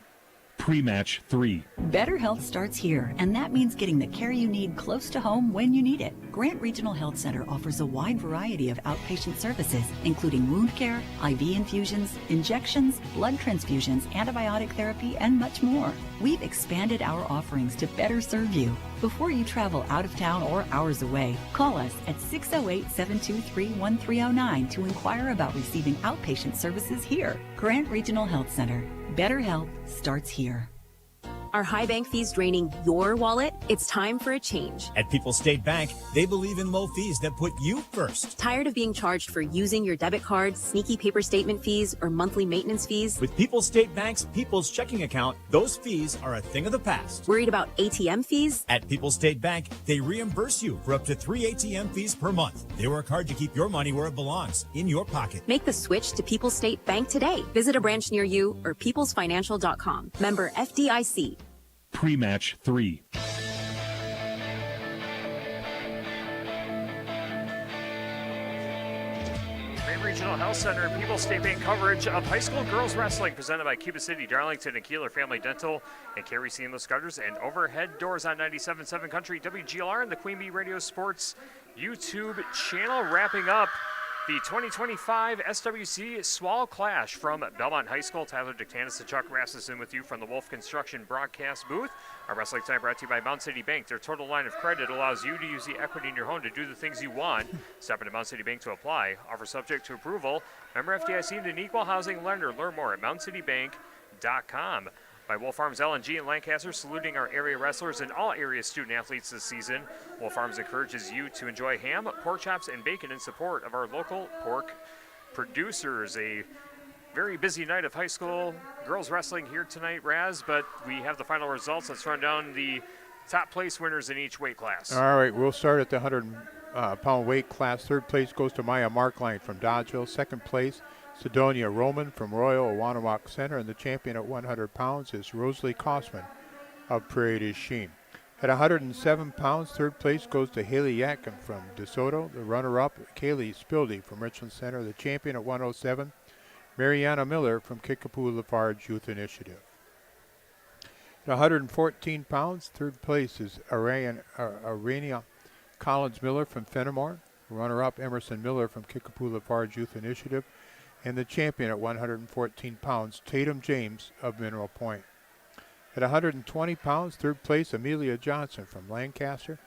Pre-match 3. Better health starts here, and that means getting the care you need close to home when you need it. Grant Regional Health Center offers a wide variety of outpatient services, including wound care, IV infusions, injections, blood transfusions, antibiotic therapy, and much more. We've expanded our offerings to better serve you. Before you travel out of town or hours away, call us at 608-723-1309 to inquire about receiving outpatient services here. Grant Regional Health Center. Better health starts here. Are high bank fees draining your wallet? It's time for a change. At People's State Bank, they believe in low fees that put you first. Tired of being charged for using your debit card, sneaky paper statement fees, or monthly maintenance fees? With People's State Bank's People's Checking Account, those fees are a thing of the past. Worried about ATM fees? At People's State Bank, they reimburse you for up to 3 ATM fees per month. They work hard to keep your money where it belongs, in your pocket. Make the switch to People's State Bank today. Visit a branch near you or peoplesfinancial.com. Member FDIC. Pre-match 3. Prairie Regional Health Center and People's State Bank coverage of high school girls wrestling presented by Cuba City, Darlington, and Keeler Family Dental, and Carrie Seamless Gutters, and overhead doors on 97.7 Country WGLR and the Queen Bee Radio Sports YouTube channel. Wrapping up the 2025 SWC SWAL Clash from Belmont High School. Tyler Dictanis and Chuck Rasmussen with you from the Wolf Construction broadcast booth. Our wrestling time brought to you by Mound City Bank. Their total line of credit allows you to use the equity in your home to do the things you want. Step into Mound City Bank to apply. Offer subject to approval. Member FDIC and an equal housing lender. Learn more at MoundCityBank.com. By Wolf Farms LNG in Lancaster, saluting our area wrestlers and all area student athletes this season. Wolf Farms encourages you to enjoy ham, pork chops, and bacon in support of our local pork producers. A very busy night of high school girls wrestling here tonight, Raz, but we have the final results. Let's run down the top place winners in each weight class. All right, we'll start at the 100-pound weight class. Third place goes to Maya Markline from Dodgeville. Second place, Sidonia Roman from Royall Wonewoc-Center, and the champion at 100 pounds is Rosalie Kosman of Prairie du Chien. At 107 pounds, third place goes to Haley Yatkin from DeSoto. The runner-up, Kaylee Spildy from Richland Center. The champion at 107, Mariana Miller from Kickapoo Lafarge Youth Initiative. At 114 pounds, third place is Arania Collins Miller from Fennimore. Runner-up, Emerson Miller from Kickapoo Lafarge Youth Initiative. And the champion at 114 pounds, Tatum James of Mineral Point. At 120 pounds, third place, Amelia Johnson from Lancaster.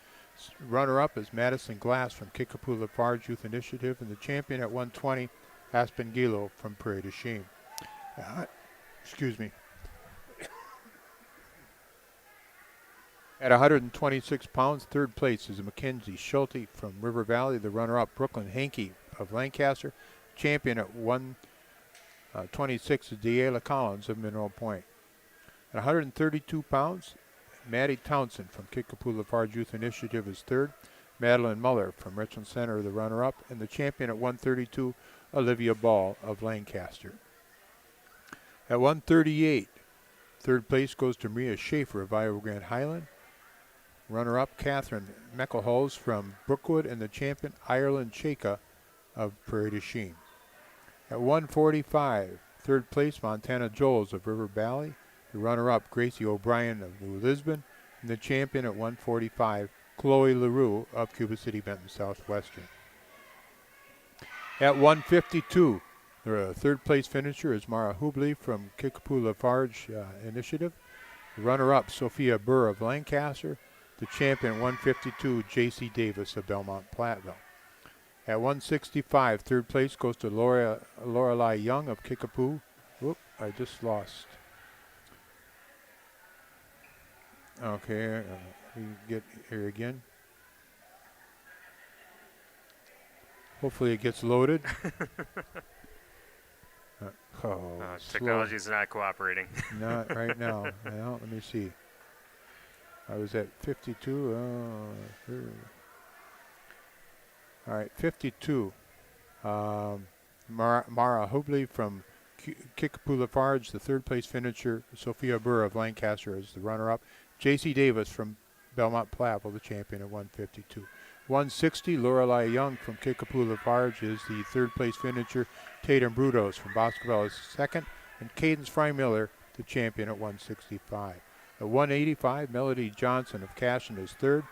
Runner-up is Madison Glass from Kickapoo Lafarge Youth Initiative. And the champion at 120, Aspen Gilo from Prairie du Chien. Excuse me. At 126 pounds, third place is Mackenzie Schulte from River Valley. The runner-up, Brooklyn Hankey of Lancaster. Champion at 126 is Deala Collins of Mineral Point. At 132 pounds, Maddie Townsend from Kickapoo Lafarge Youth Initiative is third. Madeline Muller from Richland Center, the runner-up. And the champion at 132, Olivia Ball of Lancaster. At 138, third place goes to Maria Schaefer of Iowa Grand Highland. Runner-up, Catherine Meckelholz from Brookwood. And the champion, Ireland Chaka of Prairie du Chien. At 145, third place, Montana Joels of River Valley. The runner-up, Gracie O'Brien of New Lisbon. And the champion at 145, Chloe LaRue of Cuba City, Benton, Southwestern. At 152, the third place finisher is Mara Hubley from Kickapoo Lafarge Initiative. The runner-up, Sophia Burr of Lancaster. The champion at 152, J.C. Davis of Belmont Platteville. At 165, third place goes to Lorelei Young of Kickapoo. Whoop, I just lost. Okay, we get here again. Hopefully it gets loaded. Technology's not cooperating. Not right now. Well, let me see. I was at 52. All right, 52. Mara Hubley from Kickapoo Lafarge, the third place finisher. Sophia Burr of Lancaster is the runner-up. J.C. Davis from Belmont Platteville, the champion at 152. 160, Lorelei Young from Kickapoo Lafarge is the third place finisher. Tatum Brudos from Boscobel is second. And Cadence Fry Miller, the champion at 165. At 185, Melody Johnson of Cashton is third.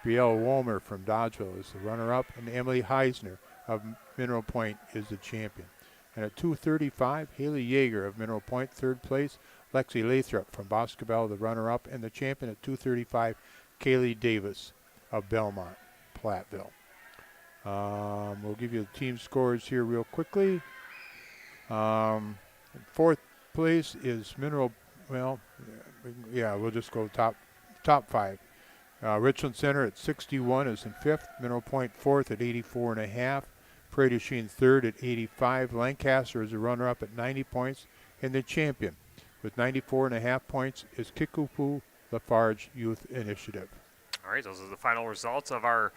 Brielle Wolmer from Dodgeville is the runner-up, and Emily Heisner of Mineral Point is the champion. And at 235, Haley Yeager of Mineral Point, third place. Lexi Lathrop from Boscobel, the runner-up, and the champion at 235, Kaylee Davis of Belmont Platteville. We'll give you the team scores here real quickly. Fourth place is Well, yeah, we'll just go top 5. Richland Center at 61 is in 5th. Mineral Point 4th at 84.5. Prairie du Chien 3rd at 85. Lancaster is a runner-up at 90 points. And the champion with 94.5 points is Kickapoo Farge Youth Initiative. All right, those are the final results of our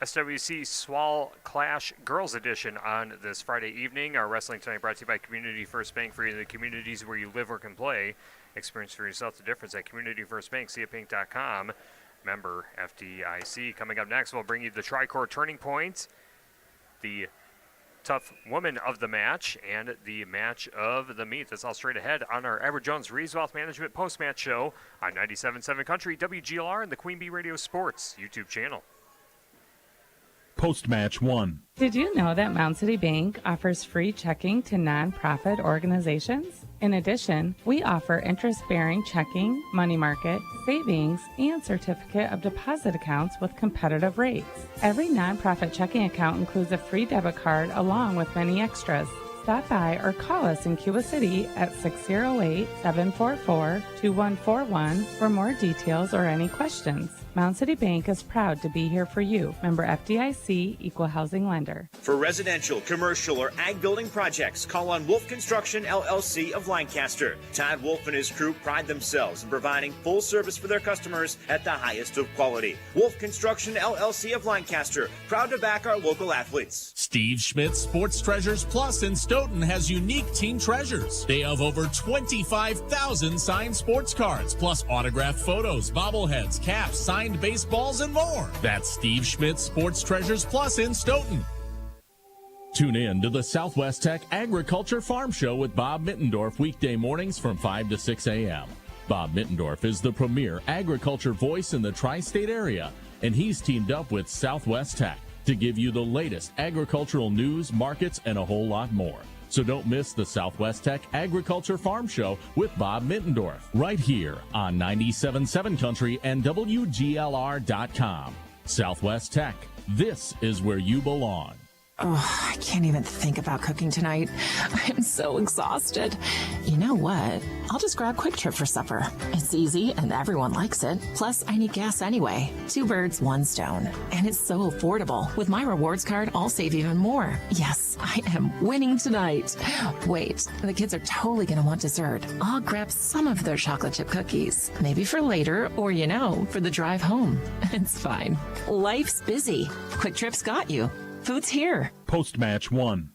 SWC SWAL Clash Girls Edition on this Friday evening. Our wrestling tonight brought to you by Community First Bank, for you in the communities where you live, work, and play. Experience for yourself the difference at Community First Bank, CFBank.com. Member FDIC. Coming up next, we'll bring you the Tri-Core Turning Point, the Tough Woman of the Match, and the Match of the Meet. That's all straight ahead on our Edward Jones Reeves Wealth Management Post-Match Show on 97.7 Country, WGLR, and the Queen Bee Radio Sports YouTube channel. Post-match 1. Did you know that Mound City Bank offers free checking to nonprofit organizations? In addition, we offer interest-bearing checking, money market, savings, and certificate of deposit accounts with competitive rates. Every nonprofit checking account includes a free debit card along with many extras. Stop by or call us in Cuba City at 608-744-2141 for more details or any questions. Mound City Bank is proud to be here for you. Member FDIC, Equal Housing Lender. For residential, commercial, or ag building projects, call on Wolf Construction LLC of Lancaster. Todd Wolf and his crew pride themselves in providing full service for their customers at the highest of quality. Wolf Construction LLC of Lancaster, proud to back our local athletes. Steve Schmidt's Sports Treasures Plus in Stoughton has unique team treasures. They have over 25,000 signed sports cards, plus autographed photos, bobbleheads, caps, signed baseballs, and more. That's Steve Schmidt's Sports Treasures Plus in Stoughton. Tune in to the Southwest Tech Agriculture Farm Show with Bob Mittendorf weekday mornings from 5 to 6 a.m. Bob Mittendorf is the premier agriculture voice in the tri-state area, and he's teamed up with Southwest Tech to give you the latest agricultural news, markets, and a whole lot more. So don't miss the Southwest Tech Agriculture Farm Show with Bob Mittendorf right here on 97.7 Country and WGLR.com. Southwest Tech, this is where you belong. Oh, I can't even think about cooking tonight. I'm so exhausted. You know what? I'll just grab Quick Trip for supper. It's easy and everyone likes it. Plus, I need gas anyway. 2 birds, 1 stone. And it's so affordable. With my rewards card, I'll save even more. Yes, I am winning tonight. Wait, the kids are totally going to want dessert. I'll grab some of their chocolate chip cookies. Maybe for later or, for the drive home. It's fine. Life's busy. Quick Trip's got you. Food's here. Post-match 1.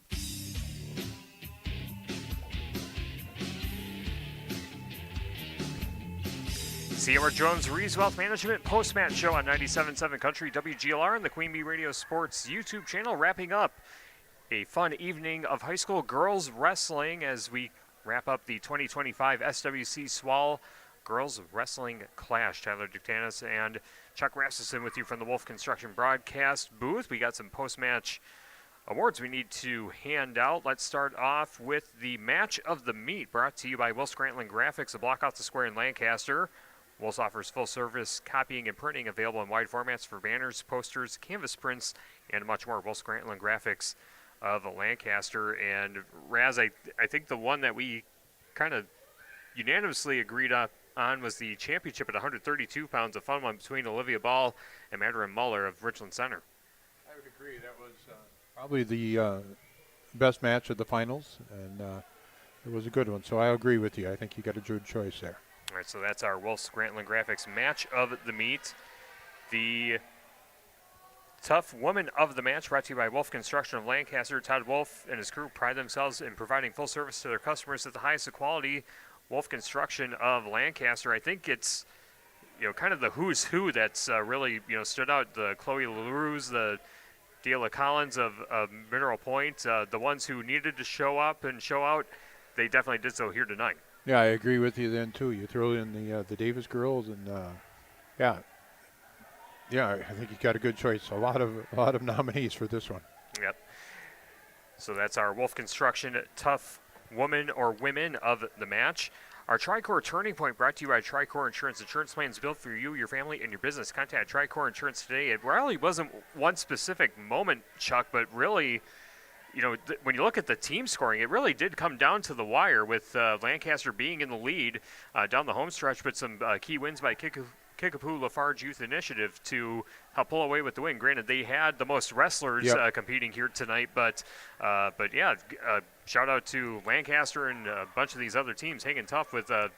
Edward Jones Reeves Wealth Management Post-Match Show on 97.7 Country, WGLR, and the Queen Bee Radio Sports YouTube channel, wrapping up a fun evening of high school girls wrestling as we wrap up the 2025 SWC SWAL Girls Wrestling Clash. Tyler Duktanis and Chuck Rasmussen with you from the Wolf Construction broadcast booth. We got some post-match awards we need to hand out. Let's start off with the Match of the Meet, brought to you by Will Scranton Graphics, a block off the square in Lancaster. Wills offers full-service copying and printing, available in wide formats for banners, posters, canvas prints, and much more. Will Scranton Graphics of Lancaster. And Raz, I think the one that we kind of unanimously agreed on was the championship at 132 pounds, a fun one between Olivia Ball and Madeline Muller of Richland Center. I would agree. That was probably the best match of the finals, and it was a good one. So I agree with you. I think you got a good choice there. All right, so that's our Wolf Scranton Graphics Match of the Meet. The Tough Woman of the Match, brought to you by Wolf Construction of Lancaster. Todd Wolf and his crew pride themselves in providing full service to their customers at the highest of quality. Wolf Construction of Lancaster. I think it's, kind of the who's who that's really, stood out. The Chloe LaRue, the Deala Collins of Mineral Point, the ones who needed to show up and show out, they definitely did so here tonight. Yeah, I agree with you then too. You throw in the Davis girls, and I think you got a good choice. A lot of nominees for this one. Yep. So that's our Wolf Construction Tough Woman or Women of the Match. Our Tri-Core Turning Point, brought to you by Tri-Core Insurance. Insurance plans built for you, your family, and your business. Contact Tri-Core Insurance today. It really wasn't one specific moment, Chuck, but really when you look at the team scoring, it really did come down to the wire with Lancaster being in the lead down the home stretch, but some key wins by Kickapoo Lafarge Youth Initiative to help pull away with the win. Granted, they had the most wrestlers competing here tonight, but yeah, shout out to Lancaster and a bunch of these other teams hanging tough with the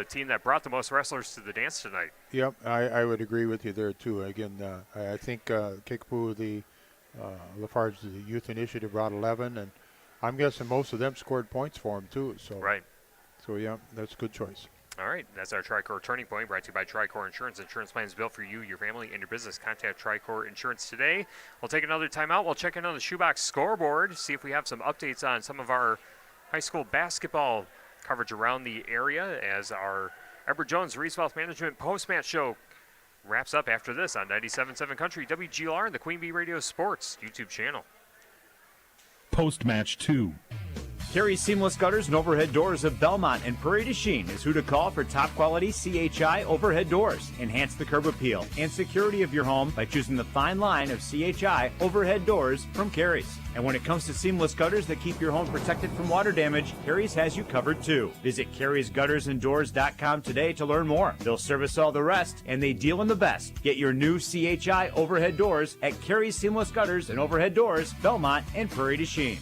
team that brought the most wrestlers to the dance tonight. Yep, I would agree with you there too. Again, I think Kickapoo, the Lafarge, the Youth Initiative, brought 11, and I'm guessing most of them scored points for them too. So right. So yeah, that's a good choice. All right, that's our Tricor Turning Point, brought to you by Tricor Insurance. Insurance plans built for you, your family, and your business. Contact Tricor Insurance today. We'll take another timeout. We'll check in on the Shoebox scoreboard, see if we have some updates on some of our high school basketball coverage around the area as our Edward Jones Reese Wealth Management post-match show wraps up after this on 97.7 Country, WGLR, and the Queen Bee Radio Sports YouTube channel. Post-match 2. Carrie's Seamless Gutters and Overhead Doors of Belmont and Prairie du Chien is who to call for top quality CHI overhead doors. Enhance the curb appeal and security of your home by choosing the fine line of CHI overhead doors from Carrie's. And when it comes to seamless gutters that keep your home protected from water damage, Carrie's has you covered too. Visit carriesguttersanddoors.com today to learn more. They'll service all the rest, and they deal in the best. Get your new CHI overhead doors at Carrie's Seamless Gutters and Overhead Doors, Belmont and Prairie du Chien.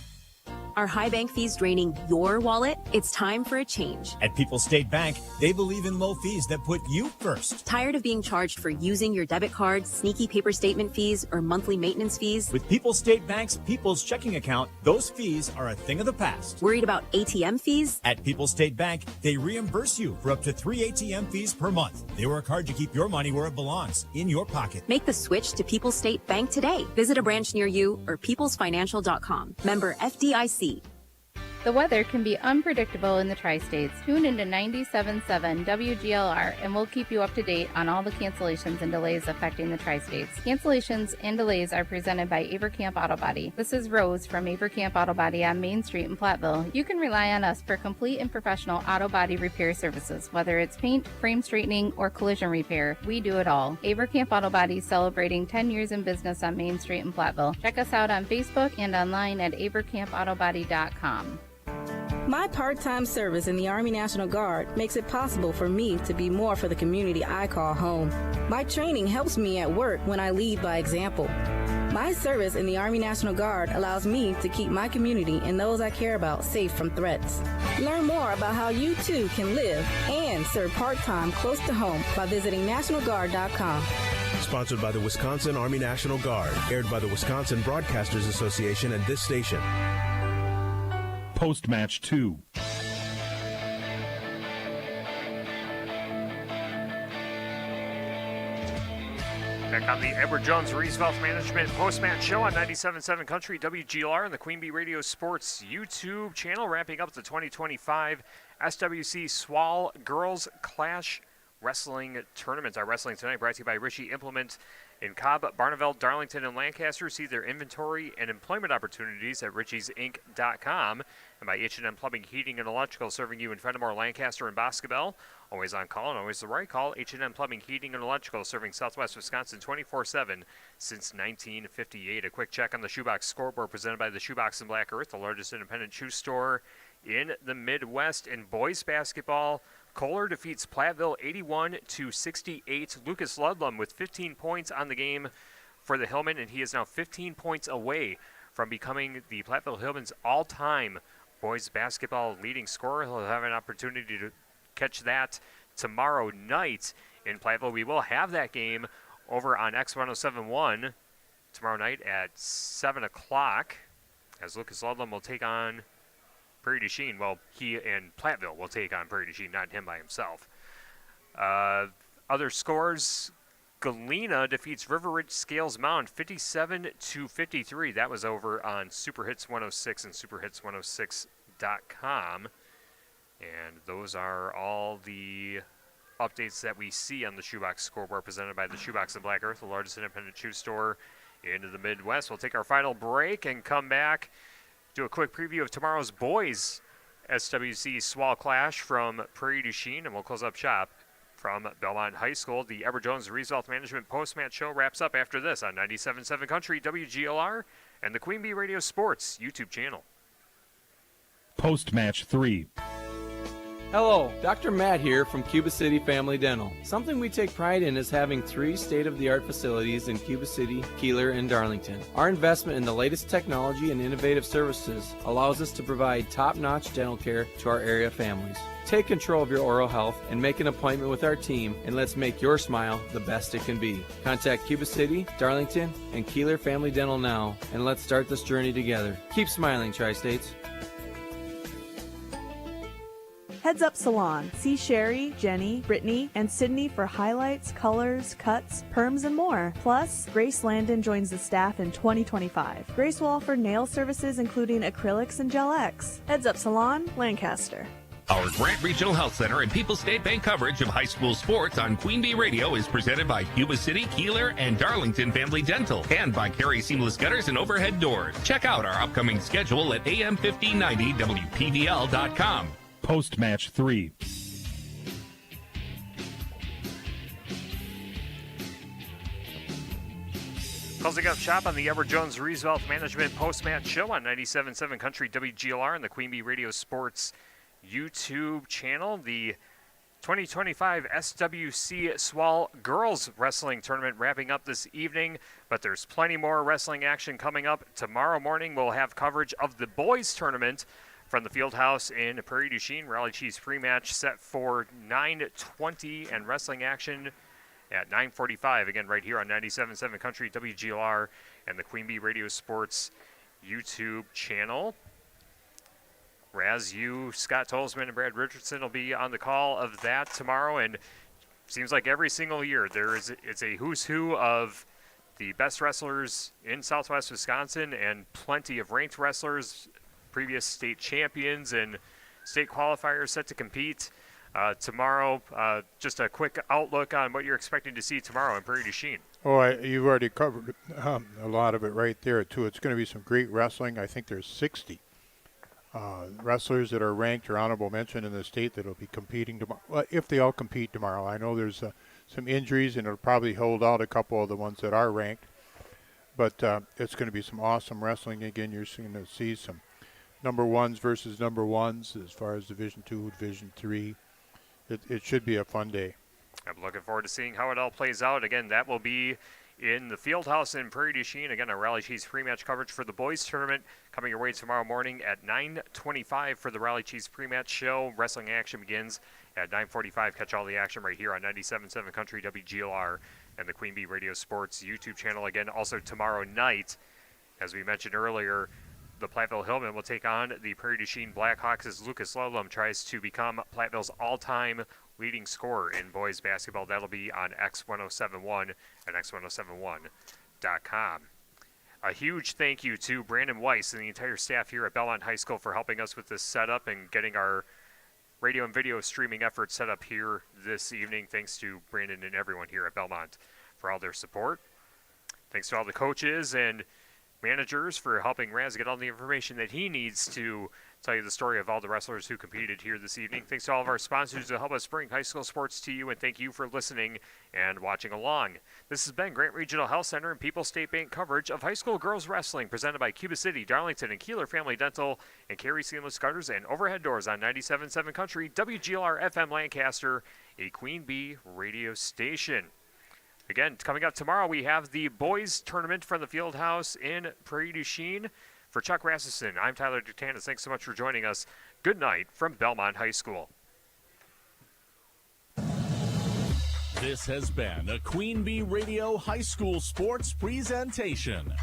Are high bank fees draining your wallet? It's time for a change. At People's State Bank, they believe in low fees that put you first. Tired of being charged for using your debit card, sneaky paper statement fees, or monthly maintenance fees? With People's State Bank's People's Checking Account, those fees are a thing of the past. Worried about ATM fees? At People's State Bank, they reimburse you for up to 3 ATM fees per month. They work hard to keep your money where it belongs, in your pocket. Make the switch to People's State Bank today. Visit a branch near you or peoplesfinancial.com. Member FDIC. The weather can be unpredictable in the tri-states. Tune into 97.7 WGLR and we'll keep you up to date on all the cancellations and delays affecting the tri-states. Cancellations and delays are presented by Avercamp Auto Body. This is Rose from Avercamp Auto Body on Main Street in Platteville. You can rely on us for complete and professional auto body repair services, whether it's paint, frame straightening, or collision repair. We do it all. Avercamp Auto Body celebrating 10 years in business on Main Street in Platteville. Check us out on Facebook and online at avercampautobody.com. My part-time service in the Army National Guard makes it possible for me to be more for the community I call home. My training helps me at work when I lead by example. My service in the Army National Guard allows me to keep my community and those I care about safe from threats. Learn more about how you too can live and serve part-time close to home by visiting nationalguard.com. Sponsored by the Wisconsin Army National Guard, aired by the Wisconsin Broadcasters Association and this station. Post-match 2. Back on the Edward Jones Reese Wealth Management post-match show on 97.7 Country, WGLR, and the Queen Bee Radio Sports YouTube channel, wrapping up the 2025 SWC SWAL Girls Clash Wrestling Tournament. Our wrestling tonight brought to you by Ritchie Implement in Cobb, Barneveld, Darlington, and Lancaster. See their inventory and employment opportunities at richies.inc.com. And by H&M Plumbing, Heating, and Electrical, serving you in Fennimore, Lancaster, and Boscobel. Always on call and always the right call. H&M Plumbing, Heating, and Electrical, serving Southwest Wisconsin 24/7 since 1958. A quick check on the Shoebox scoreboard presented by the Shoebox in Black Earth, the largest independent shoe store in the Midwest. In boys basketball, Kohler defeats Platteville 81-68. Lucas Ludlam with 15 points on the game for the Hillmen, and he is now 15 points away from becoming the Platteville Hillmen's all-time boys basketball leading scorer. He'll have an opportunity to catch that tomorrow night in Platteville. We will have that game over on X1071 tomorrow night at 7 o'clock as Lucas Ludlam will take on Prairie du Chien. Well, he and Platteville will take on Prairie du Chien, not him by himself. Other scores, Galena defeats River Ridge Scales Mound 57-53. That was over on Super Hits 106 and superhits106.com. And those are all the updates that we see on the Shoebox scoreboard presented by the Shoebox in Black Earth, the largest independent shoe store into the Midwest. We'll take our final break and come back, do a quick preview of tomorrow's boys SWC SWAL Clash from Prairie du Chien, and we'll close up shop from Belmont High School. The Edward Jones Reese Wealth Management post-match show wraps up after this on 97.7 Country, WGLR, and the Queen Bee Radio Sports YouTube channel. Post-match 3. Hello, Dr. Matt here from Cuba City Family Dental. Something we take pride in is having 3 state-of-the-art facilities in Cuba City, Keeler, and Darlington. Our investment in the latest technology and innovative services allows us to provide top-notch dental care to our area families. Take control of your oral health and make an appointment with our team, and let's make your smile the best it can be. Contact Cuba City, Darlington, and Keeler Family Dental now, and let's start this journey together. Keep smiling, Tri-States. Heads Up Salon. See Sherry, Jenny, Brittany, and Sydney for highlights, colors, cuts, perms, and more. Plus, Grace Landon joins the staff in 2025. Grace will offer nail services including acrylics and Gel X. Heads Up Salon, Lancaster. Our Grant Regional Health Center and People's State Bank coverage of high school sports on Queen Bee Radio is presented by Cuba City, Keeler, and Darlington Family Dental, and by Carey Seamless Gutters and Overhead Doors. Check out our upcoming schedule at am1590wpvl.com. Post-match 3. Closing up shop on the Edward Jones Rees Wealth Management post-match show on 97.7 Country WGLR and the Queen Bee Radio Sports YouTube channel. The 2025 SWC SWAL Girls Wrestling Tournament wrapping up this evening, but there's plenty more wrestling action coming up. Tomorrow morning we'll have coverage of the boys tournament from the field house in Prairie du Chien. Raleigh Cheese pre-match set for 9:20 and wrestling action at 9:45. Again, right here on 97.7 Country WGLR and the Queen Bee Radio Sports YouTube channel. Raz, you, Scott Tolzman, and Brad Richardson will be on the call of that tomorrow. And seems like every single year it's a who's who of the best wrestlers in Southwest Wisconsin and plenty of ranked wrestlers, previous state champions and state qualifiers set to compete tomorrow. Just a quick outlook on what you're expecting to see tomorrow in Prairie du Chien. Oh, you've already covered a lot of it right there, too. It's going to be some great wrestling. I think there's 60 wrestlers that are ranked or honorable mention in the state that will be competing tomorrow, well, if they all compete tomorrow. I know there's some injuries, and it'll probably hold out a couple of the ones that are ranked. But it's going to be some awesome wrestling. Again, you're going to see some number ones versus number ones as far as Division II, Division III. It should be a fun day. I'm looking forward to seeing how it all plays out. Again, that will be in the field house in Prairie du Chien. Again, our Raleigh Cheese pre-match coverage for the boys tournament coming your way tomorrow morning at 9:25 for the Raleigh Cheese pre-match show. Wrestling action begins at 9:45. Catch all the action right here on 97.7 Country WGLR and the Queen Bee Radio Sports YouTube channel. Again, also tomorrow night, as we mentioned earlier, the Platteville Hillmen will take on the Prairie du Chien Blackhawks as Lucas Lolum tries to become Platteville's all-time leading scorer in boys basketball. That'll be on X1071 and X1071.com. A huge thank you to Brandon Weiss and the entire staff here at Belmont High School for helping us with this setup and getting our radio and video streaming effort set up here this evening. Thanks to Brandon and everyone here at Belmont for all their support. Thanks to all the coaches and managers for helping Raz get all the information that he needs to tell you the story of all the wrestlers who competed here this evening. Thanks to all of our sponsors who help us bring high school sports to you, and thank you for listening and watching along. This has been Grant Regional Health Center and People's State Bank coverage of high school girls wrestling presented by Cuba City, Darlington, and Keeler Family Dental and Carey Seamless Gutters and Overhead Doors on 97.7 Country, WGLR FM Lancaster, a Queen Bee radio station. Again, coming up tomorrow, we have the boys tournament from the field house in Prairie du Chien. For Chuck Rasmussen, I'm Tyler Dutanis. Thanks so much for joining us. Good night from Belmont High School. This has been a Queen Bee Radio High School Sports presentation.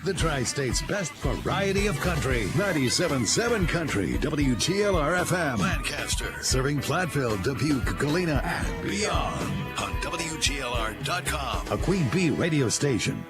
The Tri-State's best variety of country. 97.7 Country, WGLR-FM. Lancaster. Serving Platteville, Dubuque, Galena, and beyond. On WGLR.com. A Queen Bee radio station.